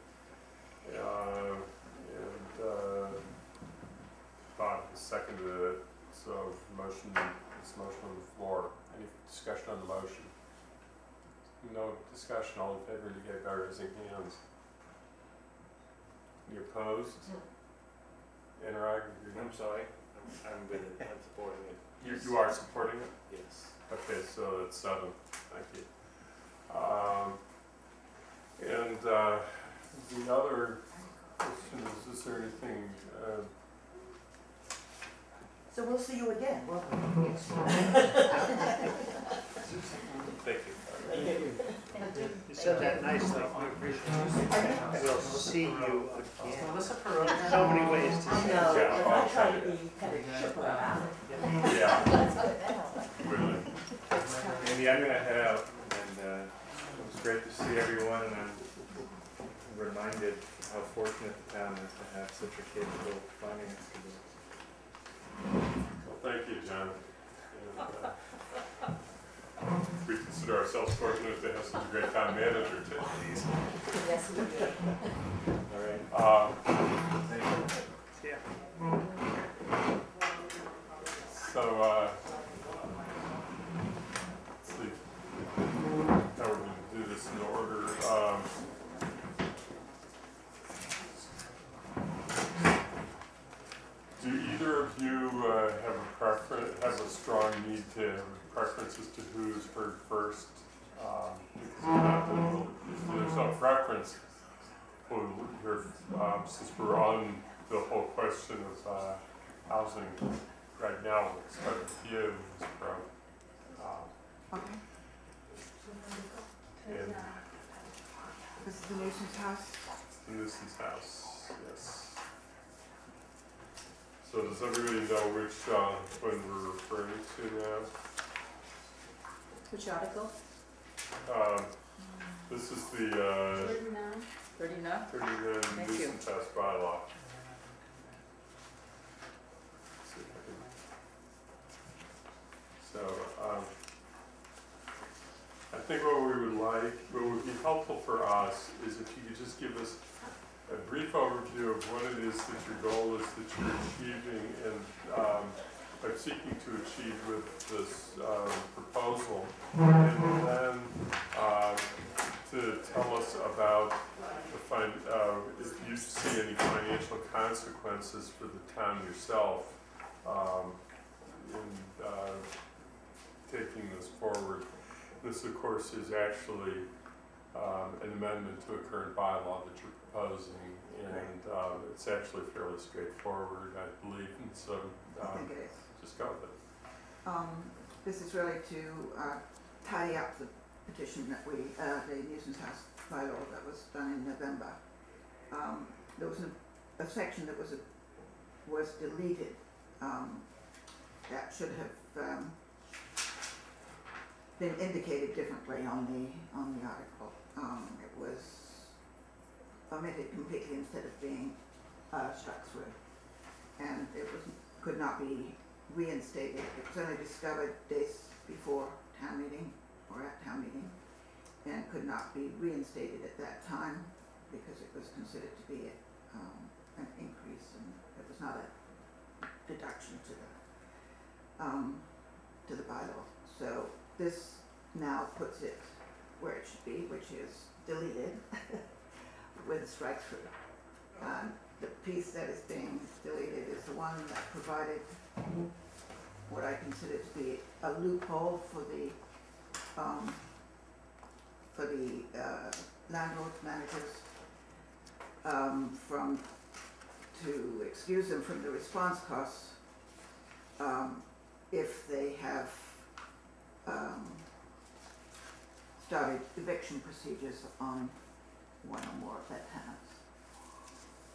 Bob has seconded it, so this motion on the floor. Any discussion on the motion? No discussion, all in favor indicate by raising hands. Any opposed? Interact? I'm sorry, I'm with it, I'm supporting it. You are supporting it? Yes. Okay, so it's 7, thank you. The other question is there anything, So we'll see you again, won't we? Thank you. Thank you. You said that nicely, we appreciate it. We'll see you again. So many ways to I say it. know, Yeah, but I I'll try say to be kind of chipper about it. yeah, really. Andy, I'm gonna head out, and it was great to see everyone, and I'm reminded how fortunate the town is to have such a capable finance committee. Well, thank you, John. And, we consider ourselves fortunate to have such a great town manager too. Yes, we do. All right. Thank you. Yeah. So, let's see. How we're gonna do this in order. Do either of you have a preference, have a strong need to have preferences to who's heard first? If there's no preference, we'll hear, since we're on the whole question of housing right now, we'll start with you, Ms. Brown. Okay, And this is the nuisance house. the nuisance house, yes. So does everybody know which one we're referring to now? Which article? This is the 39. 39 Thank you. nuisance house bylaw. See if I can- So, I think what would be helpful for us is if you could just give us a brief overview of what it is that your goal is that you're achieving and are seeking to achieve with this proposal. And then to tell us about if you see any financial consequences for the town yourself in taking this forward. This, of course, is actually an amendment to a current bylaw that you're proposing, and it's actually fairly straightforward, I believe, and so I think it is. just go with it. This is really to tidy up the petition that the nuisance house bylaw that was done in November. There was a section that was deleted that should have been indicated differently on the article. It was omitted completely instead of being struck through, and it could not be reinstated. It was only discovered days before town meeting or at town meeting, and could not be reinstated at that time because it was considered to be an increase, and it was not a deduction to the bylaw. So this now puts it where it should be, which is deleted with a strike through. The piece that is being deleted is the one that provided what I consider to be a loophole for the for the landlords, managers, to excuse them from the response costs if they have started eviction procedures on one or more of their tenants.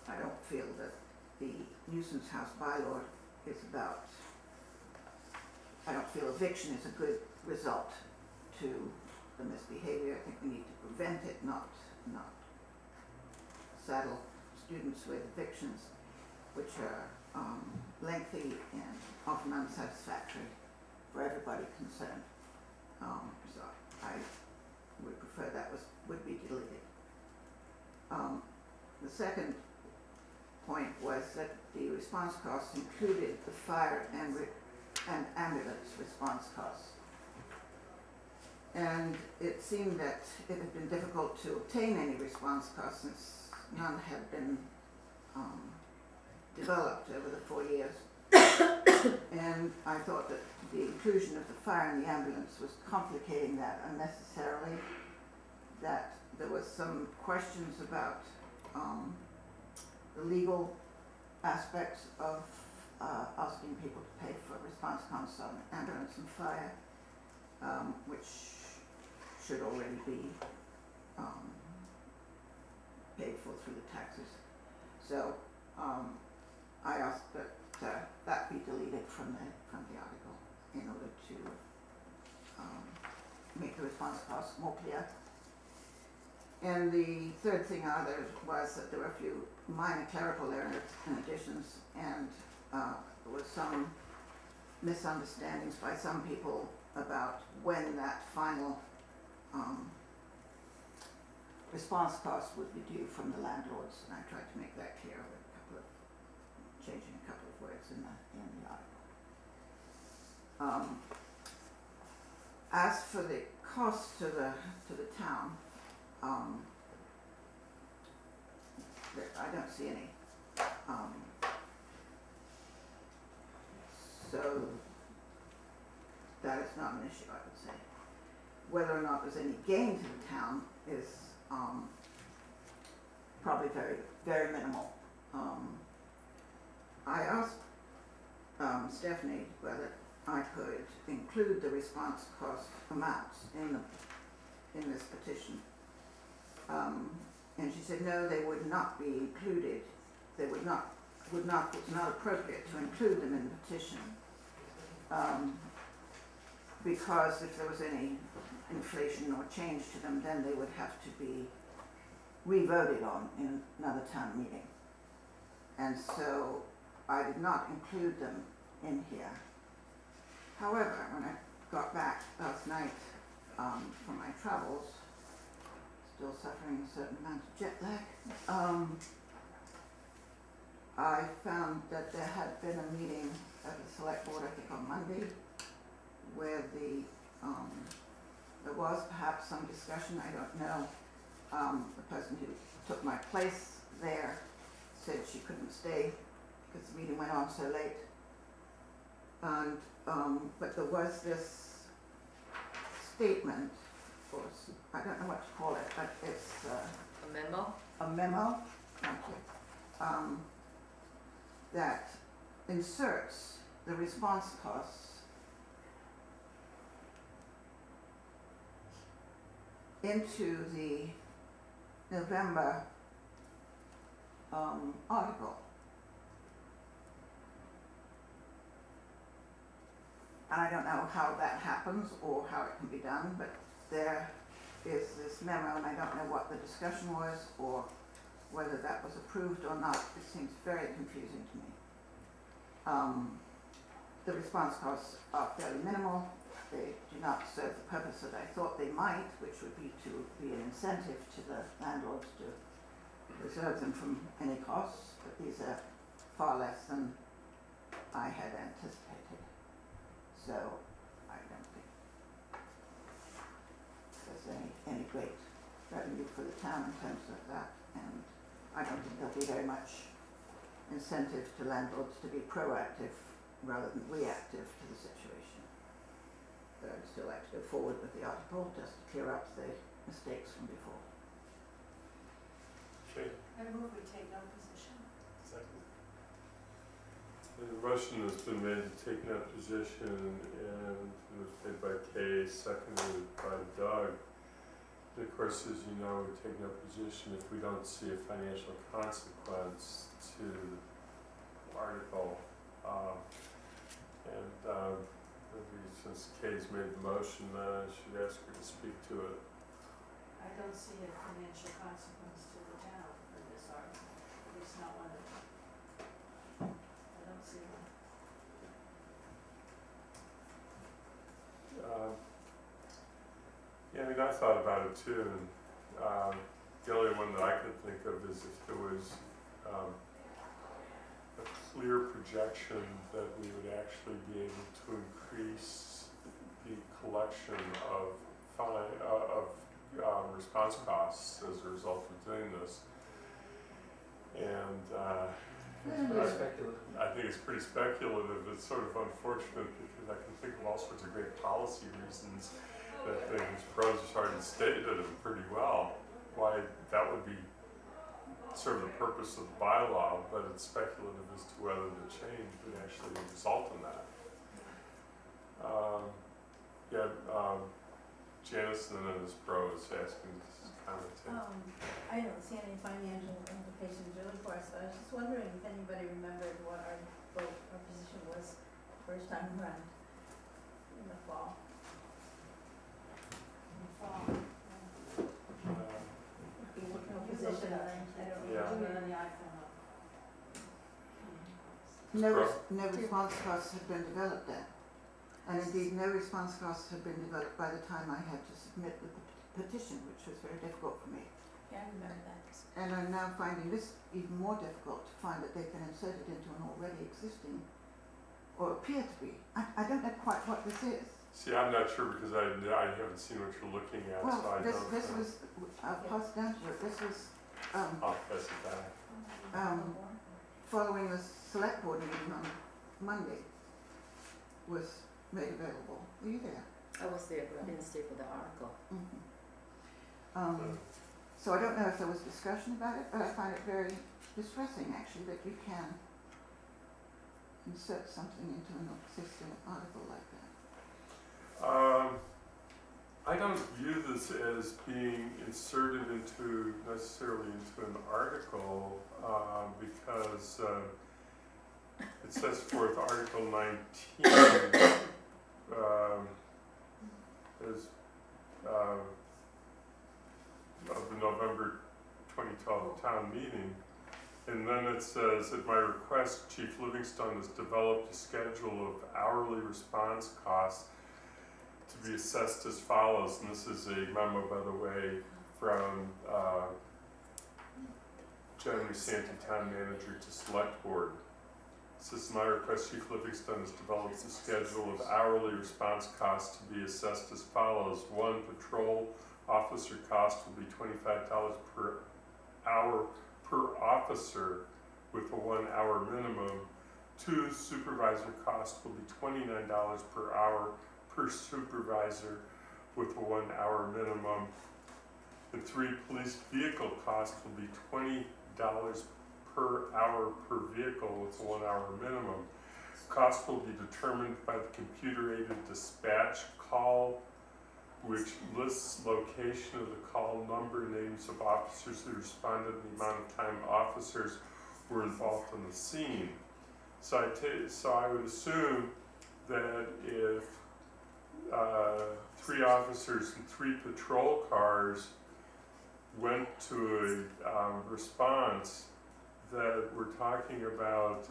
I don't feel that the nuisance house bylaw is about, I don't feel eviction is a good result to the misbehavior. I think we need to prevent it, not saddle students with evictions, which are lengthy and often unsatisfactory for everybody concerned. So I would prefer that would be deleted. The second point was that the response costs included the fire and ambulance response costs. And it seemed that it had been difficult to obtain any response costs since none had been developed over the 4 years. And I thought that the inclusion of the fire and the ambulance was complicating that unnecessarily, that there was some questions about the legal aspects of asking people to pay for response costs on ambulance and fire, which should already be paid for through the taxes. So I asked that that be deleted from the article in order to make the response costs more clear. And the third thing was that there were a few minor clerical errors and additions, and there was some misunderstandings by some people about when that final response cost would be due from the landlords, and I tried to make that clear with changing a couple of words in the article. As for the cost to the town, I don't see any. So that is not an issue, I would say. Whether or not there's any gain to the town is probably very, very minimal. I asked Stephanie whether I could include the response cost amounts in this petition. And she said no, they would not be included. They was not appropriate to include them in the petition. Because if there was any inflation or change to them, then they would have to be re-voted on in another town meeting. And so I did not include them in here. However, when I got back last night from my travels, still suffering a certain amount of jet lag, I found that there had been a meeting at the select board, I think on Monday, where there was perhaps some discussion, I don't know. The person who took my place there said she couldn't stay because the meeting went on so late. And but there was this statement, or I don't know what to call it, but it's A memo? a memo, thank you, that inserts the response costs into the November article. And I don't know how that happens or how it can be done, but there is this memo, and I don't know what the discussion was or whether that was approved or not. It seems very confusing to me. The response costs are fairly minimal. They do not serve the purpose that I thought they might, which would be to be an incentive to the landlords to reserve them from any costs, but these are far less than I had anticipated. So I don't think there's any great revenue for the town in terms of that, and I don't think there'll be very much incentive to landlords to be proactive rather than reactive to the situation. But I'd still like to go forward with the article just to clear up the mistakes from before. Okay, I move we take no position. Second. the motion has been made to take that position, and it was made by Kay, seconded by Doug. And of course, as you know, we take no position if we don't see a financial consequence to the article. Maybe since Kay's made the motion, I should ask her to speak to it. I don't see a financial consequence to the town for this article, at least not one of them. I don't see one. Yeah, I mean, I thought about it too, and the only one that I could think of is if there was a clear projection that we would actually be able to increase the collection of response costs as a result of doing this. And It's speculative. I think it's pretty speculative. It's sort of unfortunate because I can think of all sorts of great policy reasons that things pros are already stated them pretty well. Why that would be sort of the purpose of the bylaw, but it's speculative as to whether the change would actually result in that. Janice and then his pro is asking this comment too. I don't see any financial implications really for us, but I was just wondering if anybody remembered what our vote, our position was first time around in the fall. In the fall. No You position, looked it up. I don't Yeah. remember on the iPhone. No response costs had been developed then. And indeed, no response costs had been developed by the time I had to submit the petition, which was very difficult for me. Yeah, I remember that. And I'm now finding this even more difficult to find that they've been inserted into an already existing, or appear to be. I don't know quite what this is. See, I'm not sure because I haven't seen what you're looking at, Well, so I this don't. was, I'll pass down to it, this was, I'll pass it back. following the select board meeting on Monday, was made available. Were you there? I was there, but I didn't stay for the article. So I don't know if there was discussion about it, but I find it very distressing actually that you can insert something into an existing article like that. I don't view this as being inserted necessarily into an article because it sets forth Article 19 as of the November 2012 town meeting. And then it says, at my request, Chief Livingstone has developed a schedule of hourly response costs to be assessed as follows. And this is a memo, by the way, from Jen Santi, Town Manager, to Select Board. It says, my request, Chief Livingstone has developed a schedule of hourly response costs to be assessed as follows. 1, patrol officer cost will be $25 per hour per officer with a 1 hour minimum. 2, supervisor cost will be $29 per hour per supervisor with a 1 hour minimum. And 3, police vehicle cost will be $20 per hour per vehicle with a 1 hour minimum. Cost will be determined by the computer-aided dispatch call, which lists location of the call, number, names of officers who responded, and the amount of time officers were involved in the scene. So I would assume that if 3 officers and 3 patrol cars went to a response, that we're talking about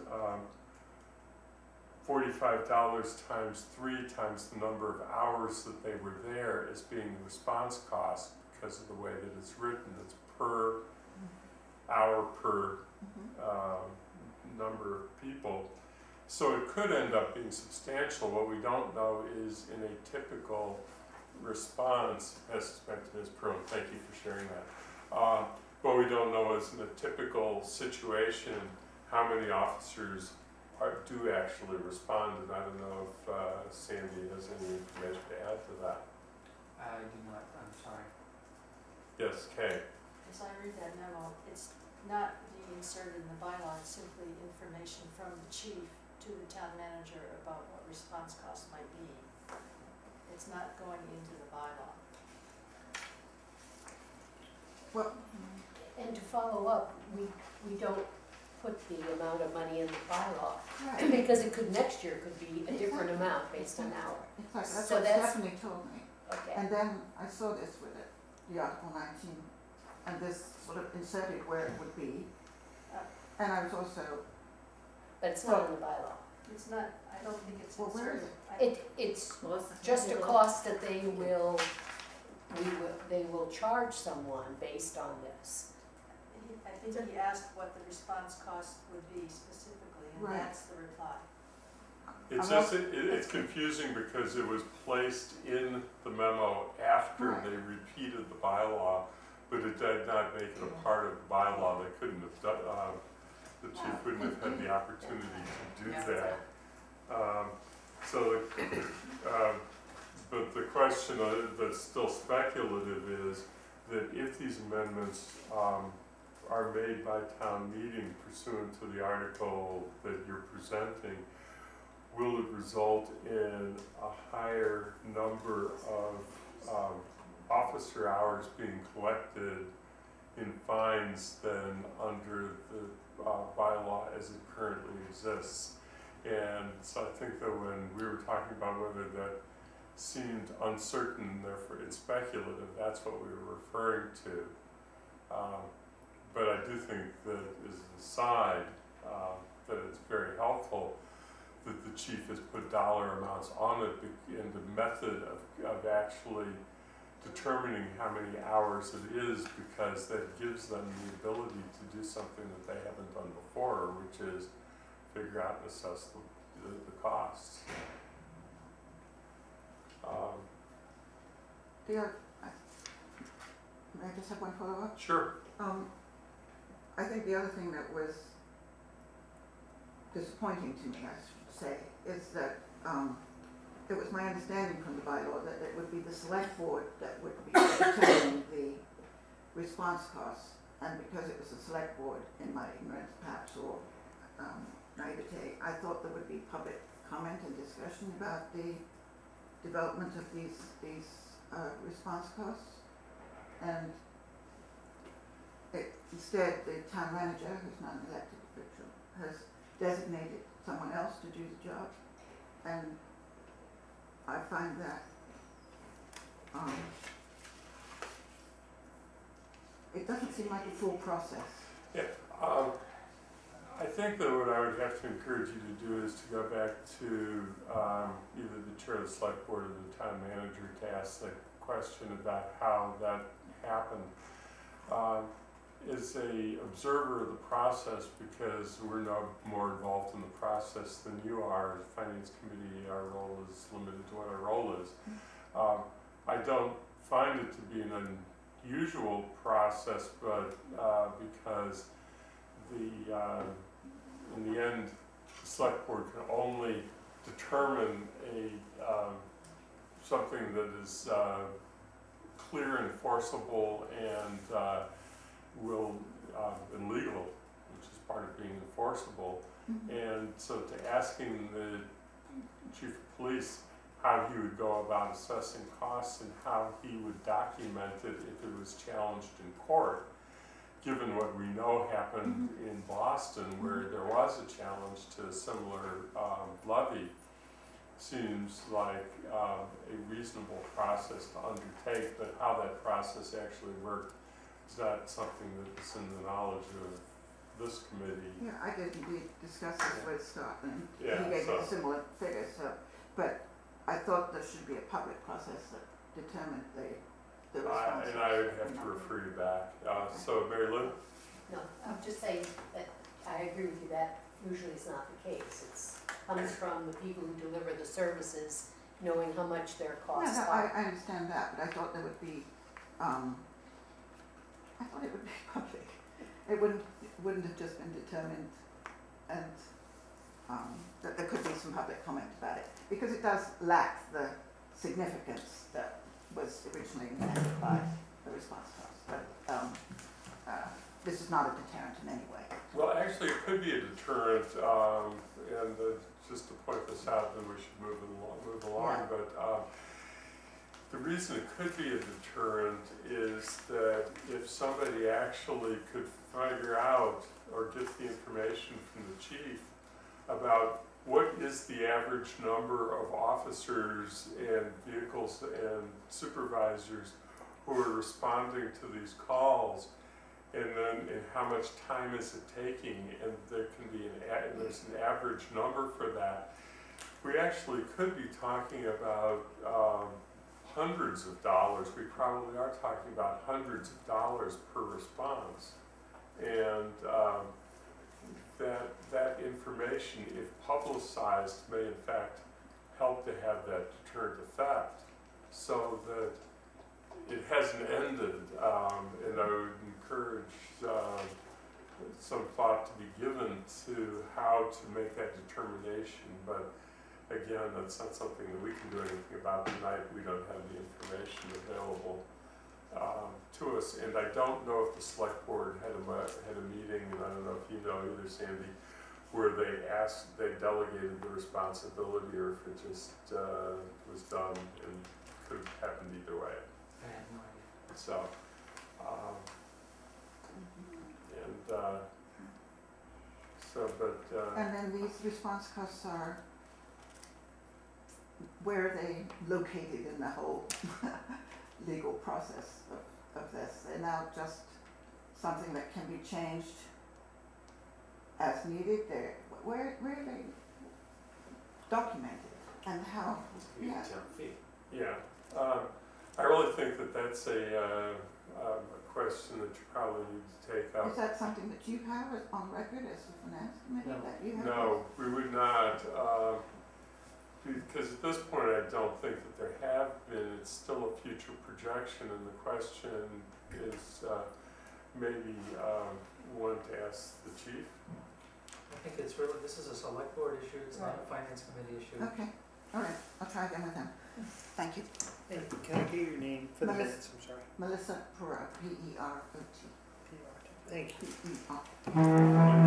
$45 times 3 times the number of hours that they were there as being the response cost because of the way that it's written. It's per hour per number of people. So it could end up being substantial. What we don't know is in a typical response, as mentioned as Pro, thank you for sharing that. What we don't know is in a typical situation how many officers do actually respond, and I don't know if Sandy has any information to add to that. I do not, I'm sorry. Yes, Kay. As I read that memo, it's not being inserted in the bylaw, it's simply information from the chief to the town manager about what response costs might be. It's not going into the bylaw. Well, And to follow up, we don't put the amount of money in the bylaw, right. because it could, next year could be a different Exactly. amount based on our. Exactly, that's So what that's- Stephanie told me. Okay. And then I saw this with it, the Article 19, and this sort of inserted where it would be. And I was also, But it's not in the bylaw. It's not, I don't think it's well, where is inserted. it? It's Well, it's just a little- cost that they will charge someone based on this. I think he asked what the response cost would be specifically, and Right. that's the reply. It's I'm just, it's confusing because it was placed in the memo after Right. they repeated the bylaw, but it did not make it a part of the bylaw. They couldn't have done, the chief wouldn't have had the opportunity to do that. But the question that's still speculative is that if these amendments are made by town meeting pursuant to the article that you're presenting, will it result in a higher number of officer hours being collected in fines than under the bylaw as it currently exists? And so I think that when we were talking about whether that seemed uncertain, therefore it's speculative, that's what we were referring to. But I do think that as an aside, that it's very helpful that the chief has put dollar amounts on it and the method of actually determining how many hours it is, because that gives them the ability to do something that they haven't done before, which is figure out and assess the costs. May I just have one follow-up? Sure. I think the other thing that was disappointing to me, I should say, is that it was my understanding from the bylaw that it would be the select board that would be determining the response costs. And because it was the select board, in my ignorance perhaps, or naivete, I thought there would be public comment and discussion about the development of these response costs. And instead, the town manager, who's not an elected official, has designated someone else to do the job. And I find that it doesn't seem like a full process. Yeah. I think that what I would have to encourage you to do is to go back to either the chair of the select board or the town manager to ask the question about how that happened. As a observer of the process, because we're no more involved in the process than you are, as a finance committee, our role is limited to what our role is. I don't find it to be an unusual process, but because in the end, the select board can only determine something that is clear, enforceable, and and legal, which is part of being enforceable. And so to asking the chief of police how he would go about assessing costs and how he would document it if it was challenged in court, given what we know happened in Boston, where there was a challenge to a similar levy, seems like a reasonable process to undertake. But how that process actually worked is not something that's in the knowledge of this committee. Yeah, I did indeed discuss this with Scott, and Yeah, he gave me so- a similar figure. But I thought there should be a public process that determined the response. And I would have to refer you back. So Mary Lou? No, I'm just saying that I agree with you, that usually is not the case. It comes from the people who deliver the services, knowing how much their costs No, are. I understand that, but I thought there would be, I thought it would be public. It wouldn't have just been determined, and that there could be some public comment about it, because it does lack the significance that was originally intended by the response costs. but this is not a deterrent in any way. Well, actually, it could be a deterrent, and just to point this out, then we should move along. Yeah. But the reason it could be a deterrent is that if somebody actually could figure out or get the information from the chief about what is the average number of officers and vehicles and supervisors who are responding to these calls, and how much time is it taking, and there can be there's an average number for that. We actually could be talking about hundreds of dollars. We probably are talking about hundreds of dollars per response, and that information, if publicized, may in fact help to have that deterrent effect, so that it hasn't ended, and I would encourage some thought to be given to how to make that determination. But again, that's not something that we can do anything about tonight. We don't have the information available to us, and I don't know if the select board had a meeting, and I don't know if you know either, Sandy, where they delegated the responsibility, or if it just was done, and could have happened either way. I have no idea. So, And then these response costs are, where are they located in the whole legal process of this? They're now just something that can be changed as needed. Where are they documented, and how? Yeah. yeah. I really think that that's a question that you probably need to take up. Is that something that you have on record as the finance committee? No. That you have? No, we would not, because at this point I don't think that there have been. It's still a future projection, and the question is maybe one to ask the chief. I think it's really, this is a select board issue, it's not a finance committee issue. Okay, all right, I'll try again with him. Thank you. Hey, can I get your name for the Melissa. minutes, I'm sorry? Melissa Perot, P-E-R-O-T. P-R-T. Thank you. P-E-R.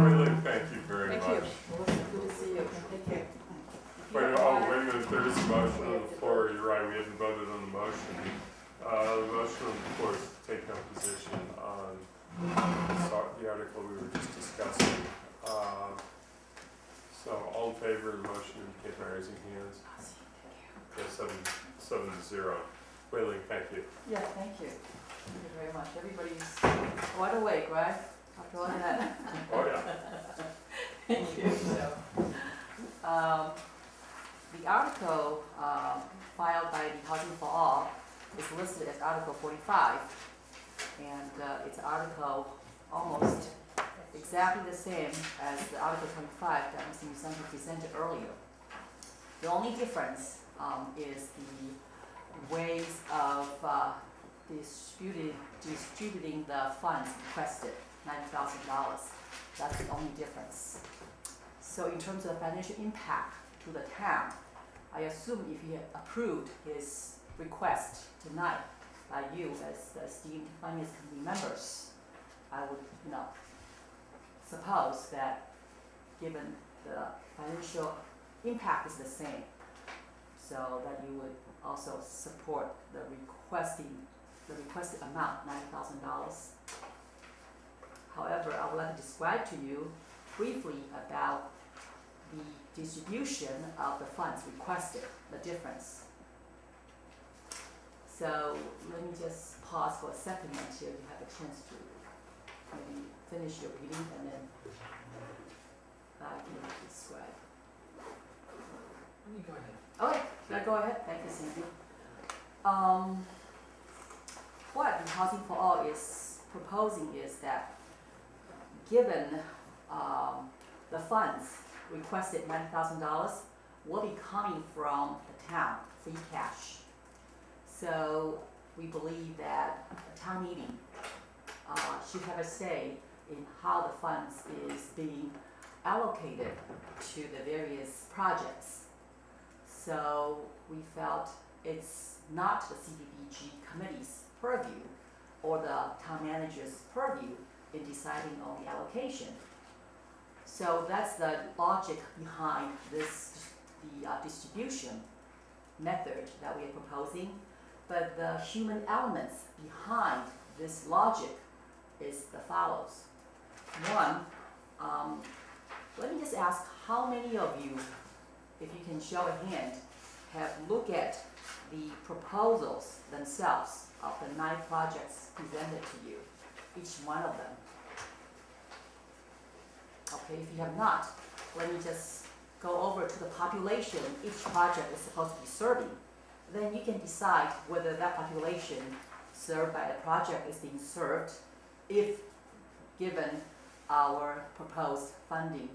Really, thank you very much. Thank you. Melissa, good to see you. Thank you. Wait a minute, there is a motion on the floor. You're right, we haven't voted on the motion. The motion on the floor is to take no position on the article we were just discussing. So all in favor of the motion indicate by raising hands. Okay, 7-0. Wei-Ling, thank you. Yeah, thank you. Thank you very much. Everybody's wide awake, right? After all that. Oh, yeah. Thank you. So, the article filed by the Housing for All is listed as Article 45, and it's an article almost exactly the same as the Article 25 that Mr. Musanti presented earlier. The only difference is the ways of distributing the funds requested, $9,000. That's the only difference. So in terms of financial impact to the town, I assume if he had approved his request tonight by you as the esteemed finance committee members, I would, suppose that given the financial impact is the same, so that you would also support the requested amount, $9,000. However, I would like to describe to you briefly about the distribution of the funds requested, the difference. So let me just pause for a second until you have a chance to maybe finish your reading, and then I can describe. You go ahead. Okay, now go ahead. Thank you, Cindy. What the Housing for All is proposing is that given the funds requested $9,000 will be coming from the town, free cash. So we believe that the town meeting should have a say in how the funds is being allocated to the various projects. So we felt it's not the CDBG committee's purview or the town manager's purview in deciding on the allocation. So that's the logic behind this, the distribution method that we are proposing. But the human elements behind this logic is the follows. One, let me just ask how many of you, if you can show a hand, have looked at the proposals themselves of the 9 projects presented to you, each one of them. Okay, if you have not, let me just go over to the population each project is supposed to be serving. Then you can decide whether that population served by the project is being served if given our proposed funding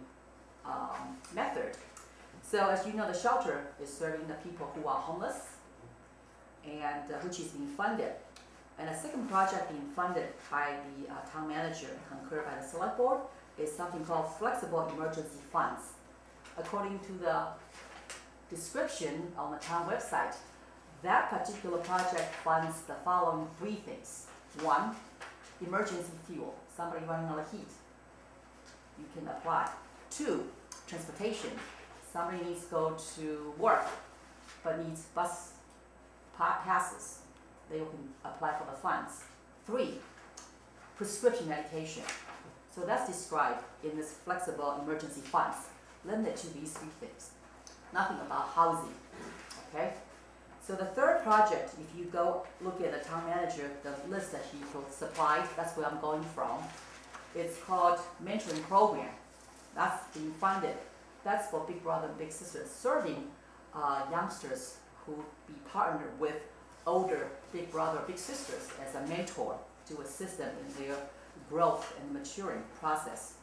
method. So as you know, the shelter is serving the people who are homeless, and which is being funded. And a second project being funded by the town manager and concurred by the select board is something called flexible emergency funds. According to the description on the town website, that particular project funds the following 3 things. 1, emergency fuel, somebody running out of heat, you can apply. 2, transportation, somebody needs to go to work but needs bus passes, they can apply for the funds. 3, prescription medication. So that's described in this flexible emergency funds, limited to these 3 things. Nothing about housing, okay? So the third project, if you go look at the town manager, the list that he supplied, that's where I'm going from. It's called mentoring program. That's being funded. That's for Big Brother and Big Sister, serving youngsters who be partnered with older Big Brother, Big Sisters as a mentor to assist them in their growth and maturing process.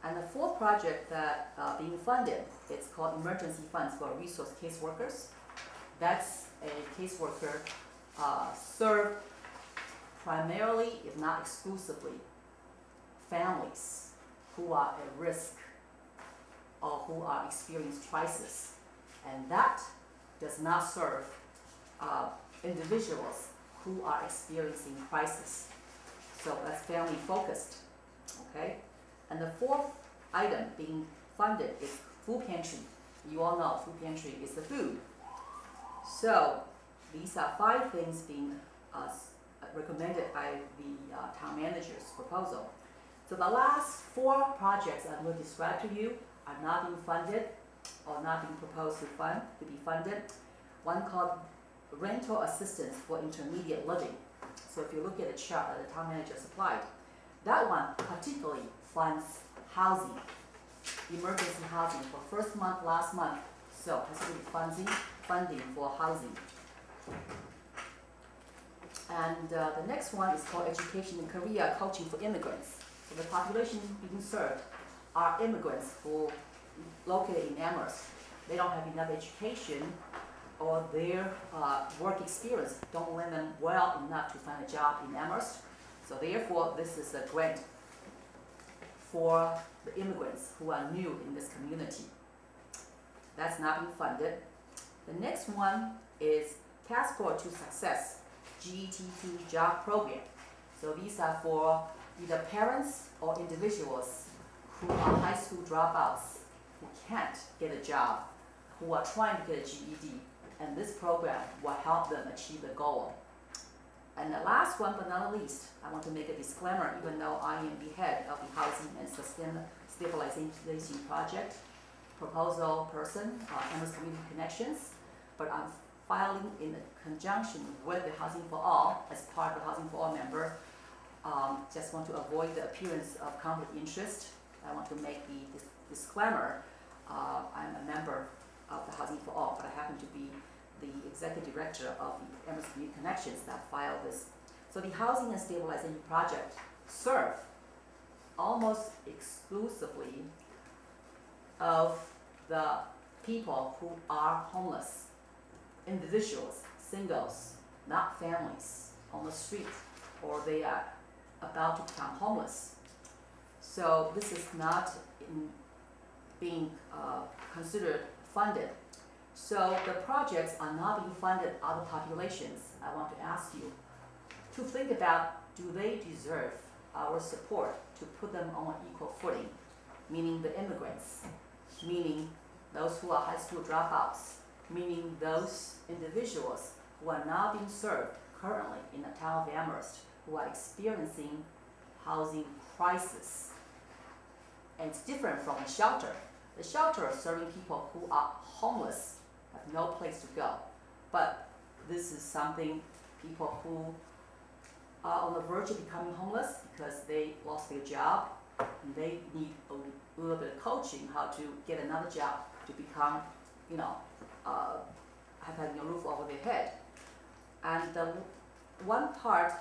And the fourth project that being funded, it's called Emergency Funds for Resource Caseworkers. That's a caseworker served primarily, if not exclusively, families who are at risk or who are experiencing crisis. And that does not serve individuals who are experiencing crisis. So that's family focused, okay? And the fourth item being funded is food pantry. You all know food pantry is the food. So these are 5 things being recommended by the town manager's proposal. So the last 4 projects I'm going to describe to you are not being funded or not being proposed to be funded. One called rental assistance for intermediate living. So if you look at the chart that the town manager supplied, that one particularly funds housing, emergency housing for first month, last month. So it has to be funding for housing. And the next one is called education and career coaching for immigrants. So the population being served are immigrants who located in Amherst. They don't have enough education, or their work experience don't lend them well enough to find a job in Amherst. So therefore, this is a grant for the immigrants who are new in this community. That's not being funded. The next one is Passport to Success, GET2 job program. So these are for either parents or individuals who are high school dropouts who can't get a job, who are trying to get a GED, and this program will help them achieve the goal. And the last one but not least, I want to make a disclaimer, even though I am the head of the Housing and Stabilization Project proposal person, Amherst Community Connections, but I'm filing in conjunction with the Housing for All as part of the Housing for All member. Just want to avoid the appearance of conflict of interest. I want to make the disclaimer. I'm a member of the Housing for All, but I happen to be the executive director of the Amherst Community Connections that filed this. So the Housing and Stabilization Project serve almost exclusively of the people who are homeless, individuals, singles, not families on the street, or they are about to become homeless. So this is not being considered funded. So the projects are not being funded other populations. I want to ask you to think about, do they deserve our support to put them on an equal footing, meaning the immigrants, meaning those who are high school dropouts, meaning those individuals who are now being served currently in the town of Amherst, who are experiencing housing crisis. And it's different from the shelter. The shelter is serving people who are homeless, have no place to go. But this is something people who are on the verge of becoming homeless because they lost their job and they need a little bit of coaching how to get another job to become, having a roof over their head. And the one part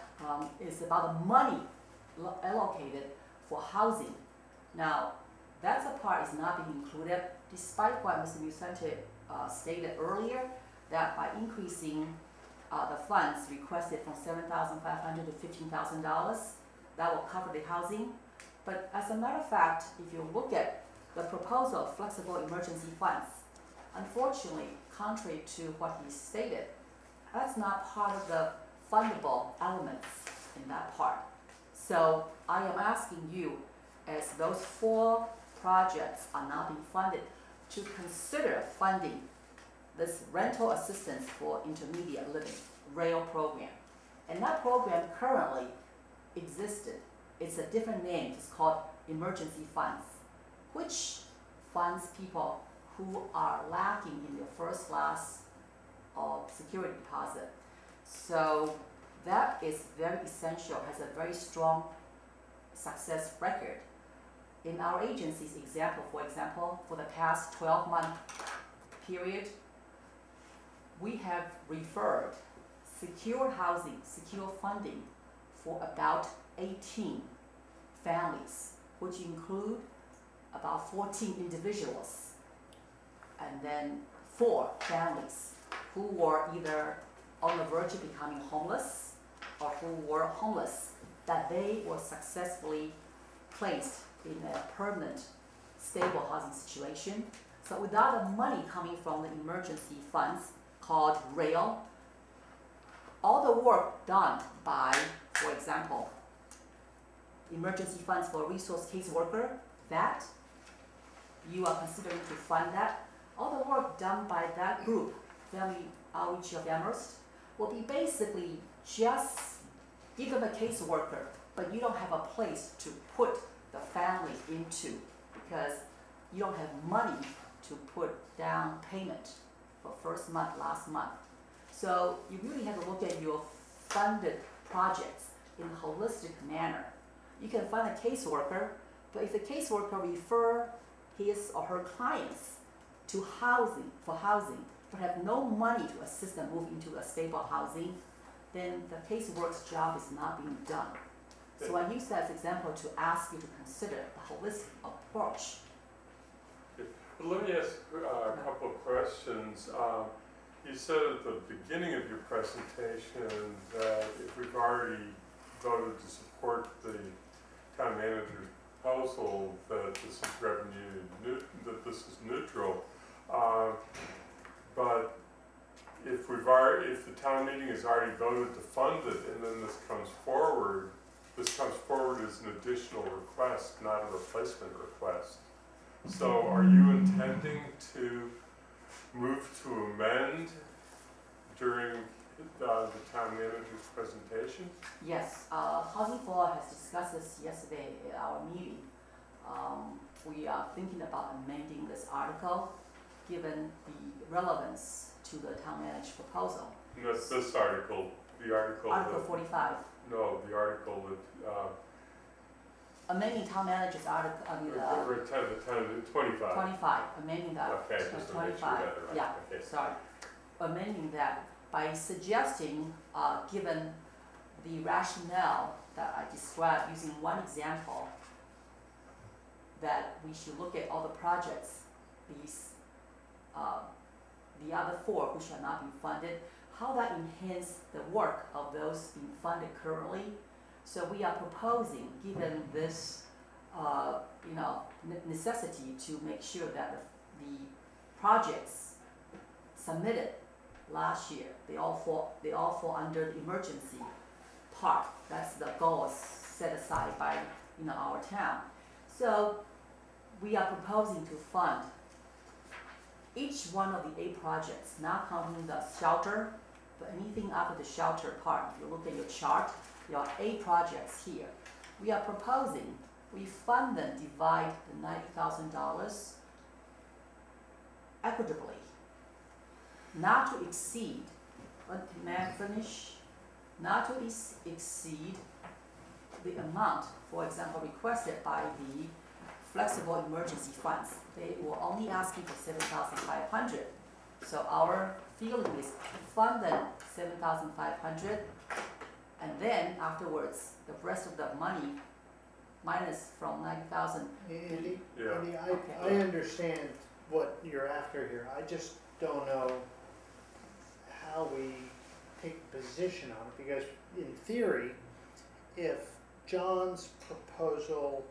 is about the money allocated for housing. Now, that's a part is not being included, despite what Mr. Musante stated earlier, that by increasing the funds requested from $7,500 to $15,000, that will cover the housing. But as a matter of fact, if you look at the proposal of flexible emergency funds, unfortunately, contrary to what he stated, that's not part of the fundable elements in that part. So I am asking you, as those 4 projects are now being funded, to consider funding this rental assistance for intermediate living, RAIL program. And that program currently existed. It's a different name, it's called emergency funds, which funds people who are lacking in their first class of security deposit. So that is very essential, has a very strong success record. In our agency's example, for example, for the past 12-month period, we have referred secure housing, secure funding for about 18 families, which include about 14 individuals, and then 4 families who were either on the verge of becoming homeless or who were homeless, that they were successfully placed in a permanent, stable housing situation. So without the money coming from the emergency funds called RAIL, all the work done by, for example, emergency funds for resource caseworker, that you are considering to fund that, all the work done by that group, Family Outreach of Amherst, will be basically just give them a caseworker, but you don't have a place to put the family into because you don't have money to put down payment for first month, last month. So you really have to look at your funded projects in a holistic manner. You can find a caseworker, but if the caseworker refer his or her clients to housing, but have no money to assist them move into a stable housing, then the caseworker's job is not being done. So I use that as an example to ask you to consider the holistic approach. Let me ask a couple of questions. You said at the beginning of your presentation that if we've already voted to support the town manager's proposal, that this is that this is neutral. But if the town meeting has already voted to fund it, and then this comes forward as an additional request, not a replacement request. So are you intending to move to amend during the town manager's presentation? Yes, Housing for All has discussed this yesterday at our meeting. We are thinking about amending this article given the relevance to the town manager's proposal. No, it's this article, the article. Article 45. No, the article that. Amending town manager's article, We're at 25. 25, amending that. Okay, just to make sure 25, you got it right. yeah, Okay. sorry. Amending that by suggesting, given the rationale that I described using one example, that we should look at all the projects, the other 4 which are not being funded, how that enhance the work of those being funded currently. So we are proposing, given this, necessity to make sure that the projects submitted last year, they all fall under the emergency part. That's the goal set aside by, our town. So we are proposing to fund each one of the 8 projects, not counting the shelter, but anything after the shelter part. If you look at your chart, there are 8 projects here. We are proposing we fund them, divide the $90,000 equitably, not to exceed, may I finish? Not to exceed the amount, for example, requested by the flexible emergency funds. They were only asking for $7,500. So our feeling is fund them $7,500, and then afterwards, the rest of the money minus from 90,000. Andy, Yeah. Andy, Okay. I understand what you're after here. I just don't know how we take a position on it, because in theory, if John's proposal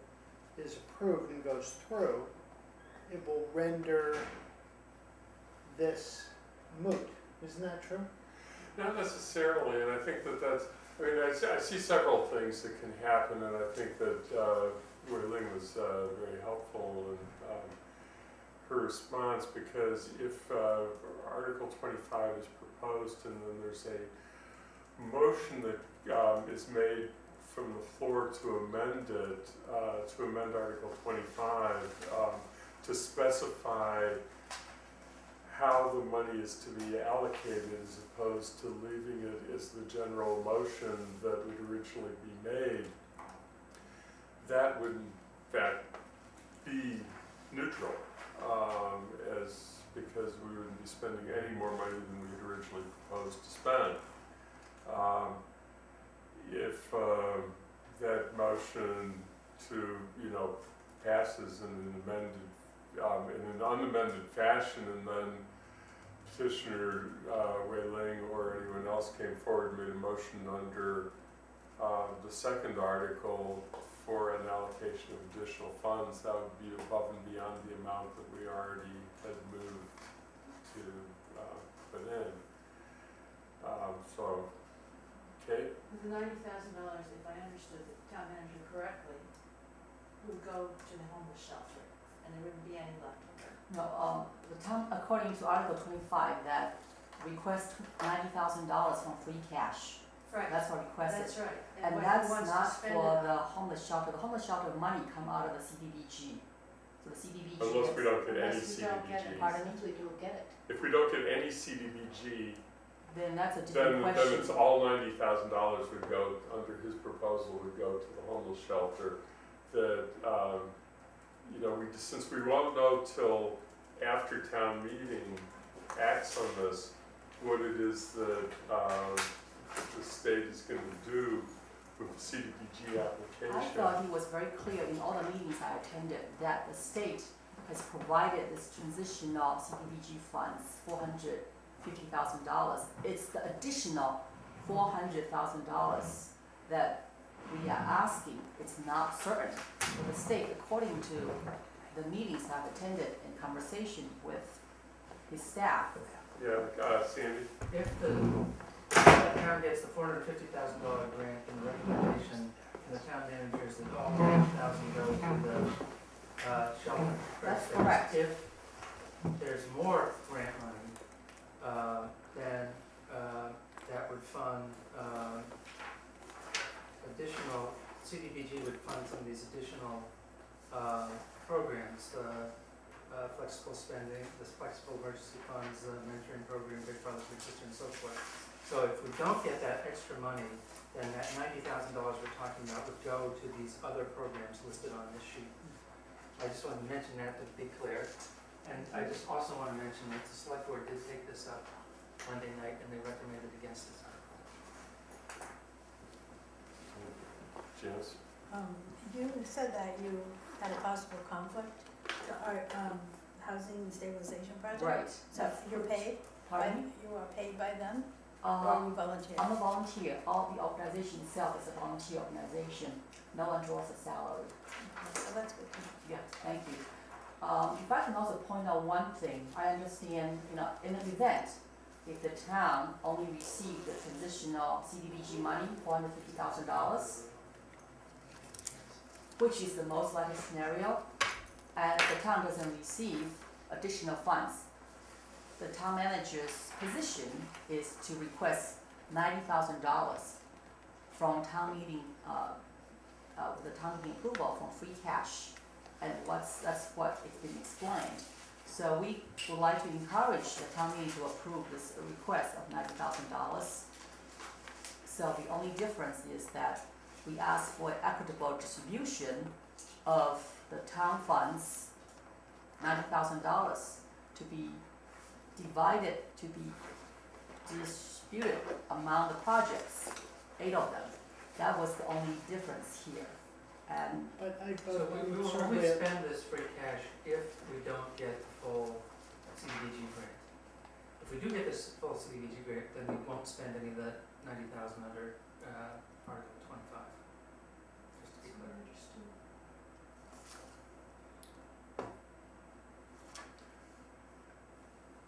is approved and goes through, it will render this moot. Isn't that true? Not necessarily, and I think that that's, I see several things that can happen, and I think that Wei Ling was very helpful in her response, because if Article 25 is proposed and then there's a motion that is made from the floor to amend it, to amend Article 25, to specify how the money is to be allocated as opposed to leaving it as the general motion that would originally be made, that would in fact be neutral, because we wouldn't be spending any more money than we had originally proposed to spend. If that motion to, passes in an amended, in an unamended fashion, and then petitioner Wei Ling or anyone else came forward and made a motion under the second article for an allocation of additional funds, that would be above and beyond the amount that we already had moved to put in. Okay. The $90,000, if I understood the town manager correctly, would go to the homeless shelter, and there wouldn't be any left over. No, the town, according to Article 25, that request $90,000 from free cash. Right, That's what requested. that's right. And what he that's wants to not spend for it the homeless shelter. The homeless shelter money come out of the CDBG. So the CDBG Unless we don't get any Unless we don't get it. CDBGs. Pardon me? If we don't get it. If we don't get any CDBG, Then that's a different then question. it's all $90,000 would go, under his proposal, would go to the homeless shelter. That, since we won't know till after town meeting acts on this, what it is that the state is going to do with the CDBG application. I thought he was very clear in all the meetings I attended that the state has provided this transitional CDBG funds, $450,000. It's the additional $400,000 that we are asking. It's not certain. So the state, according to the meetings I've attended and conversation with his staff. Yeah, Sandy? If the town gets the $450,000 grant and the recommendation from the town manager is that all $100,000 go to the shelter. That's correct. If there's more grant money, then that would fund additional, CDBG would fund some of these additional programs, flexible spending, this flexible emergency funds, mentoring program, Big Brother, Big Sister, and so forth. So if we don't get that extra money, then that $90,000 we're talking about would go to these other programs listed on this sheet. I just want to mention that to be clear. And I just also want to mention that the select board did take this up Monday night and they recommended against this article. Janice? You said that you had a possible conflict to our housing stabilization project? Right. So you're paid? Pardon me? You are paid by them, or you volunteer? I'm a volunteer. All the organization itself is a volunteer organization. No one draws a salary. Okay, so that's good to know. Yeah, thank you. If I can also point out one thing, I understand, in an event if the town only received the transitional CDBG money, $450,000, which is the most likely scenario, and the town doesn't receive additional funds, the town manager's position is to request $90,000 from town meeting, the town meeting approval from free cash, and that's what it's been explained. So we would like to encourage the town meeting to approve this request of $90,000. So the only difference is that we ask for equitable distribution of the town funds, $90,000, to be divided, to be distributed among the projects, 8 of them. That was the only difference here. And So we will only spend this free cash if we don't get the full CDBG grant. If we do get this full CDBG grant, then we won't spend any of the 90,000 under Article 25. Just to be clear.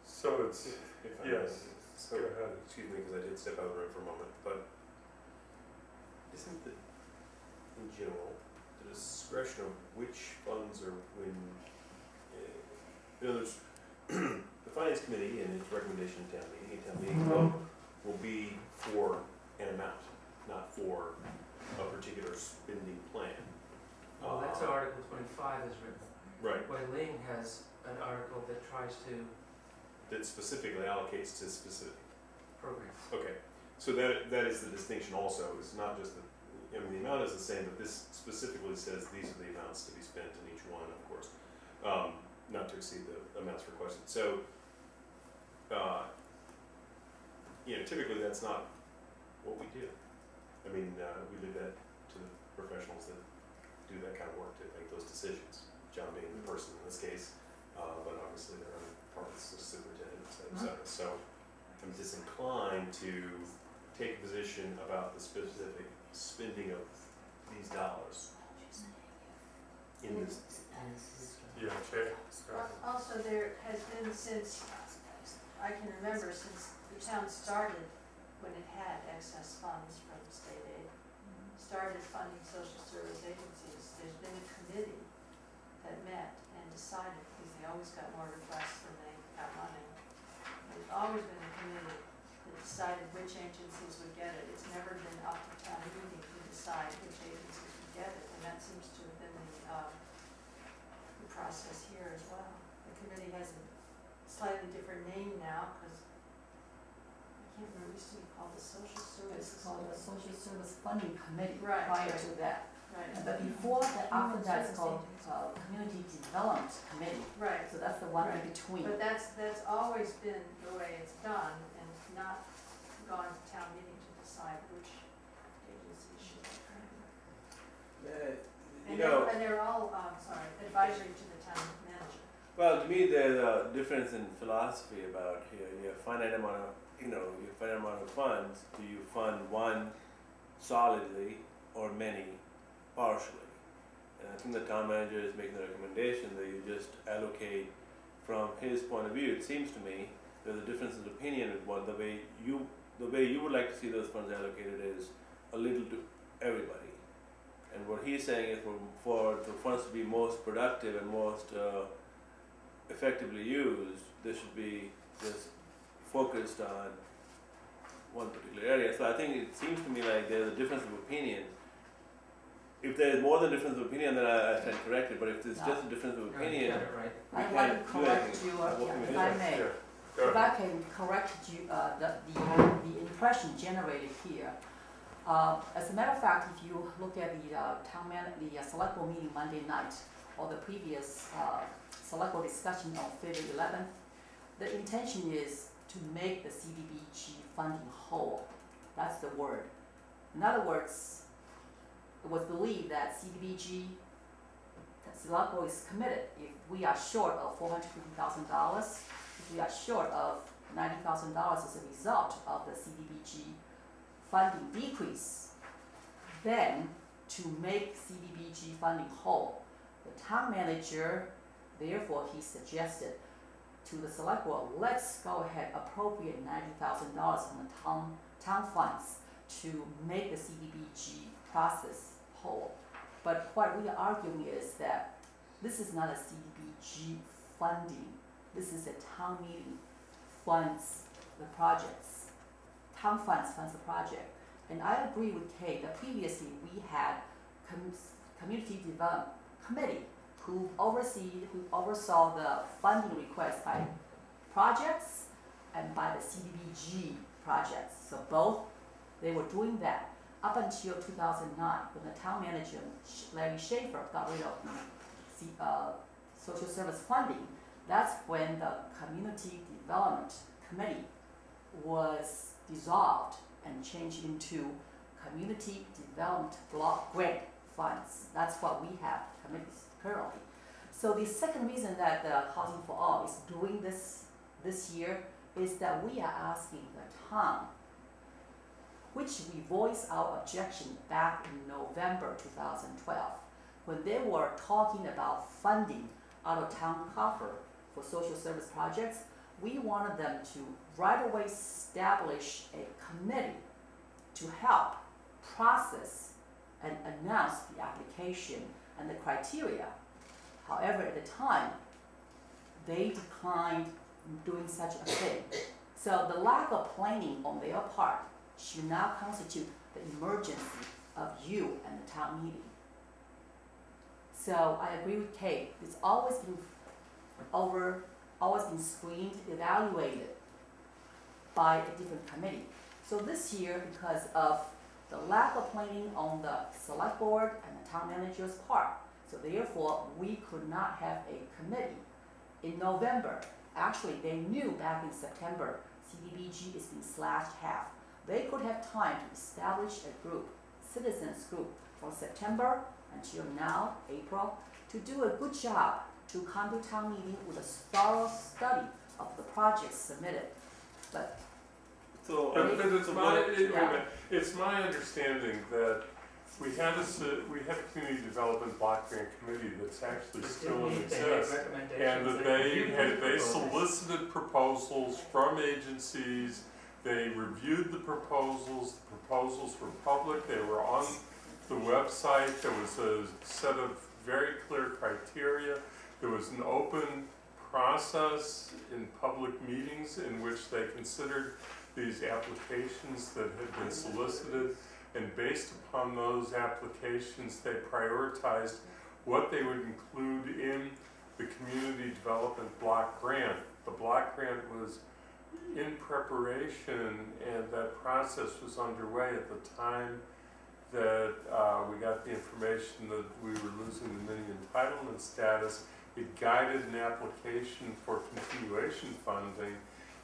So it's, If I yes, may, so, go ahead. excuse me, because I did step out of the room for a moment, but isn't the, in general, the discretion of which funds are when, in other words, the finance committee and its recommendation to town meeting vote will be for an amount, not for a particular spending plan. Well, that's how Article 25 is written. Right, Wei Ling has an article that tries to that specifically allocates to specific. programs. Okay, so that is the distinction also, it's not just the, I mean, the amount is the same, but this specifically says these are the amounts to be spent in each one, of course, not to exceed the amounts requested. So, typically that's not what we do. I mean, we leave that to the professionals that do that kind of work to make those decisions, John being the person in this case, but obviously there are parts of superintendent, et cetera. So I'm disinclined to take a position about the specific spending of these dollars in this. Yeah, Jay? Also, there has been since, I can remember since the town started, when it had excess funds from state aid, started funding social service agencies, there's been a committee that met and decided, because they always got more requests than they got money. There's always been a committee that decided which agencies would get it. It's never been up to town meeting to decide which agencies would get it, and that seems to have been the process here as well. The committee has a slightly different name now, because I can't remember, it used to be called the Social Services. It's called the Social Service Funding Committee Right, prior right. to that. Right, But before that, after that, it's called Community Development Committee. right. So that's the one in Right. between. But that's always been the way it's done, and not gone to town meeting to decide which agency should be granted. And they're all, advisory to the town manager. Well, to me, there's a difference in philosophy about here. You have finite amount of, finite amount of funds. Do you fund one solidly or many partially? And I think the town manager is making the recommendation that you just allocate from his point of view. It seems to me there's a difference in opinion with what the way you would like to see those funds allocated is a little to everybody. And what he's saying is for the funds to be most productive and most effectively used, they should be just focused on one particular area. So I think it seems to me like there's a difference of opinion. If there is more than difference of opinion, then I stand corrected. But if there's just a difference of You opinion, got it right. we I'd like can't to do correct anything. you, What can we if do? I may. Yeah. Go If ahead. I can correct you, the impression generated here. As a matter of fact, if you look at the select board meeting Monday night, or the previous select board discussion on February 11th, the intention is to make the CDBG funding whole. That's the word. In other words, it was believed that CDBG, the select board is committed. If we are short of $450,000, if we are short of $90,000 as a result of the CDBG funding decrease, then to make CDBG funding whole, the town manager, therefore he suggested to the select board, let's go ahead, appropriate $90,000 from the town funds to make the CDBG process whole. But what we are arguing is that this is not a CDBG funding. This is a town meeting funds the projects. Town funds the project. And I agree with Kay that previously we had community development committee who oversaw the funding requests by projects and by the CDBG projects. So both, they were doing that up until 2009 when the town manager, Larry Schaefer, got rid of social service funding. That's when the community development committee was dissolved and changed into community development block grant funds. That's what we have committees currently. So the second reason that the Housing for All is doing this year is that we are asking the town, which we voiced our objection back in November 2012, when they were talking about funding out of town coffer for social service projects. We wanted them to right away establish a committee to help process and announce the application and the criteria. However, at the time, they declined doing such a thing. So the lack of planning on their part should not constitute the emergency of you and the town meeting. So I agree with Kate. It's always been screened, evaluated by a different committee. So this year, because of the lack of planning on the select board and the town manager's part, so therefore we could not have a committee. In November, actually they knew back in September, CDBG is being slashed half. They could have time to establish a group, citizens group, from September until now, April, to do a good job to come to town meeting with a thorough study of the projects submitted. But it's my understanding that we had a community development block grant committee that's actually still in existence, and that they solicited proposals from agencies. They reviewed the proposals. The proposals were public. They were on the website. There was a set of very clear criteria. There was an open process in public meetings in which they considered these applications that had been solicited, and based upon those applications, they prioritized what they would include in the community development block grant. The block grant was in preparation, and that process was underway at the time that we got the information that we were losing the mini entitlement status. It guided an application for continuation funding,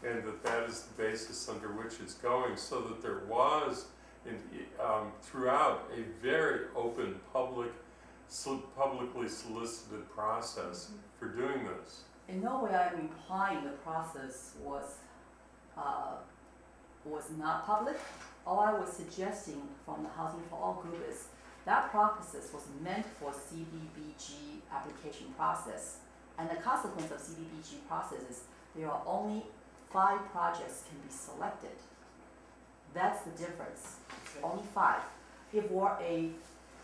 and that is the basis under which it's going, so that there was throughout a very open, publicly solicited process for doing this. In no way I'm implying the process was not public. All I was suggesting from the Housing for All group is that process was meant for CDBG application process. And the consequence of CDBG process is there are only 5 projects can be selected. That's the difference. Only 5. If we're a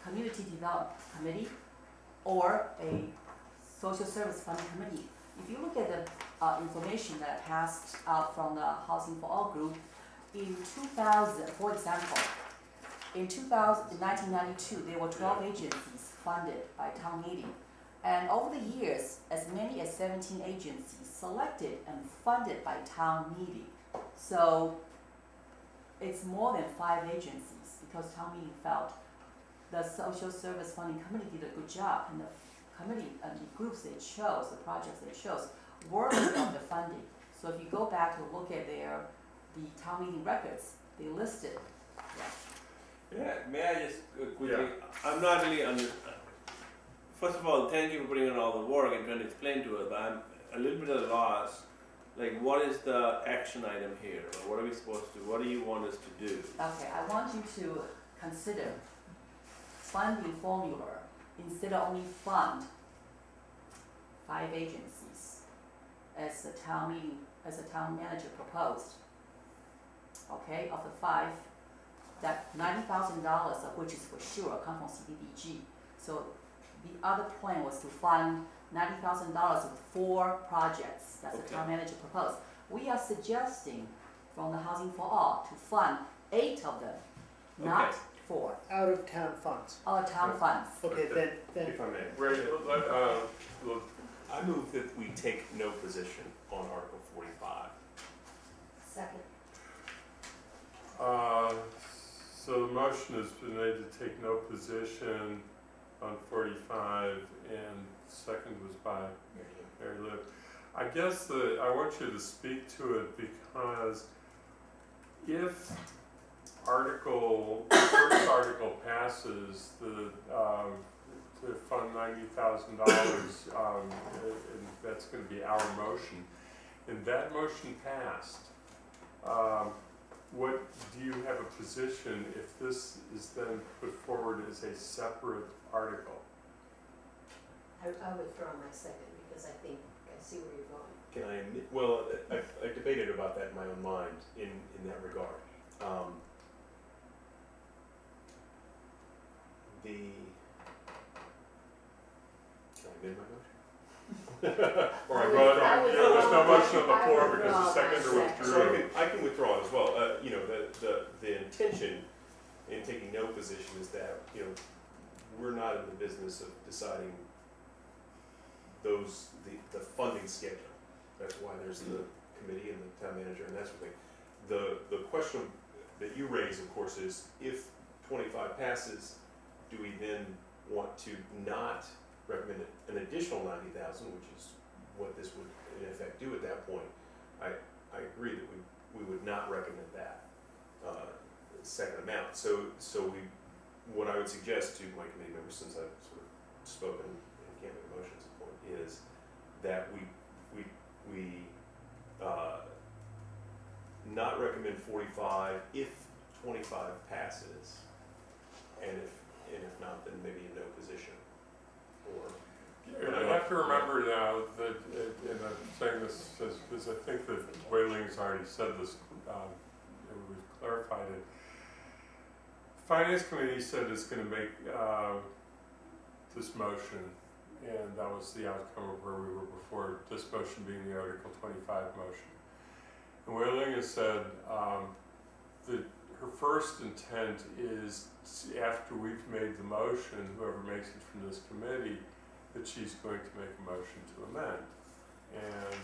community development committee or a social service funding committee, if you look at the information that passed out from the Housing for All group, in 2000, for example, in 1992, there were 12 agencies funded by town meeting. And over the years, as many as 17 agencies selected and funded by town meeting. So it's more than 5 agencies, because town meeting felt the social service funding committee did a good job, and the committee and the groups they chose, the projects they chose, were of the funding. So if you go back to look at the town meeting records, they listed. Yeah, may I just quickly? Yeah. I'm not really first of all, thank you for putting in all the work and trying to explain to us, but I'm a little bit at a loss. Like, what is the action item here? Or what are we supposed to do? What do you want us to do? Okay, I want you to consider funding formula instead of only fund 5 agencies. as the town meeting, as the town manager proposed. Okay, of the 5, that $90,000 of which is for sure come from CDBG. So the other plan was to fund $90,000 with 4 projects that the town manager proposed. We are suggesting from the Housing for All to fund 8 of them, not 4, Out of town funds. our town funds. Okay, then, If I may, Right, I move that we take no position on Article 45. Second. so the motion has been made to take no position on 45, and second was by Mary Lou. I guess I want you to speak to it because if the first article passes, to fund $90,000, and that's going to be our motion, and that motion passed, what do you have a position if this is then put forward as a separate article? I withdraw my second because I think I see where you're going. Can I admit, well, I debated about that in my own mind in that regard. Can I amend my motion? Or I withdraw? There's no motion on the floor because the seconder So withdrew. I can withdraw as well. The intention in taking no position is that, we're not in the business of deciding the funding schedule. That's why there's the committee and the town manager and that sort of thing. The question that you raise, of course, is if 25 passes, do we then want to not recommend an additional 90,000, which is what this would in effect do at that point? I agree that we would not recommend that second amount. So what I would suggest to my committee members, since I've sort of spoken and can't make a motion at this point, is that we not recommend 45 if 25 passes, and if not, then maybe in no position. I have to remember now that, and I'm saying this because I think that Weiling's already said this, and we've clarified it. Finance Committee said it's going to make this motion, and that was the outcome of where we were before, this motion being the Article 25 motion. And Weiling has said that her first intent is, after we've made the motion, whoever makes it from this committee, that she's going to make a motion to amend. And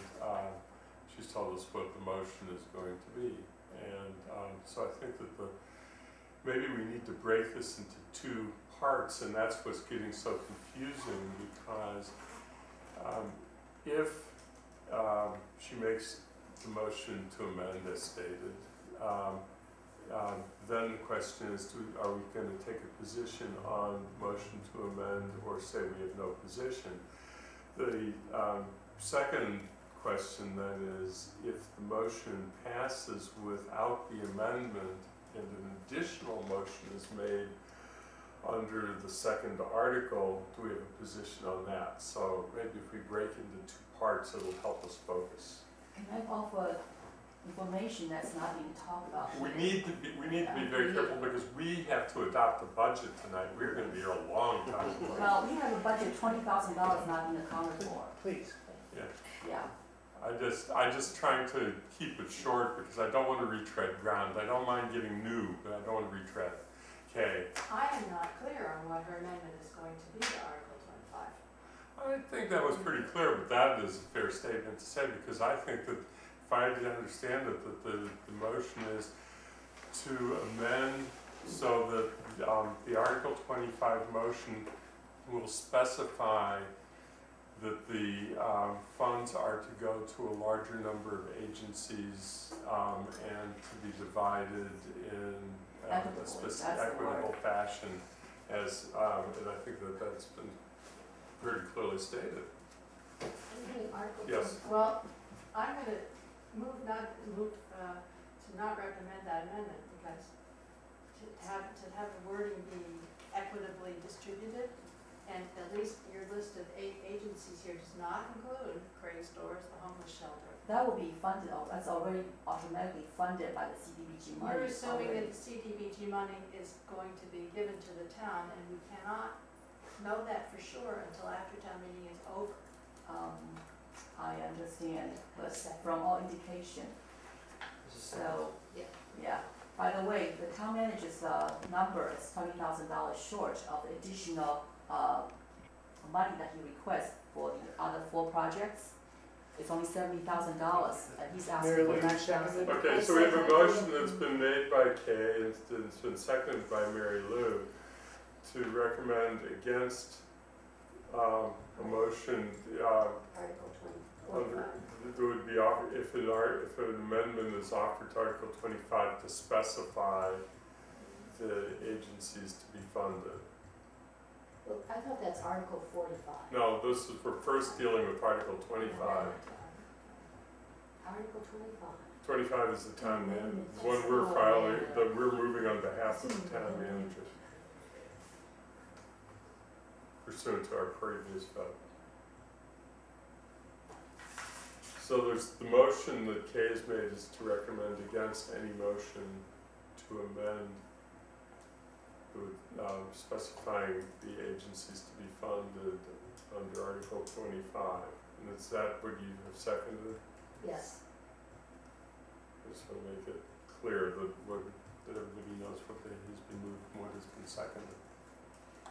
she's told us what the motion is going to be. And so I think that maybe we need to break this into 2 parts, and that's what's getting so confusing, because if she makes the motion to amend as stated, then the question is, are we going to take a position on motion to amend or say we have no position? The second question then is, if the motion passes without the amendment and an additional motion is made under the second article, do we have a position on that? So maybe if we break into 2 parts, it'll help us focus. Can I offer information that's not being talked about? We need to be very careful because we have to adopt a budget tonight. We're going to be here a long time. Well, we have a budget of $20,000 not being accounted for. please. Yeah. I just trying to keep it short because I don't want to retread ground. I don't mind getting new, but I don't want to retread. Okay. I am not clear on what her amendment is going to be to Article 25. I think that was pretty clear, but that is a fair statement to say because I think that if I did understand it, that the motion is to amend so that the Article 25 motion will specify that the funds are to go to a larger number of agencies and to be divided in a equitable fashion, as and I think that that's been pretty clearly stated. Yes. Well, I'm going to move to not recommend that amendment because to have the wording be equitably distributed, and at least your list of 8 agencies here does not include Craig next door is the homeless shelter. That will be funded, that's already automatically funded by the CDBG money. You're assuming already. that the CDBG money is going to be given to the town, and we cannot know that for sure until after town meeting is over. I understand, but from all indication, so, yeah. By the way, the town manager's number is $20,000 short of the additional money that he requests for the other 4 projects. It's only $70,000, and he's asking Mary for Lou, you $9,000. seconded? Okay, so we have a motion that's been made by Kay and it's been seconded by Mary Lou to recommend against a motion, Article 20, under, it would be offered, if an amendment is offered to Article 25 to specify the agencies to be funded. Well, I thought that's Article 45. No, this is, we're first dealing with Article 25. Article 25. 25 is the town manager, the one we're filing, that we're moving on behalf of the town manager. Pursuant to our previous vote. So there's the motion that Kay has made is to recommend against any motion to amend specifying the agencies to be funded under Article 25. And is that what you have seconded? Yes. I just want to make it clear that everybody knows what has been moved and what has been seconded.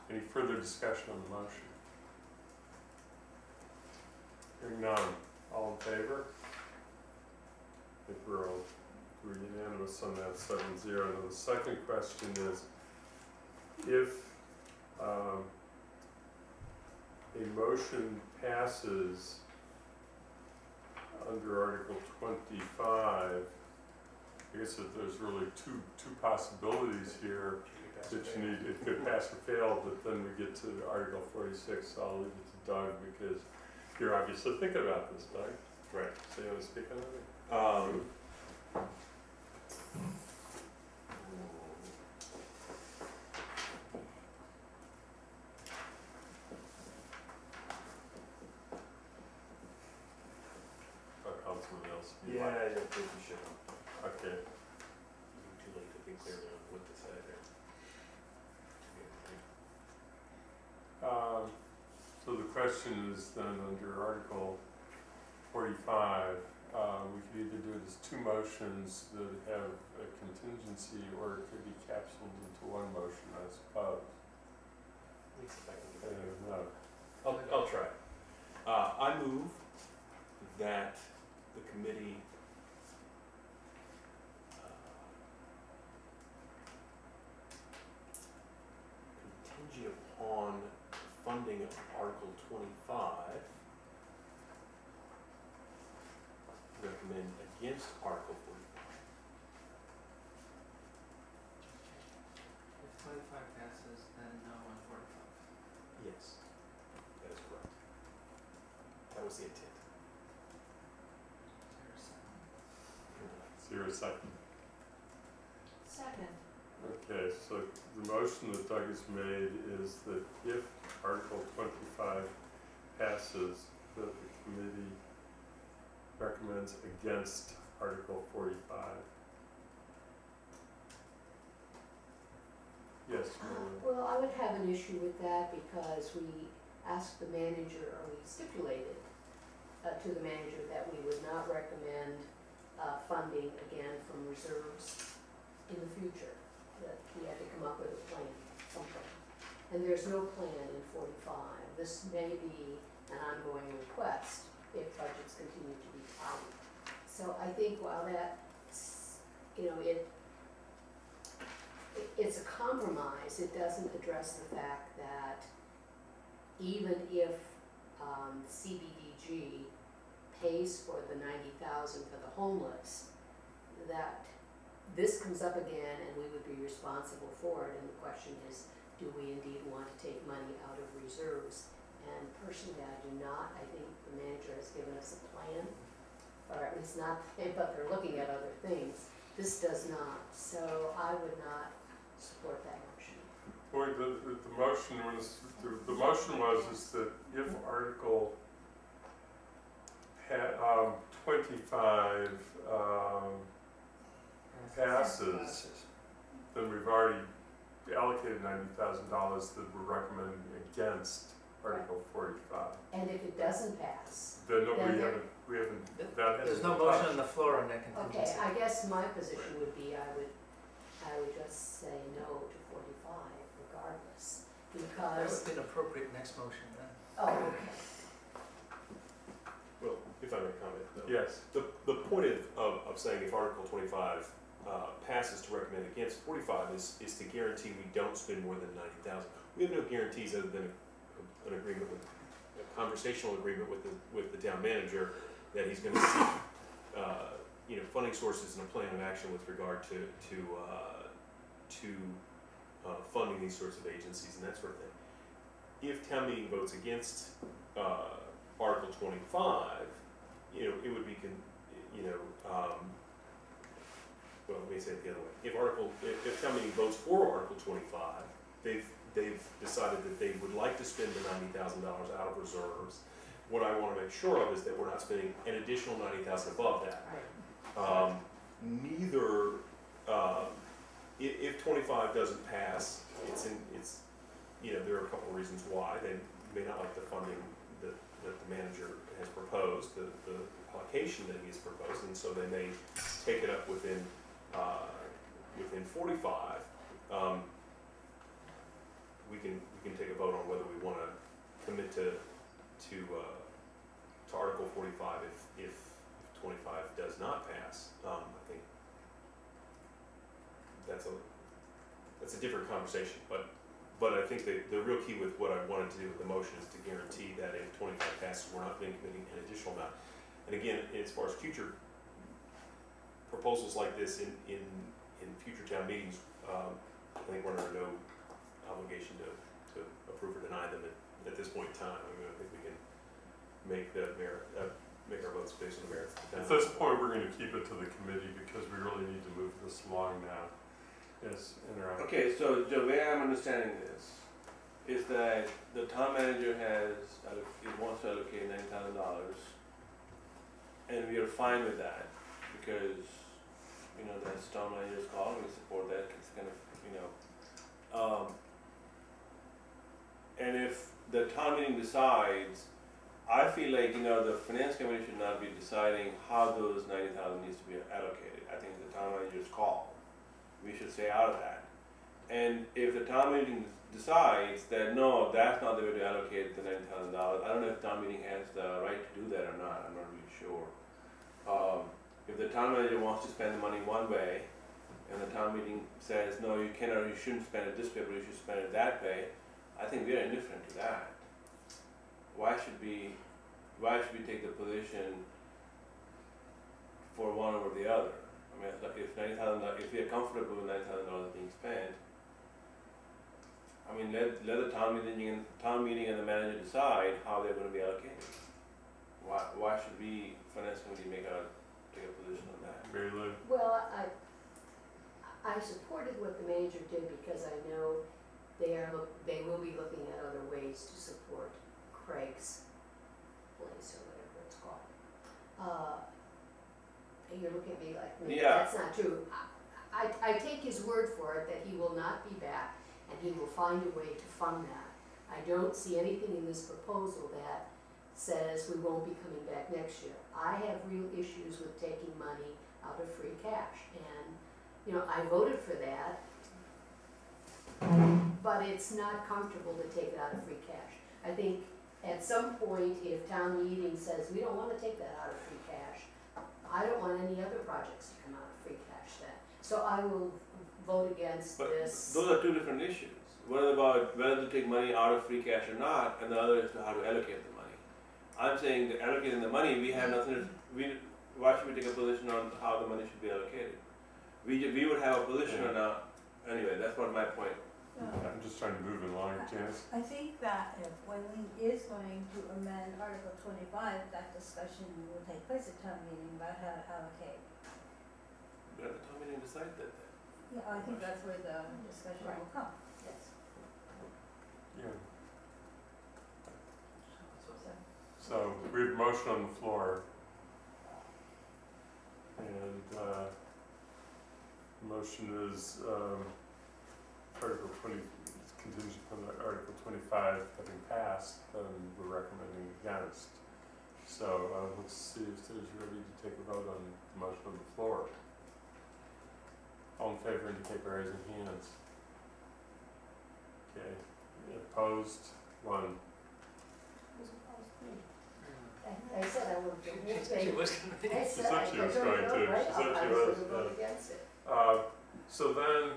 Any further discussion on the motion? Hearing none. All in favor? I think we're unanimous on that 7-0. Now the second question is, if a motion passes under Article 25, I guess that there's really two possibilities here that you need. It could pass or fail, but then we get to Article 46. So I'll leave it to Doug because you're obviously thinking about this, Doug. Right. So you want to speak on it? Something else. Yeah, I don't think we should. Okay. Too late to think clearly on what to say there. So the question is then under Article 45, we could either do it as 2 motions that have a contingency, or it could be capsuled into 1 motion, I suppose. At least if I can I do don't know. that. I'll try. I move that the committee contingent upon funding of Article 25, recommend against Article 45. If 25 passes, then no on 45. Yes, that is correct. That was the intent. So you're a second. Second. Okay, so the motion that Doug has made is that if Article 25 passes, that the committee recommends against Article 45. Yes, Marilyn? Well, I would have an issue with that because we asked the manager, or we stipulated to the manager that we would not recommend funding again from reserves in the future. That he had to come up with a plan, something. And there's no plan in 45. This may be an ongoing request if budgets continue to be tight. So I think while that's, it's a compromise, it doesn't address the fact that even if CBDG pays for the $90,000 for the homeless, that this comes up again and we would be responsible for it, and the question is, do we indeed want to take money out of reserves? And personally, I do not. I think the manager has given us a plan, or at least not, but they're looking at other things. This does not, so I would not support that motion. Boy, the motion was is that if Article 25 passes, then we've already allocated $90,000 that we're recommending against Article 45. And if it doesn't pass, Then no, Then we haven't, that hasn't There's no been motion touched. on the floor on that okay, contingency. I guess my position would be I would just say no to 45 regardless, That would because, be an appropriate next motion then. oh, okay. Well, if I may comment, though. Yes. The point of saying if Article 25 passes to recommend against 45 is to guarantee we don't spend more than 90,000. We have no guarantees other than an agreement with, a conversational agreement with the town manager that he's going to seek, funding sources and a plan of action with regard to funding these sorts of agencies and that sort of thing. If town meeting votes against Article 25, it would be, well, let me say it the other way. If town meeting votes for Article 25, they've decided that they would like to spend the $90,000 out of reserves. What I want to make sure of is that we're not spending an additional $90,000 above that. Right. If 25 doesn't pass, there are a couple of reasons why. They may not like the funding that the manager has proposed, the allocation that he has proposed, and so they may take it up within 45. We can take a vote on whether we want to commit to Article 45 if 25 does not pass. I think that's a different conversation, but I think the real key with what I wanted to do with the motion is to guarantee that if 25 passes, we're not being committing an additional amount. And again, as far as future proposals like this in future town meetings, I think we're under no obligation to approve or deny them at this point in time. I mean, I think we can make our votes based on the merits of the town. At this point, we're going to keep it to the committee because we really need to move this along now. Yes, interrupt. Okay, so the way I'm understanding this is that the town manager wants to allocate $9,000, and we are fine with that because that's town manager's call. We support that. It's kind of and if the town meeting decides, I feel like the finance committee should not be deciding how those 90,000 needs to be allocated. I think it's the town manager's call. We should stay out of that. And if the town meeting decides that no, that's not the way to allocate the $90,000, I don't know if town meeting has the right to do that or not. I'm not really sure. If the town manager wants to spend the money one way, and the town meeting says no, you cannot, you shouldn't spend it this way, but you should spend it that way, I think we are indifferent to that. Why should we take the position for one over the other? I mean, if we are comfortable with $90,000 being spent, I mean, let the town meeting and the manager decide how they're going to be allocated. Why should we, finance committee, take a position on that? Mary Lou? Well, I supported what the manager did because I know they will be looking at other ways to support Craig's place or whatever it's called. You're looking at me like, Yeah. That's not true. I take his word for it that he will not be back and he will find a way to fund that. I don't see anything in this proposal that says we won't be coming back next year. I have real issues with taking money out of free cash, and I voted for that, but it's not comfortable to take it out of free cash. I think at some point, if town meeting says we don't want to take that out of free cash, I don't want any other projects to come out of free cash then. So I will vote against But this. those are two different issues. One is about whether to take money out of free cash or not, and the other is how to allocate the money. I'm saying that allocating the money, we have nothing to, why should we take a position on how the money should be allocated? We would have a position on anyway, that's what my point. I'm just trying to move it along, Janice. I think that if Wayne is going to amend Article 25, that discussion will take place at town meeting about how to allocate. Let the town meeting decide that then. Yeah, I think that's where the discussion will come, yes. Yeah. So So we have a motion on the floor. And, motion is, Article 20, it's contingent upon the Article 25 having passed, then we're recommending against. So, let's see if there's ready to take a vote on the motion on the floor. All in favor indicate by raising hands. Okay, opposed, 1. I said I would have been She was gonna be. I She said said I she was don't going know, to. right? She said I she was was, gonna vote against it. So then,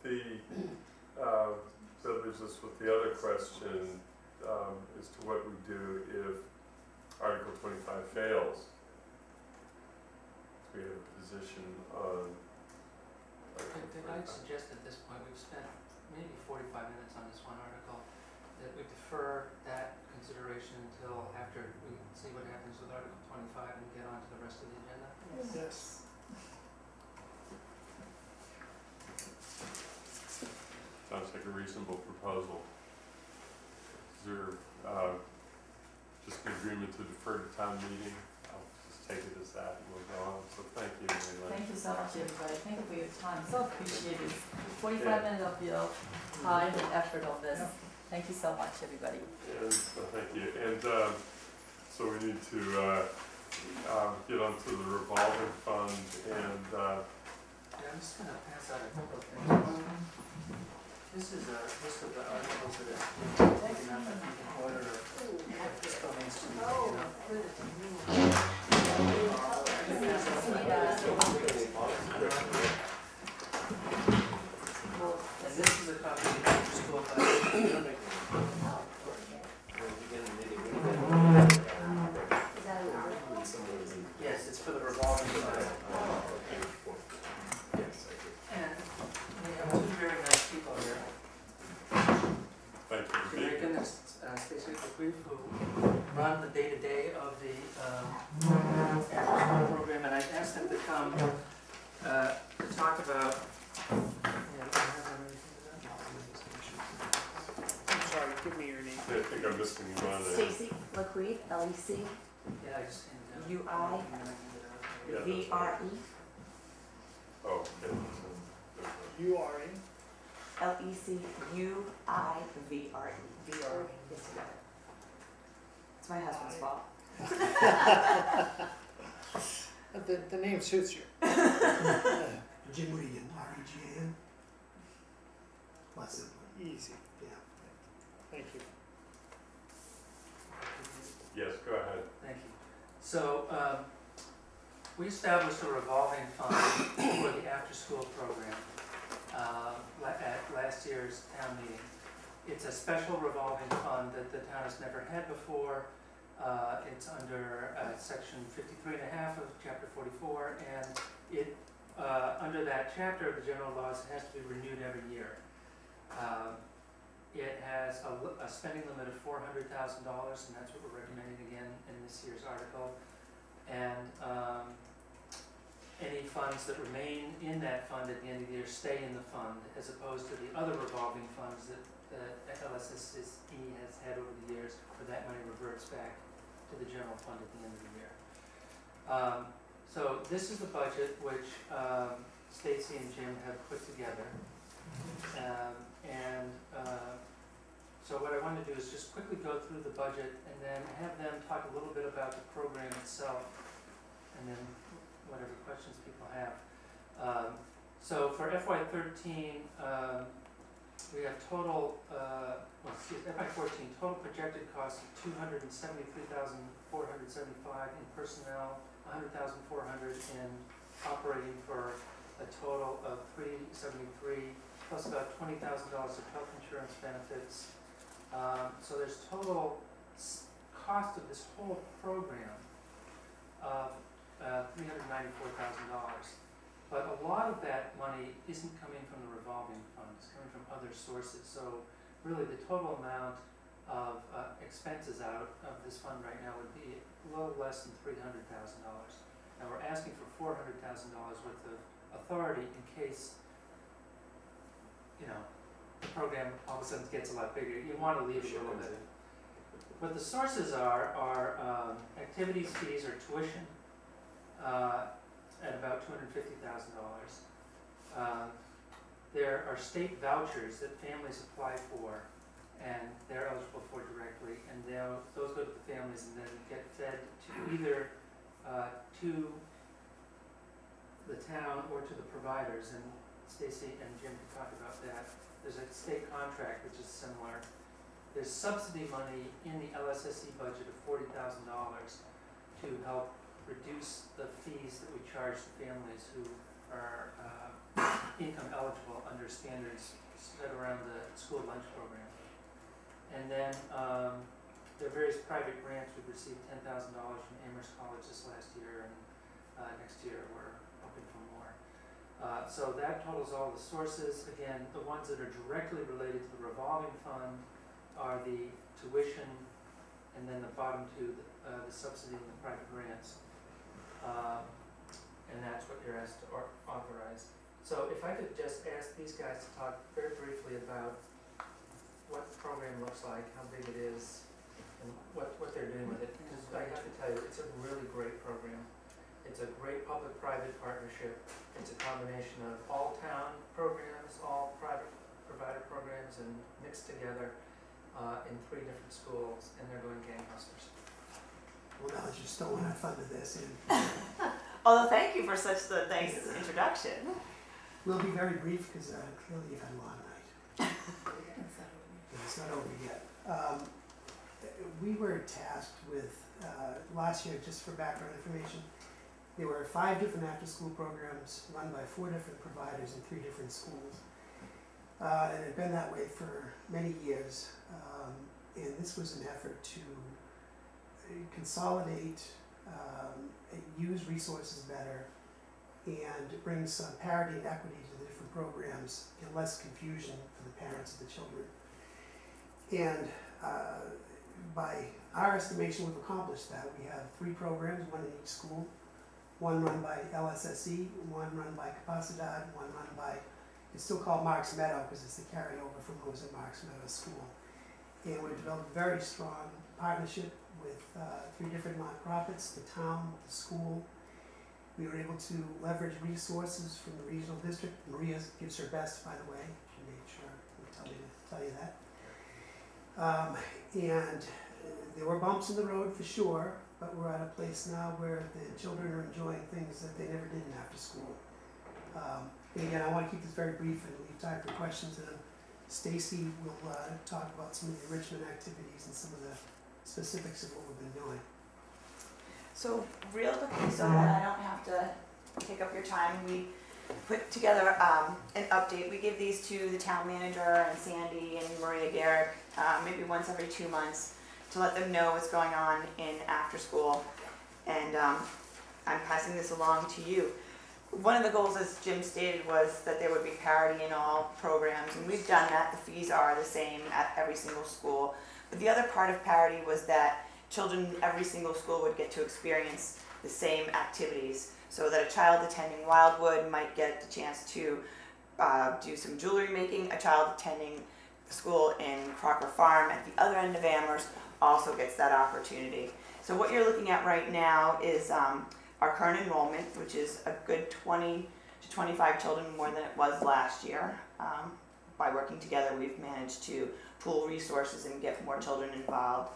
that leaves us with the other question, as to what we do if Article 25 fails. We have a position on Could I suggest at this point, we've spent maybe 45 minutes on this one article, that we defer that consideration until after we see what happens with Article 25 and get on to the rest of the agenda? Yes. Sounds like a reasonable proposal. Is there, just an agreement to defer to town meeting? I'll just take it as that and we'll go on. So thank you, Mary Lynn. Thank you so much, everybody. Thank you for your time. So appreciated. 45 minutes of your time and effort on this. Thank you so much, everybody. And, thank you. And, so we need to, get onto the revolving fund and, Yeah, I'm just gonna pass out a couple of things. This is a list of the articles that are taken up, I think, in order of spellings to be taken up. And this is a copy of the after school budget. Is that an article? Yes, it's for the revolving fund. And we have two very nice people here. thank you for being Jamaican here. and Stacey McQueen, who run the day-to-day of the after-school program, and I asked them to come to talk about. I'm sorry, give me your name. I think I'm missing you on there. Stacy LaCreve, LEC, Yeah, I just handed it UI, out. Yeah, that's VRE. Oh, okay. You are in? LEC, UIVRE. Yes, you got it. It's my husband's fault. The name suits you. Jimrian, R-E-G-A-N. Quite simple. Easy. Yeah. Thank you. Yes, go ahead. Thank you. So, we established a revolving fund for the after-school program at last year's town meeting. It's a special revolving fund that the town has never had before. It's under section 53.5 of chapter 44, and it, under that chapter of the general laws, it has to be renewed every year. It has a spending limit of $400,000, and that's what we're recommending again in this year's article. And any funds that remain in that fund at the end of the year stay in the fund, as opposed to the other revolving funds that FLSSE has had over the years, where that money reverts back to the general fund at the end of the year. So this is the budget which Stacy and Jim have put together. So what I want to do is just quickly go through the budget and then have them talk a little bit about the program itself, and then whatever questions people have. So for FY13, we have total, FY14, total projected costs of $273,475 in personnel, $100,400 in operating, for a total of $373, plus about $20,000 of health insurance benefits. So there's total cost of this whole program of $394,000. But a lot of that money isn't coming from the revolving fund, it's coming from other sources. So really the total amount of expenses out of this fund right now would be a little less than $300,000. Now we're asking for $400,000 worth of authority in case, you know, the program all of a sudden gets a lot bigger. You want to leave a little bit. What the sources are activities fees or tuition, at about $250,000. There are state vouchers that families apply for, and they're eligible for directly, and those go to the families and then get fed to either to the town or to the providers, and Stacy and Jim can talk about that. There's a state contract which is similar. There's subsidy money in the LSSE budget of $40,000 to help reduce the fees that we charge to families who are income eligible under standards set around the school lunch program. And then there are various private grants. We've received $10,000 from Amherst College this last year, and next year we're hoping for more. So that totals all the sources. Again, the ones that are directly related to the revolving fund are the tuition, and then the bottom two, the subsidy and the private grants. And that's what you're asked to authorize. So if I could just ask these guys to talk very briefly about what the program looks like, how big it is, and what they're doing with it. Because I have to tell you, it's a really great program. It's a great public-private partnership. It's a combination of all town programs, all private provider programs, and mixed together in 3 different schools, and they're going gangbusters. Well, now that you stole when I funded this, and Although thank you for such the nice introduction. we'll be very brief because clearly you've had a long night. It's not over yet. We were tasked with, last year, just for background information, there were 5 different after-school programs run by 4 different providers in 3 different schools. And it had been that way for many years. And this was an effort to consolidate, use resources better, and bring some parity and equity to the different programs and less confusion for the parents of the children. And by our estimation, we've accomplished that. We have 3 programs, 1 in each school, 1 run by LSSE, 1 run by Capacidad, 1 run by, it's still called Marks Meadow because it's the carryover from what was at Marks Meadow School. And we've developed a very strong partnership with 3 different nonprofits, the town, the school. We were able to leverage resources from the regional district. Maria gives her best, by the way. She made sure to tell you that. And there were bumps in the road for sure, but we're at a place now where the children are enjoying things that they never did in after school. And again, I want to keep this very brief and leave time for questions. And Stacy will talk about some of the enrichment activities and some of the specifics of what we've been doing. So real quickly, so that I don't have to take up your time, we put together an update. We give these to the town manager and Sandy and Maria Garrick maybe once every 2 months to let them know what's going on in after school. And I'm passing this along to you. One of the goals, as Jim stated, was that there would be parity in all programs, and we've done that. The fees are the same at every single school. But the other part of parity was that children in every single school would get to experience the same activities. So that a child attending Wildwood might get the chance to do some jewelry making. A child attending school in Crocker Farm at the other end of Amherst also gets that opportunity. So what you're looking at right now is our current enrollment, which is a good 20 to 25 children more than it was last year. By working together, we've managed to pool resources and get more children involved.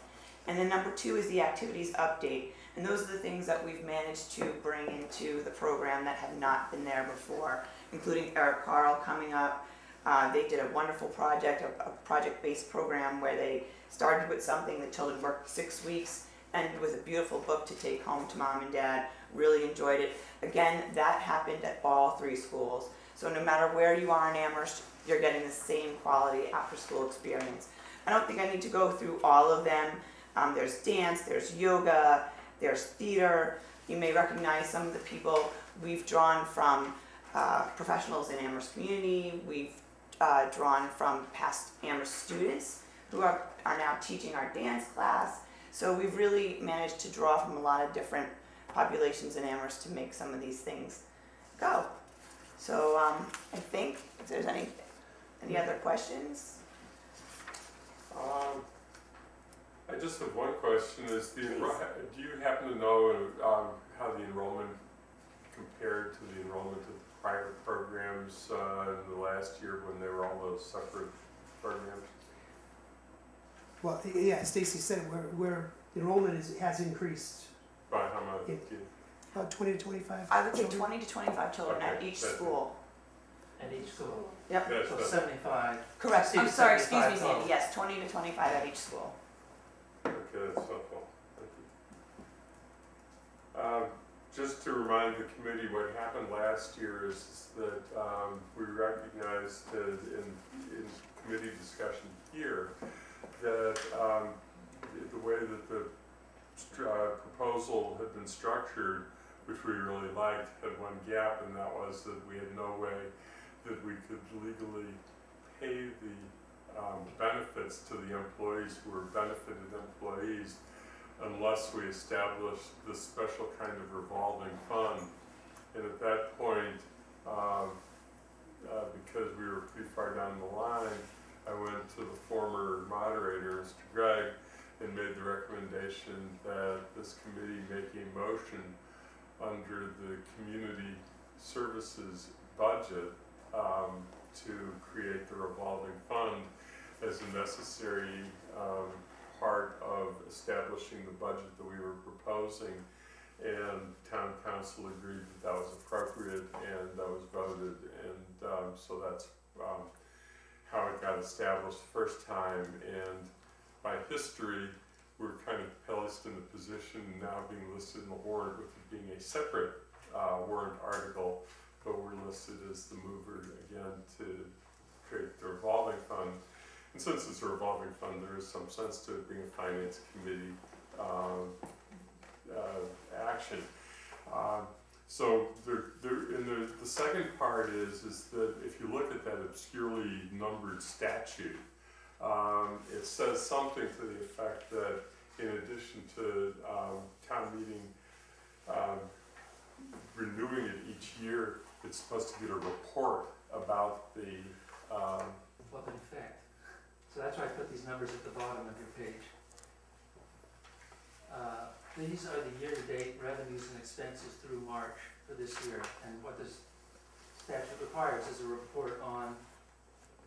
And then number 2 is the activities update. And those are the things that we've managed to bring into the program that have not been there before, including Eric Carl coming up. They did a wonderful project, a project-based program where they started with something, the children worked 6 weeks, ended with a beautiful book to take home to mom and dad, really enjoyed it. Again, that happened at all 3 schools. So no matter where you are in Amherst, you're getting the same quality after-school experience. I don't think I need to go through all of them. There's dance, there's yoga, there's theater. You may recognize some of the people we've drawn from professionals in Amherst community. We've drawn from past Amherst students who are now teaching our dance class. So we've really managed to draw from a lot of different populations in Amherst to make some of these things go. So I think if there's any other questions? I just have one question. Do you happen to know how the enrollment compared to the enrollment of the private programs in the last year when they were all those separate programs? Well, yeah, as Stacy said, the enrollment has increased By how much? Yeah. about 20 to 25. I would say children. 20 to 25 children at Okay, each that's it. school. At each school. Yep. Yes, So that's- 75. Correct. 60 I'm to sorry, excuse 75 me, Sandy. total. Yes, 20 to 25 at each school. Okay, that's helpful. Thank you. Just to remind the committee, what happened last year is that we recognized that in committee discussion here that the way that the proposal had been structured, which we really liked, had one gap, and that was that we had no way that we could legally pay the benefits to the employees who were benefited employees unless we established this special kind of revolving fund. And at that point, because we were pretty far down the line, I went to the former moderator, Mr. Gregg, and made the recommendation that this committee make a motion under the community services budget to create the revolving fund as a necessary part of establishing the budget that we were proposing. And town council agreed that that was appropriate, and that was voted, and so that's how it got established the first time. And by history, we're kind of placed in a position now being listed in the warrant with it being a separate warrant article, but we're listed as the mover again to create the revolving fund. And since it's a revolving fund, there is some sense to it being a finance committee action. So the second part is that if you look at that obscurely numbered statute, it says something to the effect that in addition to town meeting renewing it each year, it's supposed to get a report about the What in effect? So that's why I put these numbers at the bottom of your page. These are the year-to-date revenues and expenses through March for this year, and what this statute requires is a report on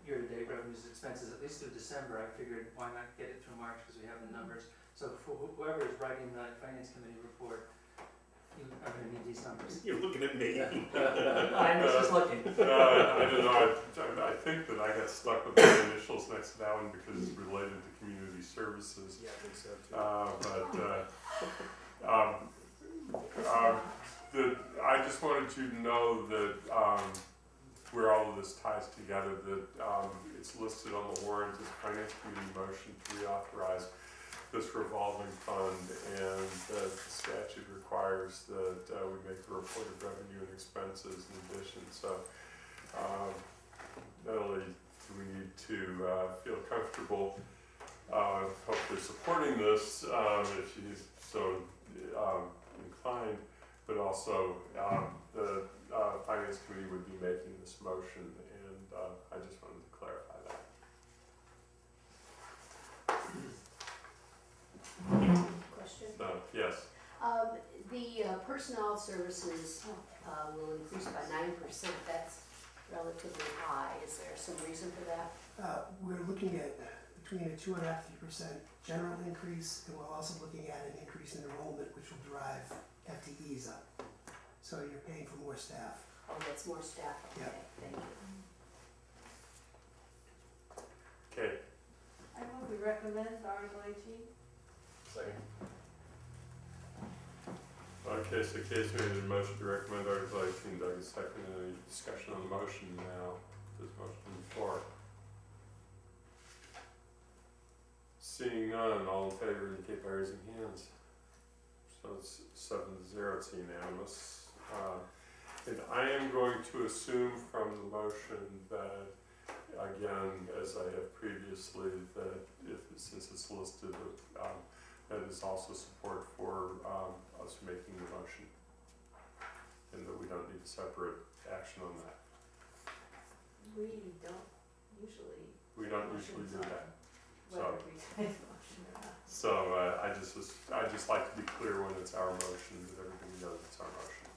year-to-date revenues and expenses, at least through December. I figured, why not get it through March, because we have the numbers. So for whoever is writing the finance committee report, you are gonna need these numbers. You're looking at me. I'm just looking. I don't know, I think that I got stuck with the initials next to that one because it's related to community services. Yeah, I think so too. I just wanted you to know that where all of this ties together, that it's listed on the warrant as finance committee motion to reauthorize this revolving fund, and the statute requires that we make a report of revenue and expenses in addition. So not only do we need to feel comfortable hopefully supporting this if she's so inclined, but also the finance committee would be making this motion, and I just wanted to clarify that. Question? Yes. The personnel services will increase by 9%. That's relatively high. Is there some reason for that? We're looking at between a 2.5% to 3% general increase, and we're also looking at an increase in enrollment, which will drive FTEs up. So you're paying for more staff. Oh, that's more staff. Okay, Yeah. thank you. Okay. I move we recommend Article 18. Second. Okay, so Casey made a motion to recommend Article 18. Doug is second. Any discussion on the motion now? There's a motion on the floor. Seeing none, all in favor indicate by raising hands. So it's 7-0, it's unanimous. And I am going to assume from the motion that, again, as I have previously, that since it's listed, that is also support for us making the motion, and that we don't need separate action on that. We don't usually. We don't usually do that. Whether we say the motion or not. So I just like to be clear when it's our motion, that everybody knows it's our motion.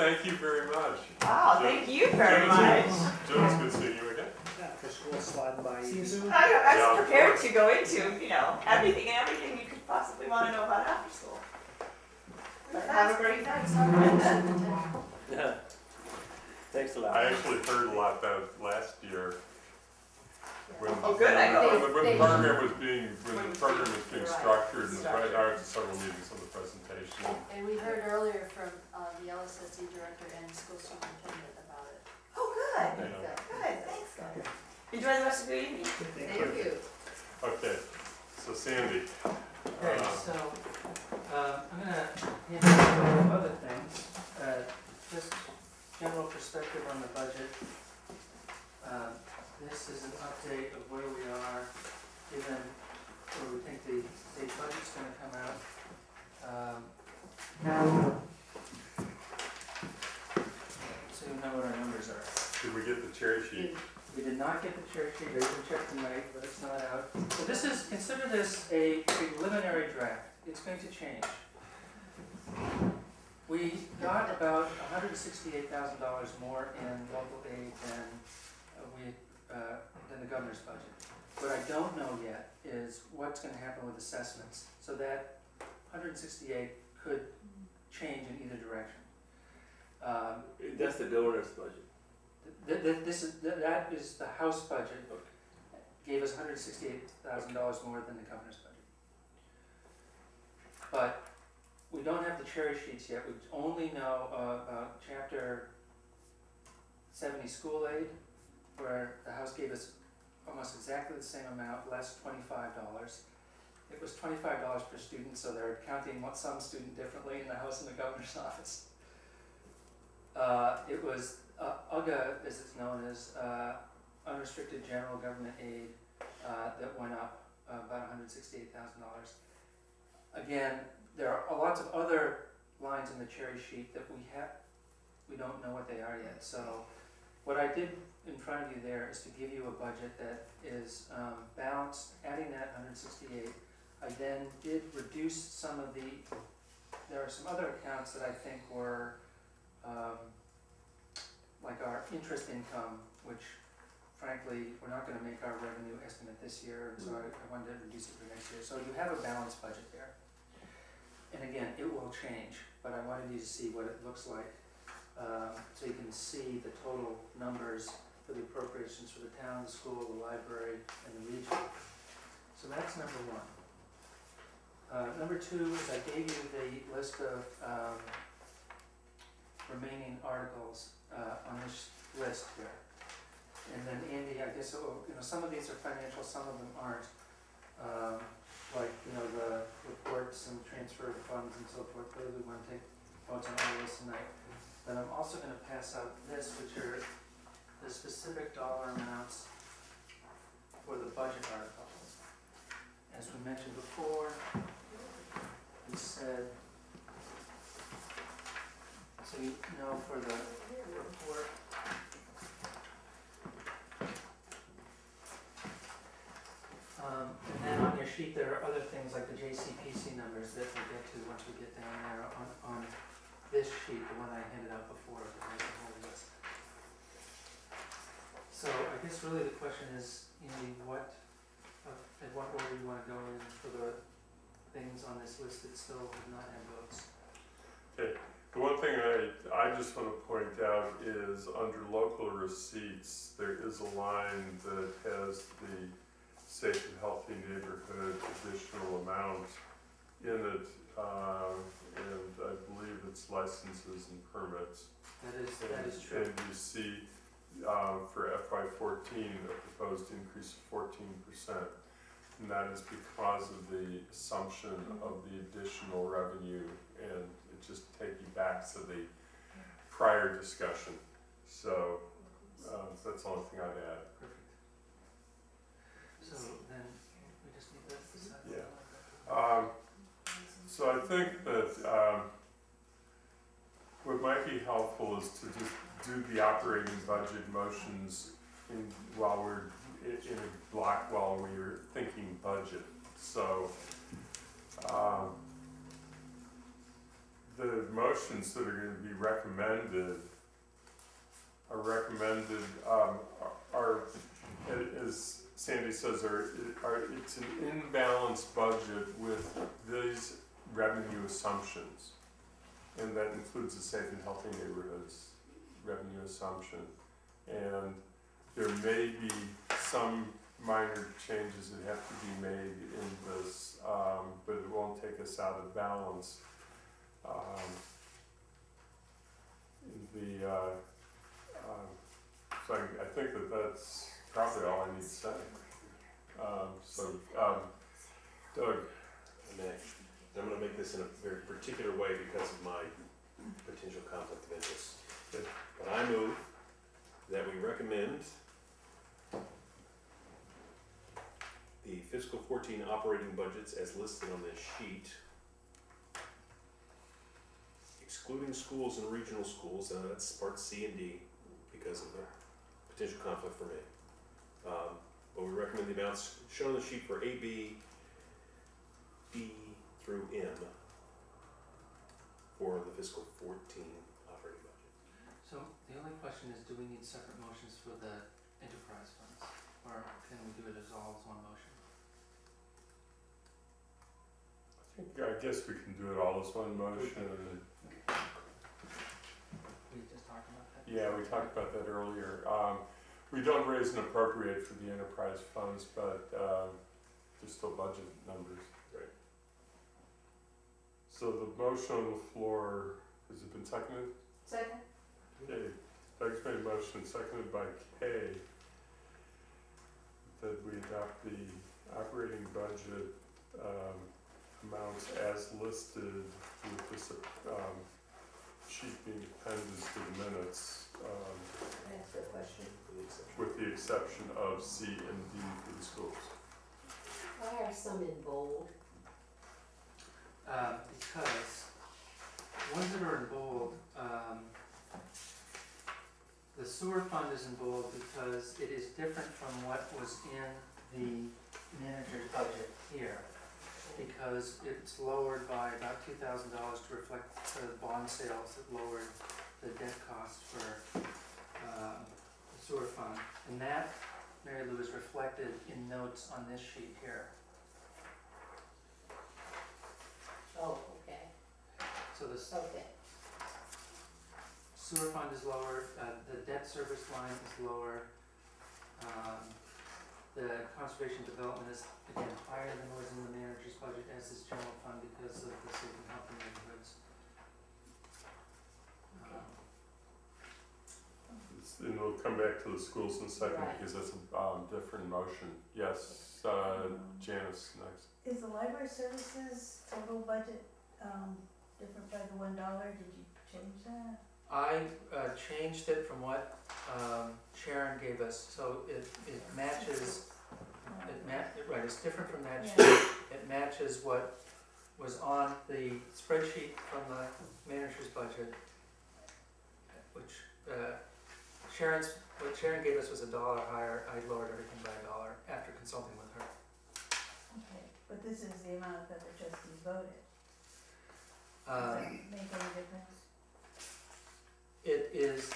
thank you very much. Wow, Joe- thank you very Joe, much. Joe, it's good seeing you again. After school sliding by. See you soon. I Yeah, was of prepared course. to go into, you know, everything and everything you could possibly want to know about after school. But have a great night. Yeah. Thanks a lot. I actually heard a lot about it last year. When, Oh, good, I know. when the program was being, When being right, structured, and structured. I went to several meetings on the presentation. And we heard earlier from the LSSD director and school superintendent about it. Oh, good. Yeah. Good, thanks, guys. Enjoy the rest of your evening. Thank you. Okay, so Sandy. Okay, so, I'm gonna hand out a couple of other things, just general perspective on the budget. This is an update of where we are, given where we think the state budget's gonna come out. So you know what our numbers are. Did we get the cherry sheet? We did not get the cherry sheet, I didn't check tonight, but it's not out. So this is, consider this a preliminary draft. It's going to change. We got about $168,000 more in local aid than the governor's budget. What I don't know yet is what's gonna happen with assessments. So that 168 could change in either direction. That's the governor's budget. That is the House budget, gave us $168,000 more than the governor's budget. But we don't have the cherry sheets yet. We only know about Chapter 70 school aid, where the House gave us almost exactly the same amount, less $25. It was $25 per student, so they're counting some student differently in the House and the governor's office. It was UGA, as it's known as, unrestricted general government aid, that went up about $168,000. Again, there are lots of other lines in the cherry sheet that we don't know what they are yet. So what I did in front of you there is to give you a budget that is balanced, adding that 168. I then did reduce some of there are some other accounts that I think were like our interest income, which frankly, we're not gonna make our revenue estimate this year, and so I wanted to reduce it for next year. So you have a balanced budget there. And again, it will change, but I wanted you to see what it looks like, so you can see the total numbers for the appropriations for the town, the school, the library, and the region. So that's number one. Number two is I gave you the list of remaining articles on this list here. And then Andy, I guess, some of these are financial, some of them aren't. Like, the reports and transfer of funds and so forth, whether we want to take votes on all of this tonight. Then I'm also going to pass out this, which are the specific dollar amounts for the budget articles. As we mentioned before, we said, so you know for the report, and then on your sheet there are other things like the JCPC numbers that we'll get to once we get down there on this sheet, the one I handed out before, that has the whole list. So I guess really the question is, Andy, in what order you want to go in for the things on this list that still have not had votes? Okay, the one thing I just want to point out is under local receipts, there is a line that has the Safe and Healthy Neighborhood additional amount in it, and I believe it's licenses and permits. That is true. And you see for FY14 a proposed increase of 14%, and that is because of the assumption of the additional revenue, and it just takes you back to the prior discussion. So that's the only thing I'd add. Perfect. So then we just need to decide. Yeah. So I think that what might be helpful is to just do the operating budget motions while we're in a block while we're thinking budget. So the motions that are gonna be recommended are, as Sandy says, it's an imbalanced budget with these revenue assumptions. And that includes the Safe and Healthy Neighborhoods revenue assumption. And there may be some minor changes that have to be made in this, but it won't take us out of balance. So I think that that's probably all I need to say. Doug. I'm gonna make this in a very particular way because of my potential conflict of interest. Good. But I move that we recommend the fiscal 14 operating budgets as listed on this sheet, excluding schools and regional schools, that's part C and D because of the potential conflict for me. But we recommend the amounts shown on the sheet for A, B, D through M for the fiscal 14 operating budget. So the only question is, do we need separate motions for the enterprise funds? Or can we do it as all as one motion? I guess we can do it all as one motion. We just talked about that? Yeah, we talked about that earlier. We don't raise and appropriate for the enterprise funds, but they're still budget numbers. Right. So the motion on the floor, has it been seconded? Second? Okay, Doug's made a motion, seconded by Kay, that we adopt the operating budget amounts as listed with this sheet being appended to the minutes. Can I ask a question? With the exception of C and D for the schools. Why are some in bold? Because ones that are in bold, the sewer fund is in bold because it is different from what was in the manager's budget here. Because it's lowered by about $2,000 to reflect the bond sales that lowered the debt cost for the sewer fund. And that, Mary Lou, is reflected in notes on this sheet here. Oh, okay. So the Okay. sewer fund is lower, the debt service line is lower. The conservation development is again higher than was in the manager's budget, as is general fund because of the safe and healthy neighborhoods. And we'll come back to the schools in a second Right. because that's a different motion. Yes, Janice, next. Is the library services total budget, different by the $1? Did you change that? I changed it from what Sharon gave us, so it matches, right, it's different from that sheet. It matches what was on the spreadsheet from the manager's budget, which what Sharon gave us was $1 higher. I lowered everything by $1 after consulting with her. Okay, but this is the amount that the trustees voted. Does that make any difference? It is,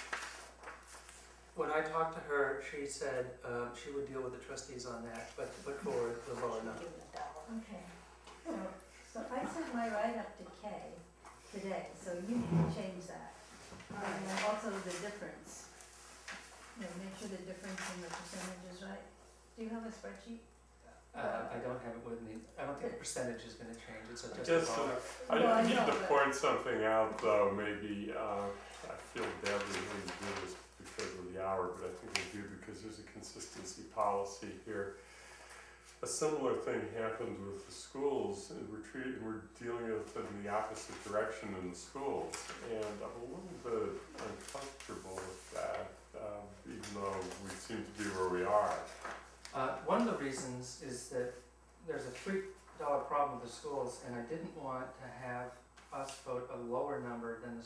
when I talked to her, she said she would deal with the trustees on that, but to put forward the lower number. Okay, so I sent my write-up to Kay today, so you need to change that. And then also the difference. Make sure the difference in the percentage is right. Do you have a spreadsheet? I don't have it with me. I don't think the percentage is gonna change, it's just Just, a dollar. I need to point something out though, maybe, I feel badly when we do this because of the hour, but I think we do because there's a consistency policy here. A similar thing happened with the schools, and we're dealing with it in the opposite direction in the schools, and I'm a little bit uncomfortable with that, even though we seem to be where we are. One of the reasons is that there's a $3 problem with the schools, and I didn't want to have us vote a lower number than the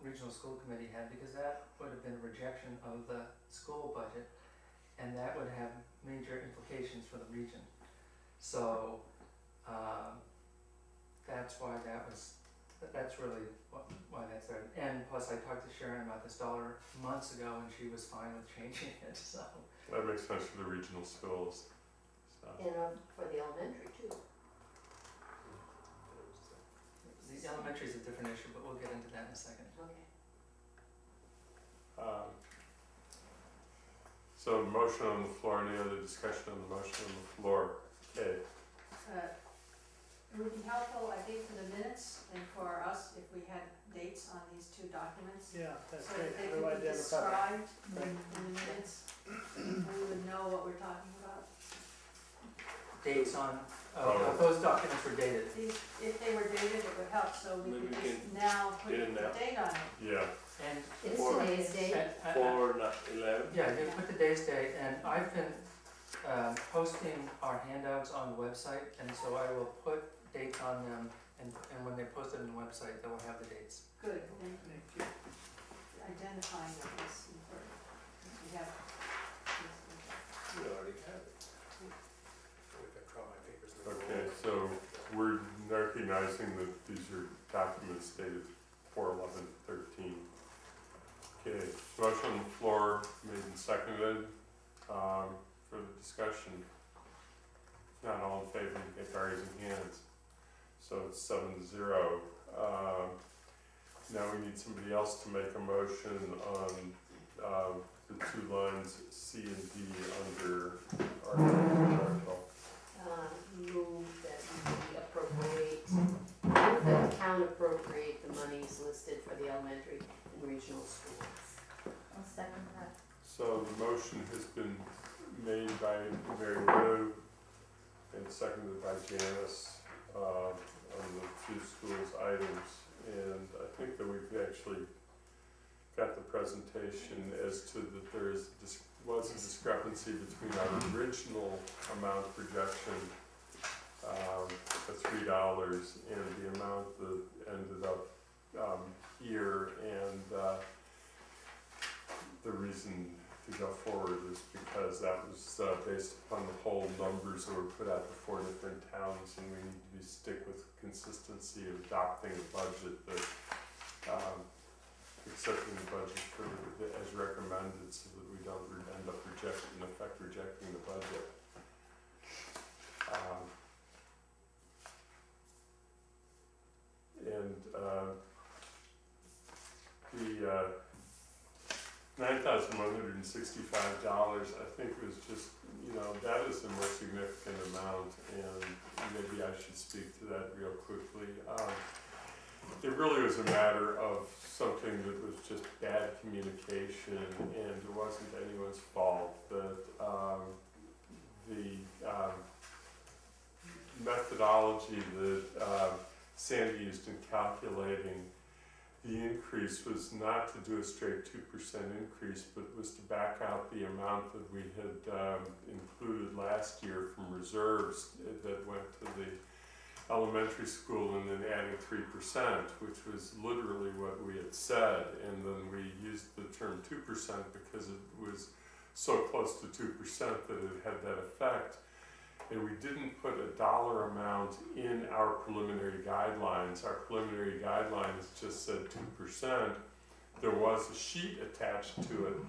regional school committee had, because that would have been a rejection of the school budget, and that would have major implications for the region. So that's why that was That's really why that's there. And plus, I talked to Sharon about this dollar months ago, and she was fine with changing it, so. That makes sense for the regional schools, so. And for the elementary too. The elementary is a different issue, but we'll get into that in a second. Okay. So motion on the floor, any other discussion on the motion on the floor? Okay, It would be helpful, I think, for the minutes and for us if we had dates on these two documents. Yeah, that's So great. that they Otherwise, could be they have a copy. described in the minutes, we would know what we're talking about. Dates on, Oh. those documents were dated. These, if they were dated, it would help, so we Maybe could we just now put get the it now. date on it. yeah, And It's For- today's date. 4/11. yeah, they put the day's date, and I've been posting our handouts on the website, and so I will put dates on them, and when they post it on the website, they will have the dates. Good, thank you. Identifying it is important. We have. We already have it. I draw my papers. okay, so we're recognizing that these are documents dated 4/11/13. Okay, motion on the floor made and seconded, for the discussion. If not all in favor, you get by raising hands. So it's 7-0. Now we need somebody else to make a motion on, the two lines C and D under article. Move that we appropriate, move that the town appropriate the monies listed for the elementary and regional schools. I'll second that. So the motion has been made by Mary Lou and seconded by Janice, on the two schools items. And I think that we've actually got the presentation as to that there was a discrepancy between our original amount projection, of $3, and the amount that ended up, here, and, the reason to go forward is because that was based upon the whole numbers that were put out to 4 different towns, and we need to stick with consistency of adopting a budget that, accepting the budget for, as recommended, so that we don't end up rejecting the budget. The $9,165, I think was just, that is the most significant amount, and maybe I should speak to that real quickly. It really was a matter of something that was just bad communication, and it wasn't anyone's fault. That the methodology that Sandy used in calculating the increase was not to do a straight 2% increase, but was to back out the amount that we had included last year from reserves that went to the elementary school, and then adding 3%, which was literally what we had said. And then we used the term 2% because it was so close to 2% that it had that effect. And we didn't put a dollar amount in our preliminary guidelines. Our preliminary guidelines just said 2%. There was a sheet attached to it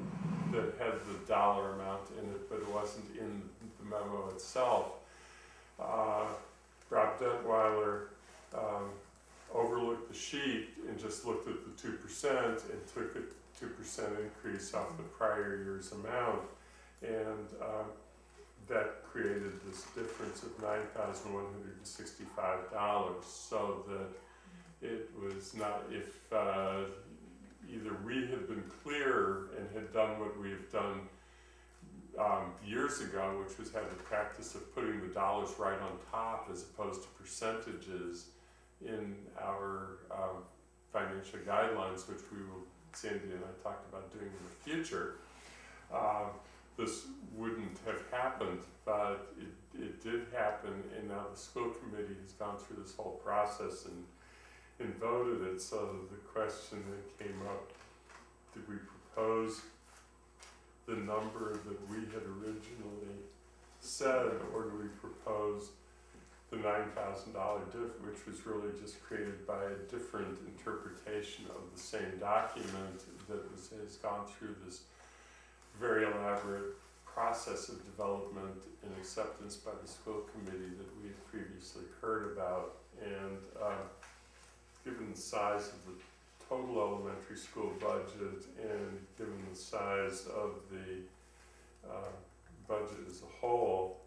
that had the dollar amount in it, but it wasn't in the memo itself. Rob Detweiler overlooked the sheet and just looked at the 2% and took a 2% increase off the prior year's amount. And that created this difference of $9,165, so that it was not, if either we had been clear and had done what we have done years ago, which was have the practice of putting the dollars right on top as opposed to percentages in our financial guidelines, which we will, Sandy and I talked about doing in the future. This wouldn't have happened, but it did happen, and now the school committee has gone through this whole process and voted it. So the question that came up, did we propose the number that we had originally said, or do we propose the $9,000 diff, which was really just created by a different interpretation of the same document that has gone through this very elaborate process of development and acceptance by the school committee that we had previously heard about. And given the size of the total elementary school budget and given the size of the budget as a whole,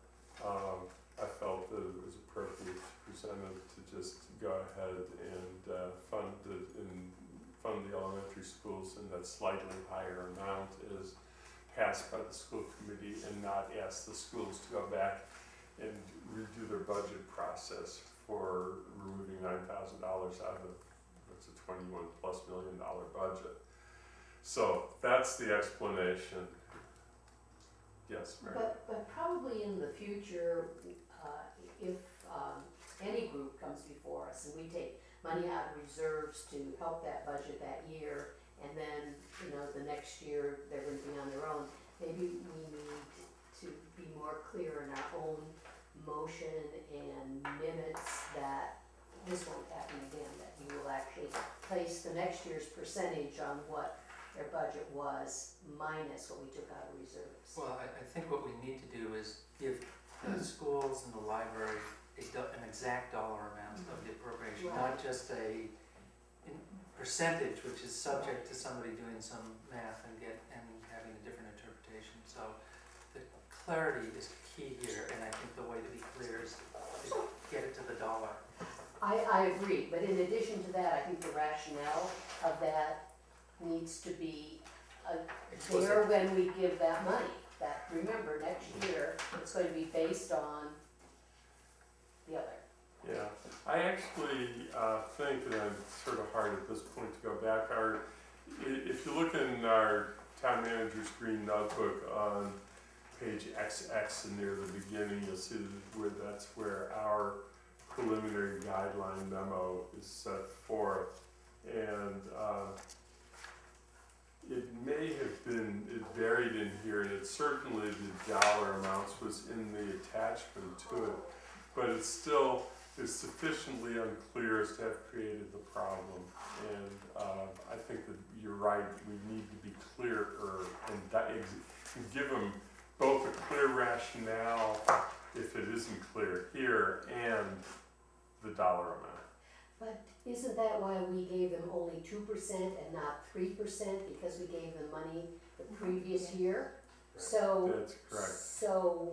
I felt that it was appropriate to present it to just go ahead and fund the elementary schools in that slightly higher amount as passed by the school committee, and not ask the schools to go back and redo their budget process for removing $9,000 out of what's a $21+ million budget. So that's the explanation. Yes, Mary? But probably in the future, if any group comes before us and we take money out of reserves to help that budget that year, and then, you know, the next year they're going to be on their own, maybe we need to be more clear in our own motion and minutes that this won't happen again, that you will actually place the next year's percentage on what their budget was minus what we took out of reserves. Well, I think what we need to do is give the schools and the library an exact dollar amount of the appropriation, Right. not just a percentage, which is subject to somebody doing some math and having a different interpretation. So the clarity is key here, and I think the way to be clear is to get it to the dollar. I agree, but in addition to that, I think the rationale of that needs to be there when we give that money. That, remember, next year, it's going to be based on the other. Yeah, I actually think, and it's sort of hard at this point to go back, if you look in our town manager's green notebook on page XX and near the beginning, you'll see that's where our preliminary guideline memo is set forth. And it may have been, it varied in here, and it certainly, the dollar amounts was in the attachment to it, but it's still is sufficiently unclear as to have created the problem. And I think that you're right, we need to be clearer and give them both a clear rationale if it isn't clear here and the dollar amount. But isn't that why we gave them only 2% and not 3%, because we gave them money the previous year? So That's correct. So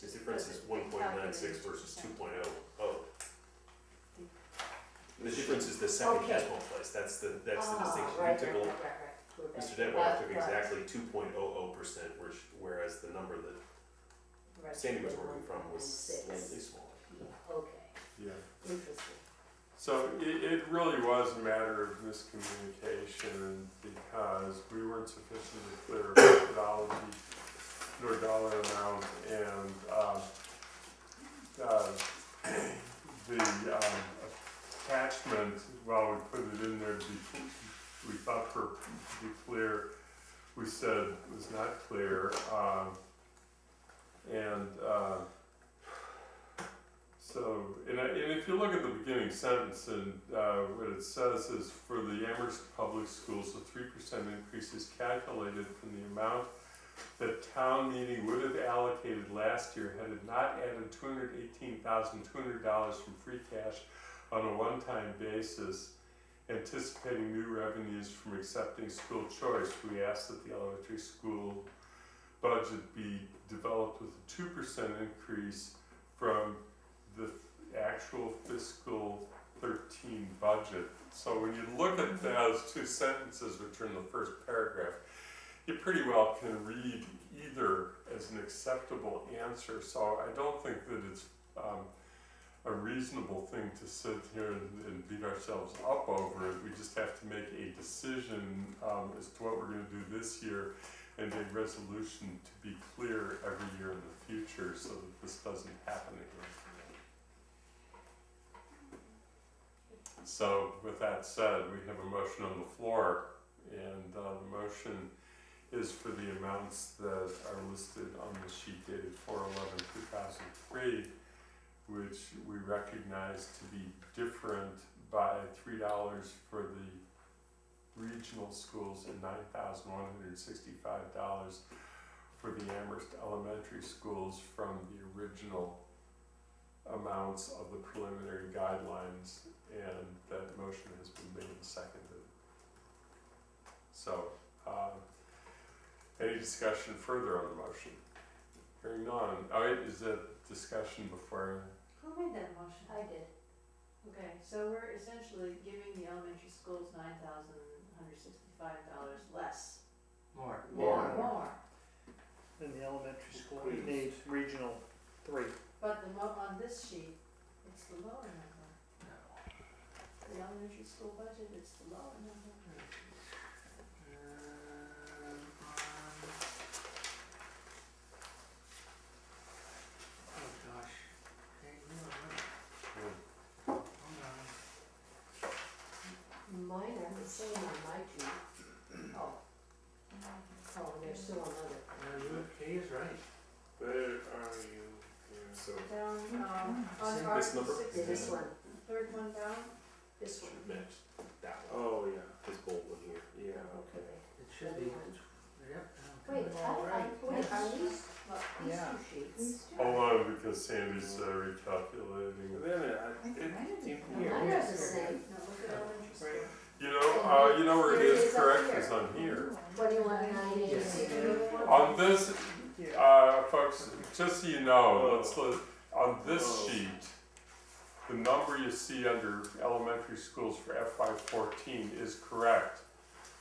The difference is 1.96 versus 2.00. The difference is the second decimal place. That's the distinction. Right. Mr. Detweiler took exactly 2.00%, whereas the number that Sandy was working from was slightly smaller. Yeah, okay. Yeah. Interesting. So it really was a matter of miscommunication because we weren't sufficiently clear about methodology nor dollar amount, and the attachment, while we put it in there to be, we thought to be clear, we said was not clear, so, and if you look at the beginning sentence, and what it says is, for the Amherst Public Schools, a 3% increase is calculated from the amount that town meeting would have allocated last year had it not added $218,200 from free cash on a one-time basis, anticipating new revenues from accepting school choice. We asked that the elementary school budget be developed with a 2% increase from the actual fiscal 13 budget. So when you look at those two sentences, which are in the first paragraph, you pretty well can read either as an acceptable answer. So I don't think that it's a reasonable thing to sit here and beat ourselves up over it. We just have to make a decision as to what we're going to do this year, and a resolution to be clear every year in the future so that this doesn't happen again. So with that said, we have a motion on the floor, and the motion is for the amounts that are listed on the sheet dated 4/11/2003, which we recognize to be different by $3 for the regional schools and $9,165 for the Amherst elementary schools from the original amounts of the preliminary guidelines, and that motion has been made and seconded. So, any discussion further on the motion? Hearing none. All right, is that discussion before? Who made that motion? I did. Okay, so we're essentially giving the elementary schools $9,165 less. More. More. In the elementary school, it needs regional 3. But on this sheet, it's the lower number. No. The elementary school budget, it's the lower number. Oh gosh. Hey, you know what? Hold on. Mine are the same on my two. Oh, they're still on other. He is right. Where are you? So, Down, on Same part this number? six, Yeah, this one, third one down. this one. should match that one. Oh, yeah, This bold one here. yeah, okay. It should be. Yep. Wait, all right. wait, are these Yeah. two sheets? Hold on, because Sandy's recalculating. Wait a minute, it seemed Mine are the same. No, look at elementary school. You know where it Here it is is up correct here. is on here. 21,986. On this, folks, just so you know, on this sheet, the number you see under elementary schools for FY14 is correct.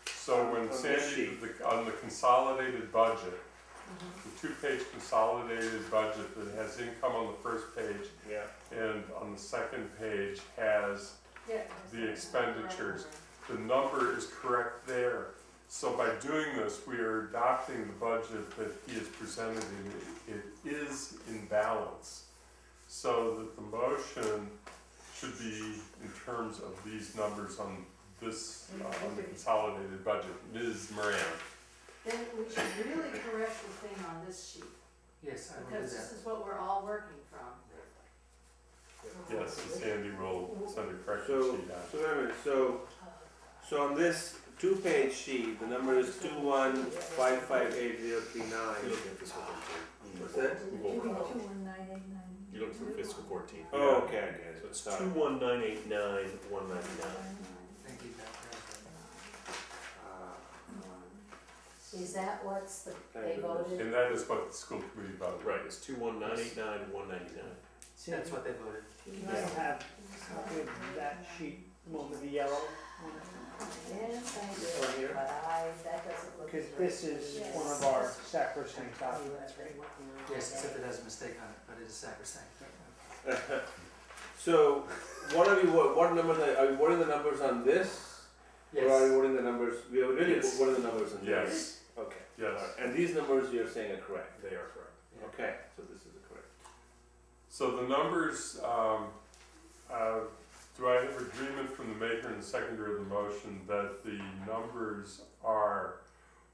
So when On this Sandy, sheet. on the consolidated budget, the two-page consolidated budget that has income on the first page Yeah. and on the second page has Yeah. the expenditures, the number is correct there. So by doing this, we are adopting the budget that he has presented, and it is in balance. So that the motion should be in terms of these numbers on this, on the consolidated budget. Ms. Moran. Then we should really correct the thing on this sheet, Yes, I will do because that. this is what we're all working from. Yes, and Sandy will send a correction So, sheet out. so wait a minute, so on this two-page sheet, the number is 215588039. You're looking at fiscal 14. What's that? 21989. You're looking for fiscal 14. Oh, okay, I get it. So it's Sorry. 21989,199. Thank you, Dr. Is that what's the, Thank they you. voted? And that is what the school committee voted. Right, it's 21989,199. See, That's what they voted. you might have a copy of that sheet, the one with the yellow. Yes, I Over did, here? but that doesn't look. Because as this right. is one of our sacrosanct documents, right? Yes, except it has a mistake on it, but it is sacrosanct. So, what numbers are you voting the numbers on this? Or are you voting the numbers, we are really Yes. voting the numbers on this? Yes, Okay. yes. And these numbers you're saying are correct? They are correct. Okay, so this is correct. So the numbers, do I have agreement from the maker and the seconder of the motion that the numbers are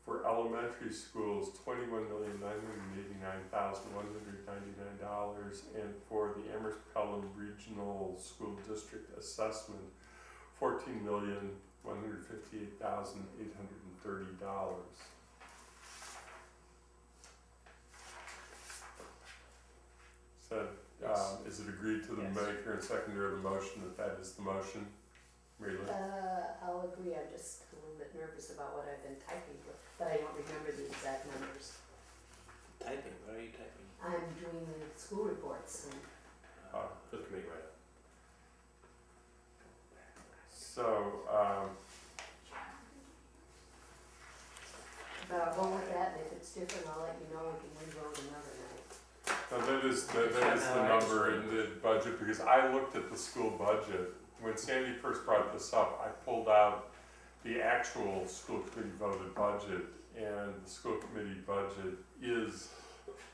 for elementary schools $21,989,199, and for the Amherst Pelham Regional School District assessment $14,158,830. So, is it agreed to the Yes. maker and seconder of the motion that that is the motion? Mary Lou? I'll agree, I'm just a little bit nervous about what I've been typing, but I don't remember the exact numbers. Typing, what are you typing? I'm doing the school reports, and For the committee write-up. So, but I'll go with that, and if it's different, I'll let you know, we can re-vote another night. now that is the number in the budget, because I looked at the school budget. When Sandy first brought this up, I pulled out the actual school committee voted budget, and the school committee budget is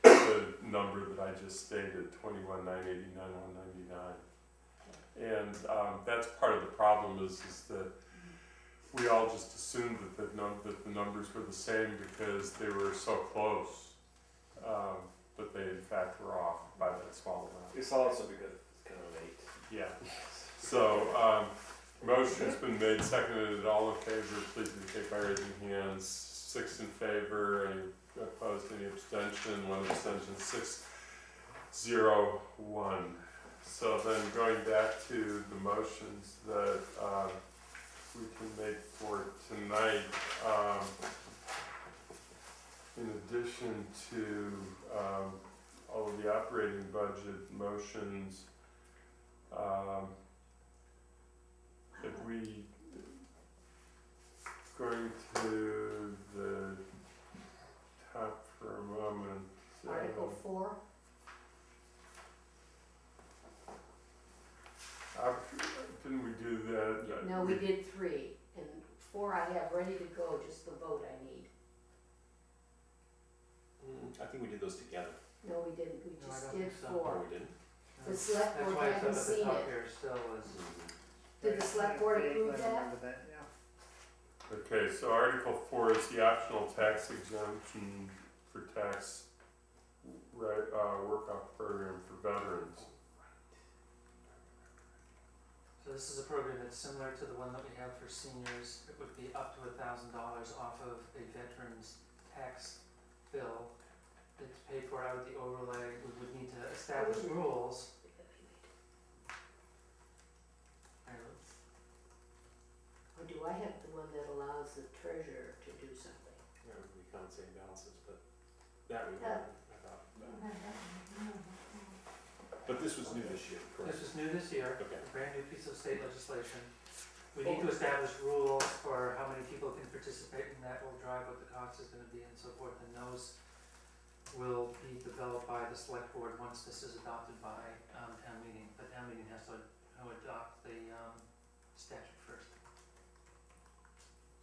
the number that I just stated, 21,989,199. And that's part of the problem is that we all just assumed that the numbers were the same because they were so close. but they in fact were off by that small amount. It's also because it's kind of late. Yeah. So, motion's been made, seconded, all in favor, please indicate by raising hands. 6 in favor, any opposed, any abstention, 1 abstention, 6-0-1. So then going back to the motions that we can make for tonight, in addition to all of the operating budget motions, if we going to the top for a moment. Article 4, Didn't we do that? no, we did 3, and 4 I have ready to go, just the vote I need. I think we did those together. No, we didn't, we No, I just don't did think so. 4. No, we didn't. The select board That's hasn't why it's seen up at the it. top here still is, Did the select board I approve that? remember that, yeah. Okay, so Article 4 is the optional tax exemption for tax work-off program for veterans. so this is a program that's similar to the one that we have for seniors. It would be up to $1,000 off of a veteran's tax bill. It's paid for out of the overlay. We would need to establish rules. Or do I have the one that allows the treasurer to do something? Yeah, we can't say balances, but that we Yeah. I thought. But this was new this year, correct? This is new this year, Okay. a brand new piece of state legislation. We need to establish rules for how many people can participate, and that will drive what the cost is gonna be and so forth, and those will be developed by the select board once this is adopted by, town meeting. The town meeting has to adopt the, statute first.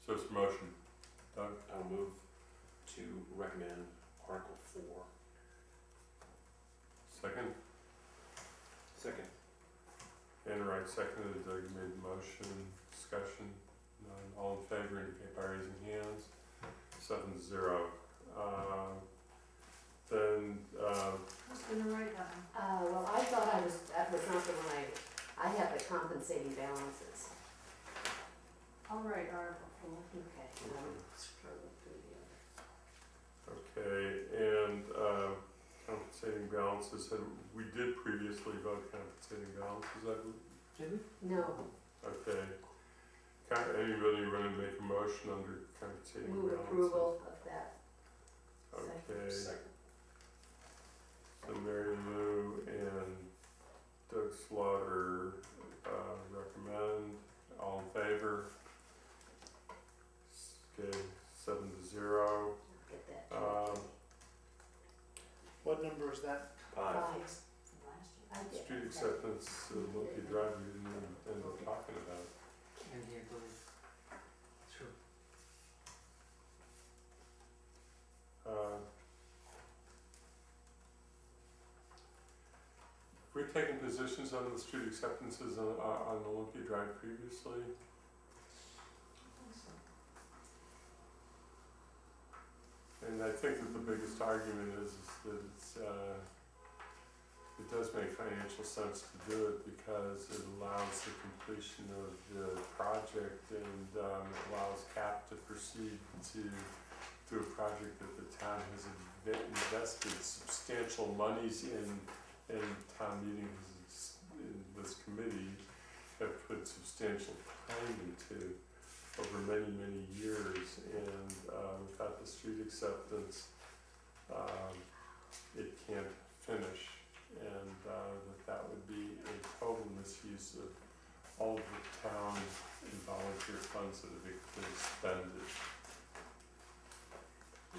So it's a motion. Doug? I'll move to recommend Article 4. Second? Second. Anna Wright seconded, Doug made the motion, discussion, none, all in favor indicate by raising hands, 7-0. Then, Who's gonna write that one? Well, I thought that was not the one I have the compensating balances. I'll write Article 4. Okay, I'm struggling through the other. okay, and compensating balances, we did previously vote compensating balances, I believe. Did we? No, Okay. Anybody want to make a motion under compensating move balances? approval of that. Okay, Second. so Mary Lou and Doug Slaughter recommend, all in favor? Okay, 7-0. Get that. What number is that? 5. Five. From last year. I did. Street acceptance, Lumpy Drive, we didn't even end up talking about. And he agreed. True. We've taken positions on the street acceptances on Olympia Drive previously. And I think that the biggest argument is that it does make financial sense to do it because it allows the completion of the project and allows CAP to proceed to a project that the town has invested substantial monies in, and town meetings in this committee have put substantial time into over many, many years, and without the street acceptance, it can't finish, and that would be a total misuse of all of the town and volunteer funds that have been expended.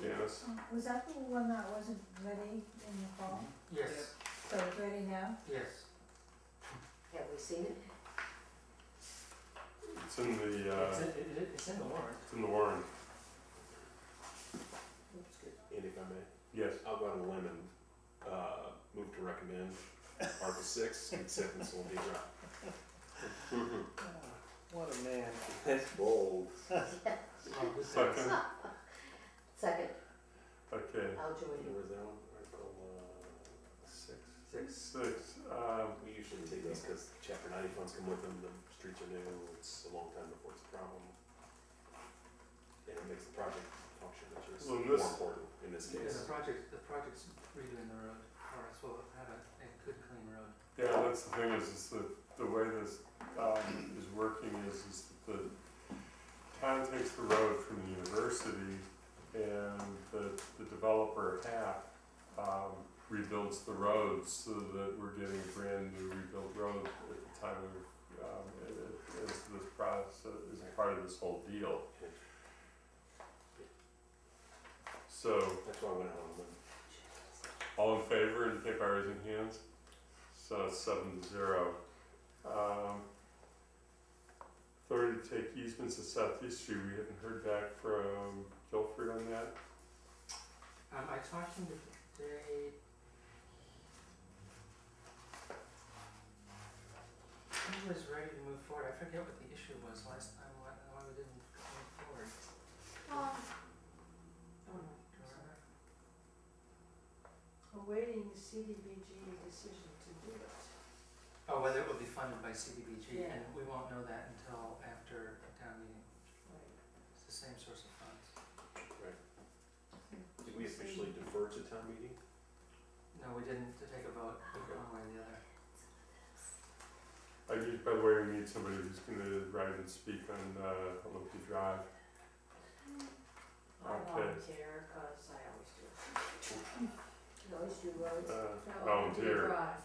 Janice? Was that the one that wasn't ready in the fall? Yes, So it's ready now? yes. Have we seen it? It's in the, It's in the warrant. it's in the warrant. Looks good. And if I may, Yes. I'll go on a limb and move to recommend Article 6, acceptance will be right. What a man. That's bold. Oh, this is- Second, Second, okay. I'll join you. Where was that one? Article 6. We usually take those because chapter 90 funds come with them, the streets are new, it's a long time before it's a problem. And it makes the project function, which is Well, more important in this Yeah, case. the project's redoing the road, or else we'll have a good clean road. Yeah, that's the thing is that the way this is working is that the town takes the road from the university and the developer half rebuilds the road so that we're getting a brand new rebuilt road at the time as this process is a part of this whole deal. So That's why I went out on them. all in favor indicate by raising hands. So 7-0. Authority to take easements of Southeast Street. We haven't heard back from Guilford on that. I talked to him today. He was ready to move forward. I forget what the issue was last time, why we didn't move forward. Oh, Do you remember? awaiting CDBG decision to do it. Oh, whether it will be funded by CDBG, Yeah. and we won't know that until after a town meeting. Right. It's the same source of funds. Right. Did we officially defer to town meeting? No, we didn't to take a vote Okay. one way or the other. By the way, we need somebody who's going to write and speak on Olympia Drive. I Okay. volunteer, cause I always do. You always do roads. Volunteer. Drive.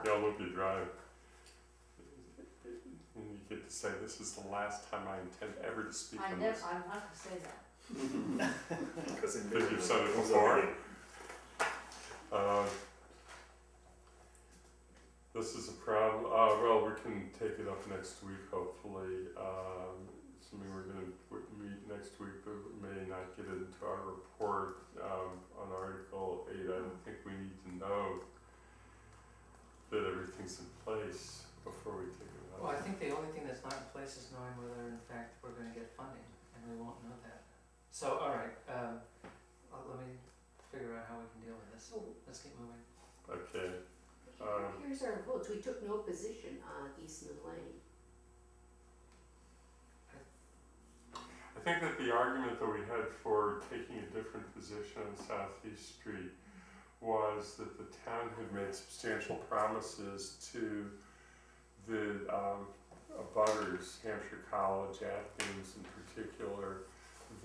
Yeah, Olympia Drive. And you get to say, this is the last time I intend ever to speak on this. I'm not gonna say that. Because You've said it before. This is a problem. Well, we can take it up next week, hopefully. Assuming we're going to meet next week, but we may not get it into our report on Article 8. I think we need to know that everything's in place before we take it up. Well, I think the only thing that's not in place is knowing whether in fact we're gonna get funding, and we won't know that. So, all right, let me figure out how we can deal with this. Let's keep moving. Okay. Here's our votes. We took no position on Eastman Lane. I think that the argument that we had for taking a different position on Southeast Street was that the town had made substantial promises to the abutters, Hampshire College, Athens in particular,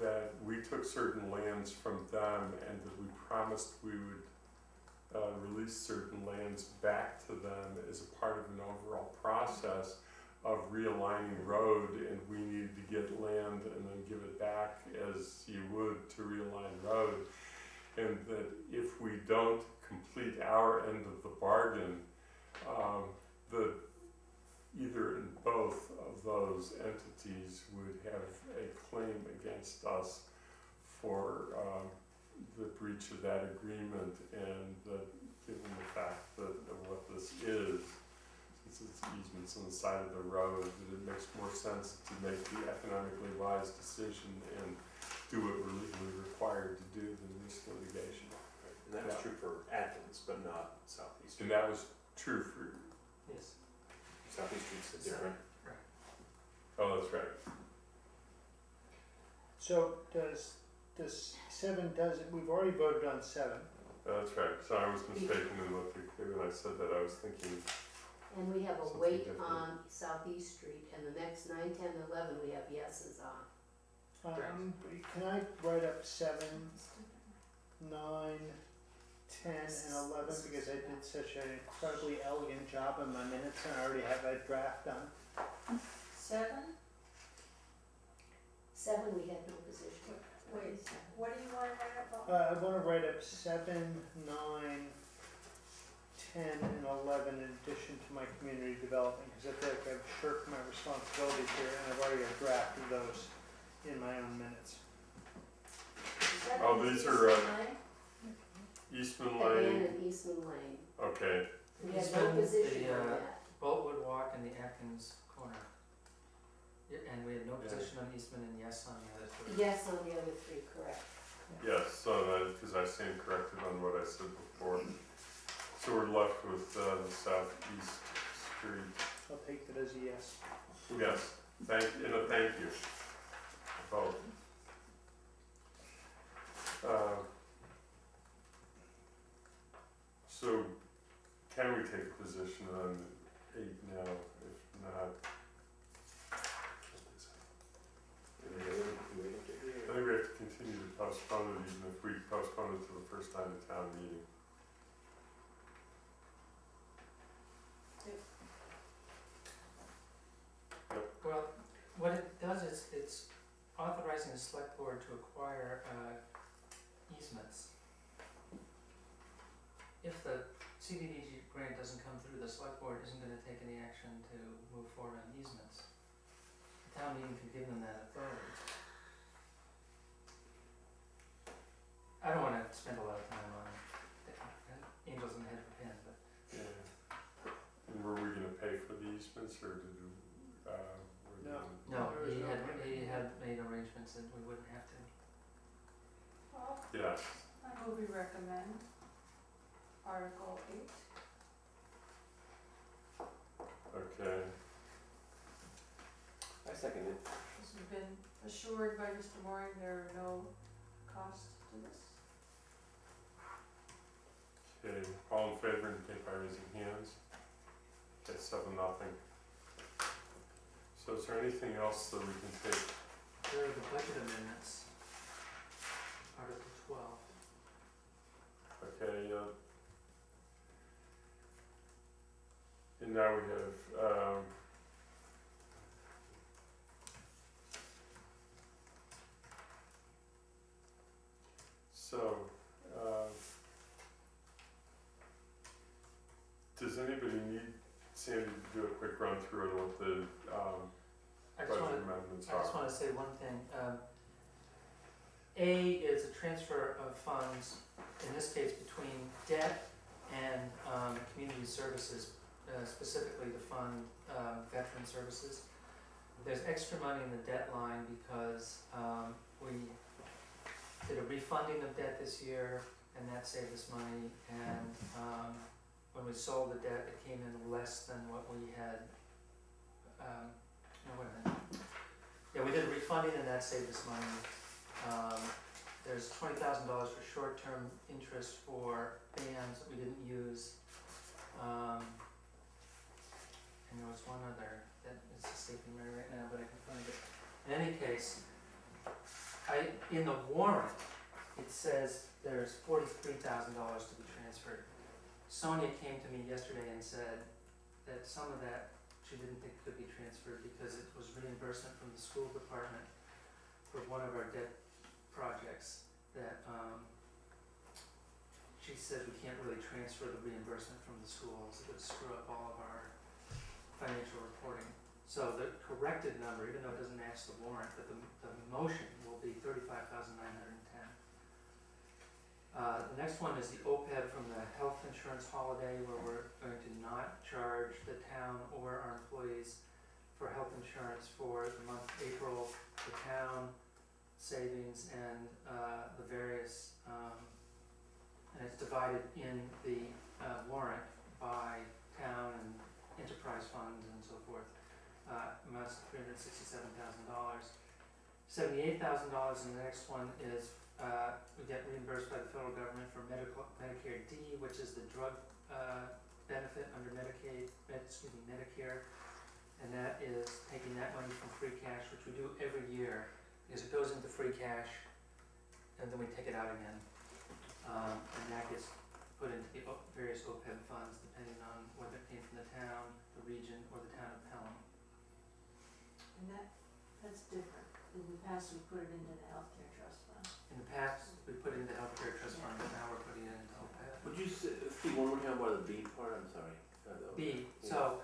that we took certain lands from them and that we promised we would release certain lands back to them as a part of an overall process of realigning road, and we needed to get land and then give it back as you would to realign road, and that if we don't complete our end of the bargain, that either and both of those entities would have a claim against us for the breach of that agreement, and that given the fact that of what this is, since it's easements on the side of the road, that it makes more sense to make the economically wise decision and do what we're legally required to do than risk litigation. And that was true for Athens, but not Southeast. And that was true for, Yes. Southeast Street's a different. oh, that's right. So does 7 doesn't, we've already voted on 7. That's right. So I was mistaken in what when I said that. I was thinking. And we have a Something wait different. on Southeast Street, and the next 9, 10, 11, we have yeses on. Can I write up 7, 9, 10, and 11, because I did such an incredibly elegant job in my minutes, and I already have that draft done. 7? 7, we had no position. Wait, what do you wanna write about? I want to write up 7, 9, 10, and 11 in addition to my community development, because I feel like I've shirked my responsibilities here, and I've already drafted those in my own minutes. Oh, these are Eastman Diane Lane. and Eastman Lane. Okay. We had no Eastman, position the, on that. Boltwood Walk and the Atkins Corner. Yeah, and we had no Yeah. position on Eastman and yes on the other three. Yes on the other 3, correct. Yes. So that because I stand corrected on what I said before. So we're left with the southeast street. I'll take that as a yes. Yes, thank you, both. So can we take a position on 8 now? If not, I think we have to continue to postpone it, even if we postpone it to the first time at town meeting. Well, what it does is it's authorizing the select board to acquire easements. If the CDBG grant doesn't come through, the select board isn't gonna take any action to move forward on easements. The town meeting can give them that authority. I don't wanna spend a lot of time on angels in the head for pins, but Yeah. And were we gonna pay for the easements, or did we, No. no, There is no he had made arrangements that we wouldn't have to. Well, Yes. I move we recommend Article 8. Okay. I second it. This has been assured by Mr. Mooring there are no costs to this. Okay, all in favor indicate by raising hands. Okay, 7-0. So is there anything else that we can take? There are the budget amendments, Article 12. Okay, and now we have, so, does anybody need Sandy to do a quick run through of what the, I just budget wanna, amendments I just are? wanna say one thing. A is a transfer of funds, in this case between debt and community services, specifically to fund veteran services. There's extra money in the debt line because we did a refunding of debt this year, and that saved us money. And when we sold the debt, it came in less than what we had. No, wait a minute. Yeah, we did a refunding, and that saved us money. There's $20,000 for short-term interest for bands that we didn't use. And there was one other that is escaping me right now, but I can find it. In any case, in the warrant, it says there's $43,000 to be transferred. Sonia came to me yesterday and said that some of that she didn't think could be transferred because it was reimbursement from the school department for one of our debt projects that she said we can't really transfer the reimbursement from the schools. It would screw up all of our financial reporting. So the corrected number, even though it doesn't match the warrant, but the motion will be $35,910. The next one is the OPEB from the health insurance holiday, where we're going to not charge the town or our employees for health insurance for the month of April. The town savings and the various, and it's divided in the warrant by town and enterprise funds and so forth. Amounts to $367,000. $78,000 in the next one is we get reimbursed by the federal government for Medicare D, which is the drug benefit under Medicare, and that is taking that money from free cash, which we do every year, because it goes into free cash, and then we take it out again, and that gets put into the various OPEB funds, depending on whether it came from the town, the region, or the town of Pelham. And that's different. In the past, we put it into the healthcare trust fund. In the past, we put it into the healthcare trust fund, but now we're putting it into OPEB. Would you speak one more time about the B part? I'm sorry. B, so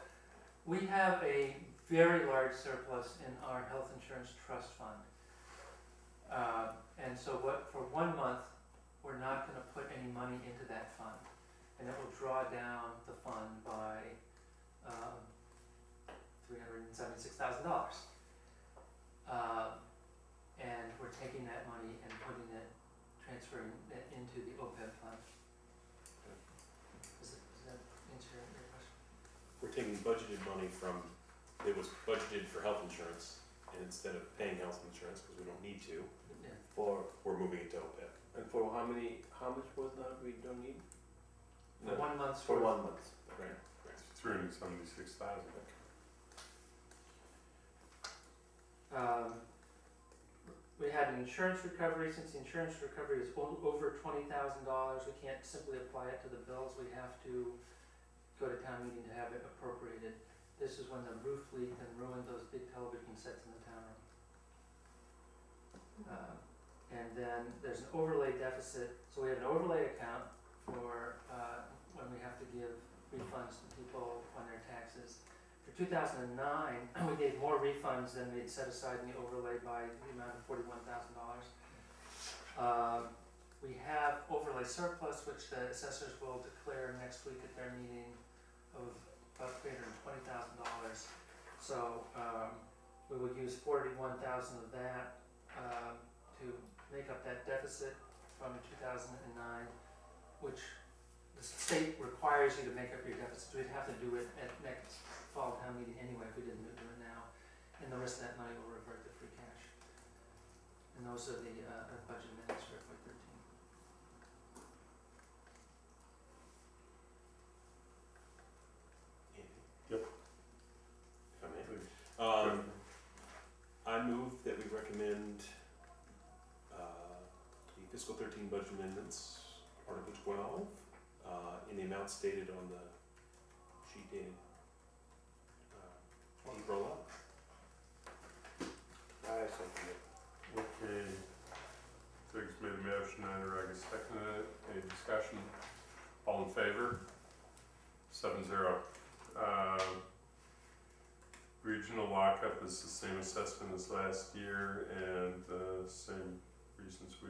we have a very large surplus in our health insurance trust fund. And so for 1 month, we're not gonna put any money into that fund. And it will draw down the fund by $376,000. And we're taking that money and transferring it into the OPEB fund. Does taking budgeted money from, it was budgeted for health insurance, and instead of paying health insurance, because we don't need to, For, we're moving it to OPEB. and for how much was that we don't need? For 1 month's For worth. 1 month, Right. $376,000. We had an insurance recovery. Since the insurance recovery is over $20,000, we can't simply apply it to the bills. We have to go to town meeting to have it appropriated. This is when the roof leaked and ruined those big television sets in the town room. And then there's an overlay deficit. So we have an overlay account for when we have to give refunds to people on their taxes. For 2009, we gave more refunds than we had set aside in the overlay by the amount of $41,000. We have overlay surplus, which the assessors will declare next week at their meeting, of about $320,000. So we will use $41,000 of that to make up that deficit from 2009, which the state requires you to make up your deficit. We'd have to do it at next fall town meeting anyway if we didn't do it now. And the rest of that money will revert to free cash. And those are the budget amendments for FY13. Yep. If I may. I move that we recommend the fiscal 13 budget amendments, Article 12, in the amount stated on the sheet dated April 11th. I second it. Okay, Diggs made a motion, Ida seconded it. Any discussion? All in favor? 7-0. Regional lockup is the same assessment as last year, and same reasons we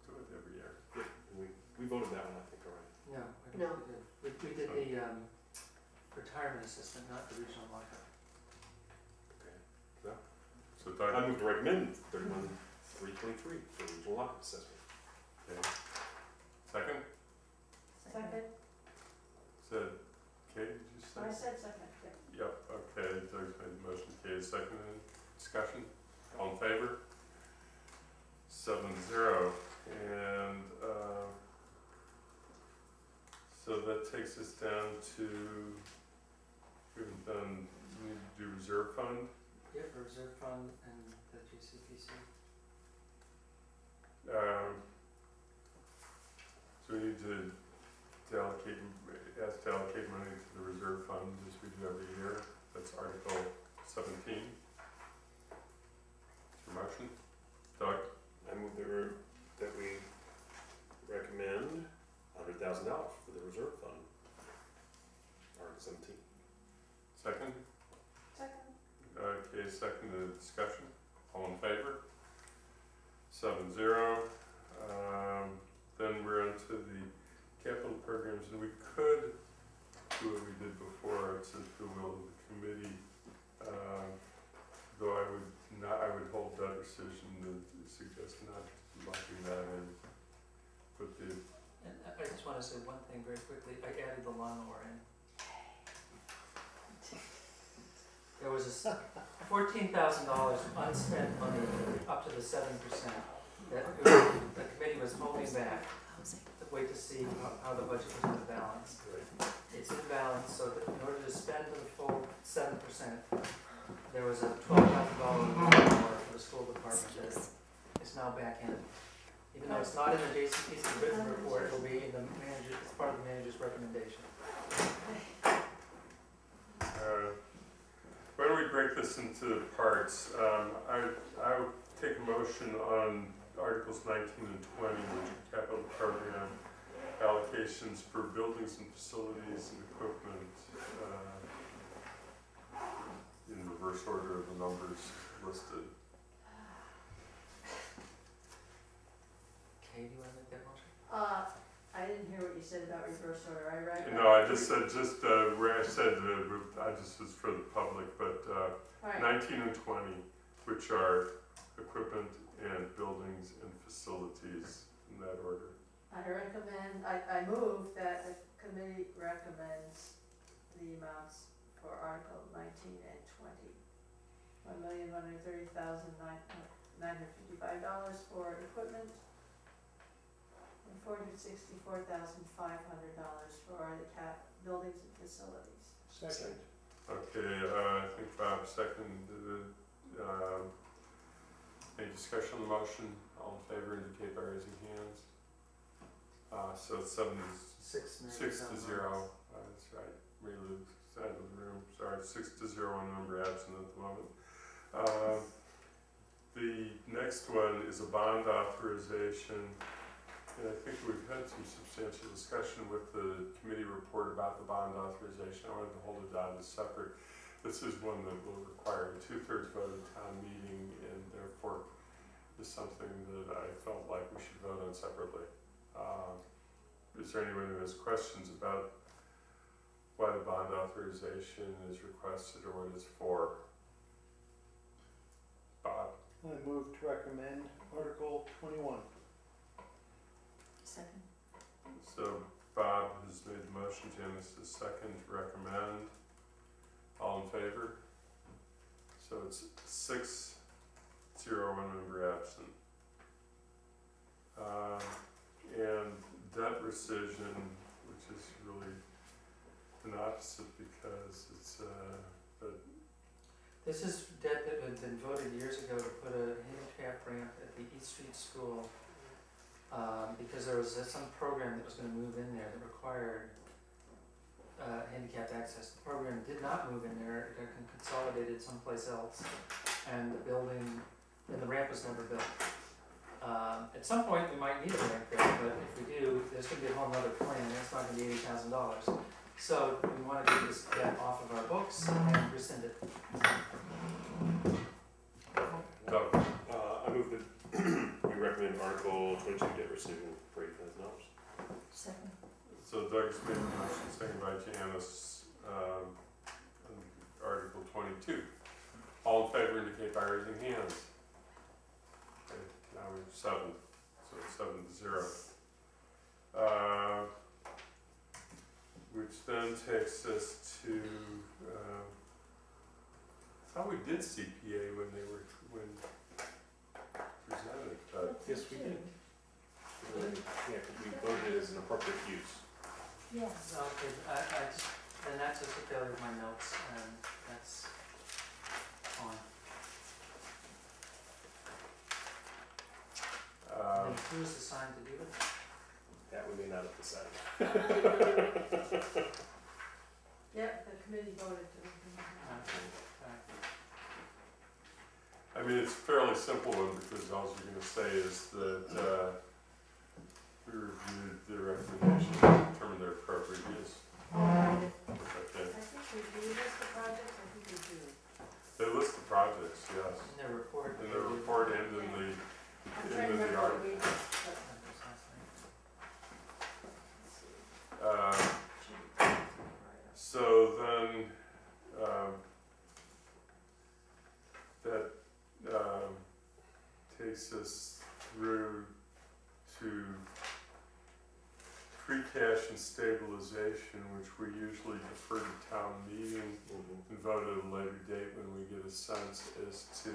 do it every year. Yep, and we voted that one, I think, already. No, I don't think we did. We did the retirement assistant, not the regional lockup. Okay. So Doug, I move to recommend 31-323 for regional lockup assessment. okay. Second? Second? Said, Kate, did you say? I said second, yeah. Yep, okay, Doug's made the motion, Kate seconded. Discussion? All in favor? 7-0. And so that takes us down to, we haven't done, we need to do reserve fund. Yep, the reserve fund and the JCPC. So we need to allocate, ask to allocate money to the reserve fund as we do every year. That's Article 17. Is your motion? Doug? I move that we recommend $100,000 for the reserve fund, Article 17. Second? Second. Okay, seconded. Discussion. All in favor? 7-0. Then we're into the capital programs, and we could do what we did before. It's at the will of the committee. Though I would hold that decision to suggest not locking that in. But the And I just want to say one thing very quickly. I added the lawnmower in. There was $14,000 unspent money up to the 7% that the committee was holding back to wait to see how the budget was going to balance. It's in balance, so that in order to spend the full 7%, there was a $12,000 lawnmower for the school department that is now back in. Even though it's not in the JCPC written report, it will be in the manager, it's part of the manager's recommendation. why don't we break this into parts? I would take a motion on Articles 19 and 20, which are capital program allocations for buildings and facilities and equipment, in reverse order of the numbers listed. Kay, do you want to make that motion? I didn't hear what you said about reverse order, I read. No, I just said, where I said, I just was for the public, but Right. 19 and 20, which are equipment and buildings and facilities in that order. I move that the committee recommends the amounts for Article 19 and 20. $1,130,955 for equipment and $464,500 for the buildings and facilities. Second. Okay, I think Bob seconded it. Any discussion on the motion? All in favor indicate by raising hands. So it's 6-0. That's right. Mary Lou's side of the room. Sorry, 6-0, one member absent at the moment. The next one is a bond authorization. And I think we've had some substantial discussion with the committee report about the bond authorization. I wanted to hold it out as separate. This is one that will require a 2/3 vote at town meeting, and therefore is something that I felt like we should vote on separately. Is there anyone who has questions about why the bond authorization is requested or what it's for? Bob? I move to recommend Article 21. Second. So Bob has made the motion, Janice is second to recommend. All in favor? So it's 6-0, one member absent. And debt rescission, which is really an opposite because it's This is debt that had been voted years ago to put a handicap ramp at the East Street School, because there was some program that was gonna move in there that required handicapped access. The program did not move in there, it got consolidated someplace else, and the ramp was never built. At some point, we might need a ramp there, but if we do, there's gonna be a whole nother plan, and it's not gonna be $80,000. So we wanna get this debt off of our books and rescind it. Doug. I move that we recommend Article 22 debt rescission for $80,000. Second. So Doug's made the motion, seconded by Janice, on Article 22. All in favor indicate by raising hands. Okay, now we have 7, so it's 7-0. Which then takes us to, I thought we did CPA when presented, but Yes, we did. Yeah, because we voted as an appropriate use. Yes. Okay, then that's just a failure of my notes, and that's fine. And who's assigned to do it? That we may not have decided. Yep, the committee voted to. I mean, it's a fairly simple one because all you're going to say is that we reviewed the recommendations and determined their appropriate use. Okay. I think we do list the projects, I think we do. They list the projects, yes, In their report. in the report and in I'm the trying to remember what article. we, That was last night. So then, that takes us through to free cash and stabilization, which we usually defer to town meeting and vote at a later date when we get a sense as to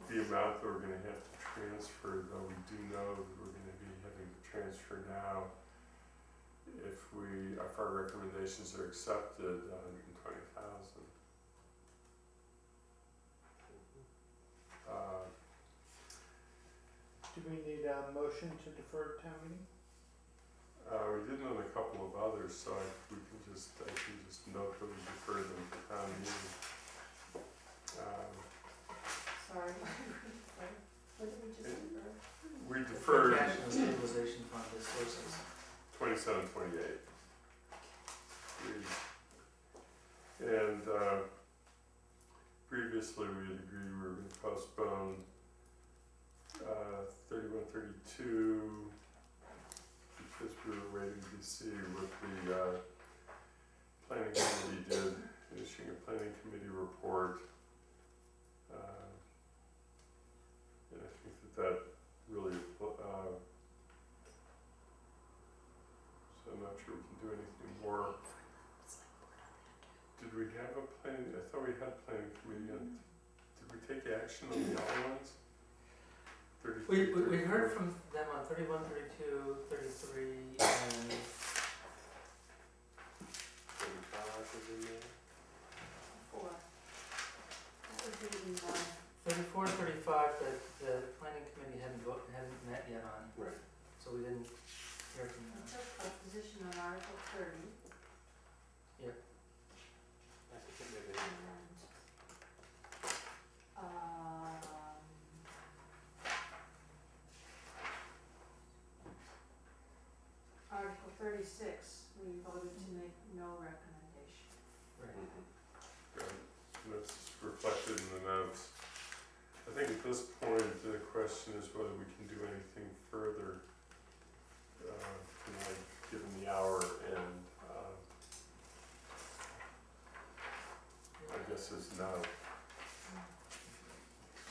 the amount that we're going to have to transfer, though we do know that we're going to be having to transfer now. If our recommendations are accepted, $120,000. Do we need a motion to defer to town meeting? We did on a couple of others, so I can just note that we deferred them to town meeting. sorry. What did we just defer? We deferred Cash and stabilization fund resources. 27, 28. And previously we had agreed we were going to postpone 31, 32 because we were waiting to see what the planning committee did, issuing a planning committee report. And I think that really, so I'm not sure we can do anything more I thought we had planning committee on, did we take action on the other ones? 33, We 34? heard from them on 31, 32, 33, and 35 is in there. 4. That would be in, 34 and 35 that the planning committee hadn't met yet on. Right. So we didn't hear from we them. took a position on Article 30, I think maybe. and, Article 36, we voted to make no recommendation. Right. Good. And that's reflected in the notes. I think at this point, the question is whether we can do anything further tonight, given the hour, and I guess is no.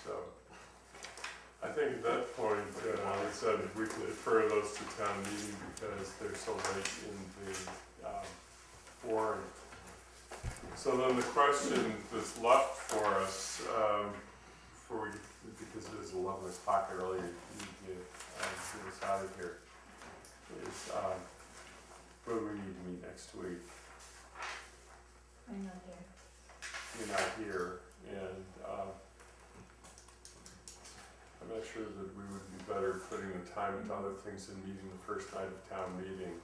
So, I think at that point, I would say we could defer those to town meeting because they're so late in the warrant. So then the question that's left for us, before we, because it is 11 o'clock early, you need to get us out of here, is whether we need to meet next week. I'm not here. You're not here, and I'm not sure that we would be better putting the time into other things than meeting the first night of town meeting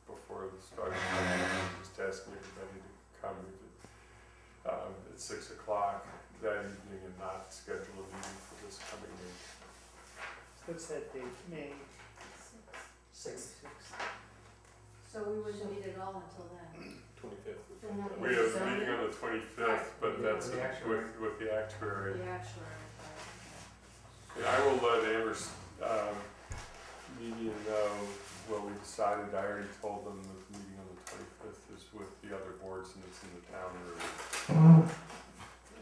before the start of the meeting. Just asking everybody to come at 6 o'clock that evening and not schedule a meeting for this coming week. What's that date, May 6. 6th? So we wouldn't meet at all until then. 25th. Then that We have a meeting on the 25th, but that's With the actuary. with the actuary. The actuary. Yeah, I will let Amherst media know what we decided. I already told them that the meeting on the 25th is with the other boards and it's in the town room.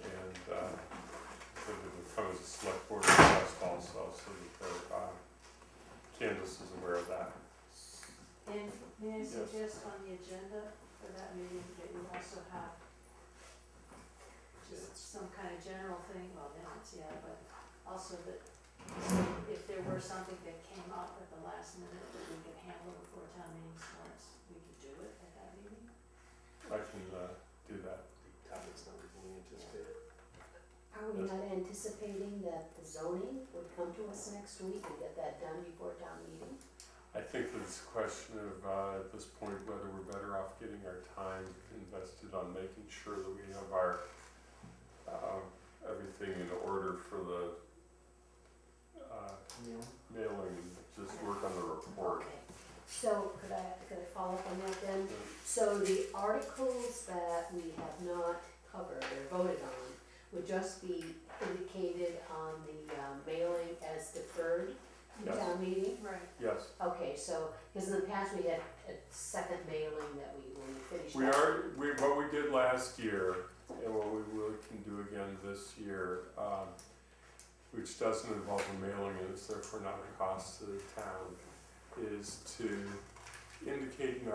And so it will come as a select board request also, so that Candace is aware of that. And may I Yes. suggest on the agenda for that meeting that you also have just some kind of general thing, well, minutes, yeah, but also that if there were something that came up at the last minute that we could handle before town meeting starts, we could do it at that meeting. I can do that. The topic's not really anticipated. Are we not anticipating that the zoning would come to us next week and get that done before town meeting? I think that it's a question of, at this point, whether we're better off getting our time invested on making sure that we have our, everything in order for the mailing, and just work on the report. Okay. So could I follow up on that then? So the articles that we have not covered or voted on would just be indicated on the mailing as deferred to Yes. town meeting? Right. Yes. Okay, so, because in the past we had a second mailing that when we finished. What we did last year, and what we really can do again this year, which doesn't involve a mailing and is therefore not a cost to the town, is to indicate in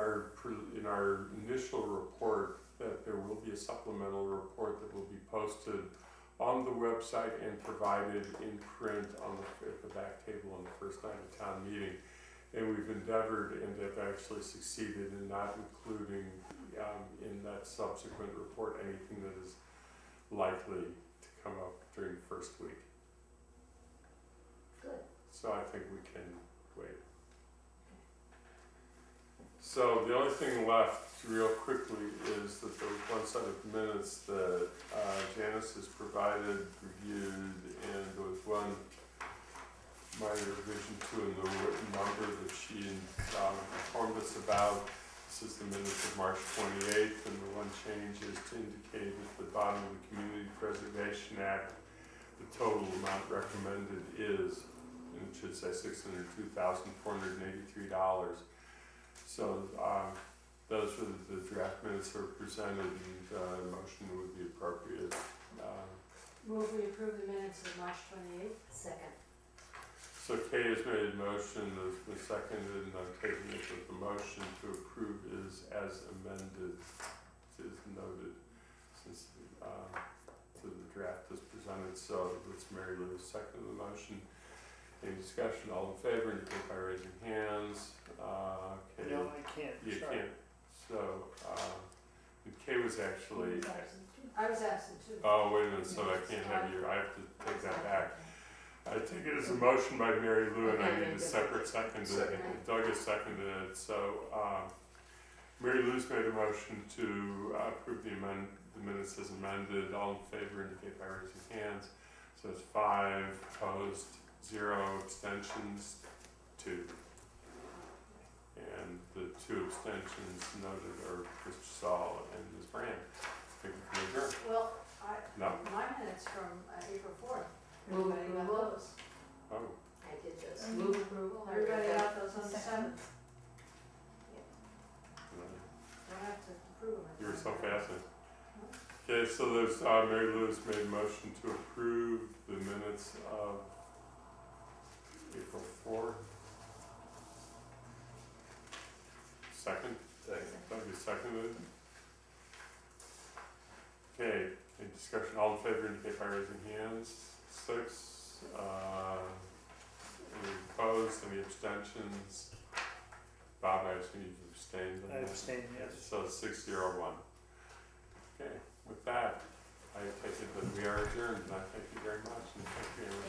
our initial report that there will be a supplemental report that will be posted on the website and provided in print at the back table on the first night of town meeting. And we've endeavored and have actually succeeded in not including in that subsequent report anything that is likely to come up during the first week. Good. So I think we can wait. So the only thing left real quickly is that there was one set of minutes that Janice has provided, reviewed, and there was one minor revision to in the written number that she informed us about. This is the minutes of March 28th, and the one change is to indicate at the bottom of the Community Preservation Act, the total amount recommended is, and it should say $602,483. So those are the draft minutes that are presented, and a motion would be appropriate. Move we approve the minutes of March 28th. Second. So Kay has made a motion, that's been seconded, and I'm taking it that the motion to approve is as amended, is noted. So minutes, so it's Mary Lou second the motion. Any discussion, all in favor, indicate by raising hands. Okay. No, I can't, You sorry. can't, so, Kay was actually, I was absent too. oh, wait a minute, so I can't have you, I have to take that back. I take it as a motion by Mary Lou, and I need a separate second. Doug has seconded it, so, Mary Lou's made a motion to approve the minutes as amended. All in favor indicate by raising hands. So it's 5 opposed, 0 abstentions, 2. And the 2 abstentions noted are Chris Saul and Ms. Brand. Think we can adjourn? Well, No. my minutes from April 4th. Move Everybody got approval. those. Oh, I did this. Move approval. Everybody got those on the 7th. no. Don't have to approve them. You were so fast. Okay, so there's, Mary Lou's made a motion to approve the minutes of April 4th. Second? Doug is seconded. Okay, any discussion, all in favor indicate by raising hands. 6, any opposed, any abstentions? Bob, I assume you've abstained on I that? abstain, yes. So 6-0-1. Okay, with that, I take it that we are adjourned, and I thank you very much, and thank you everyone.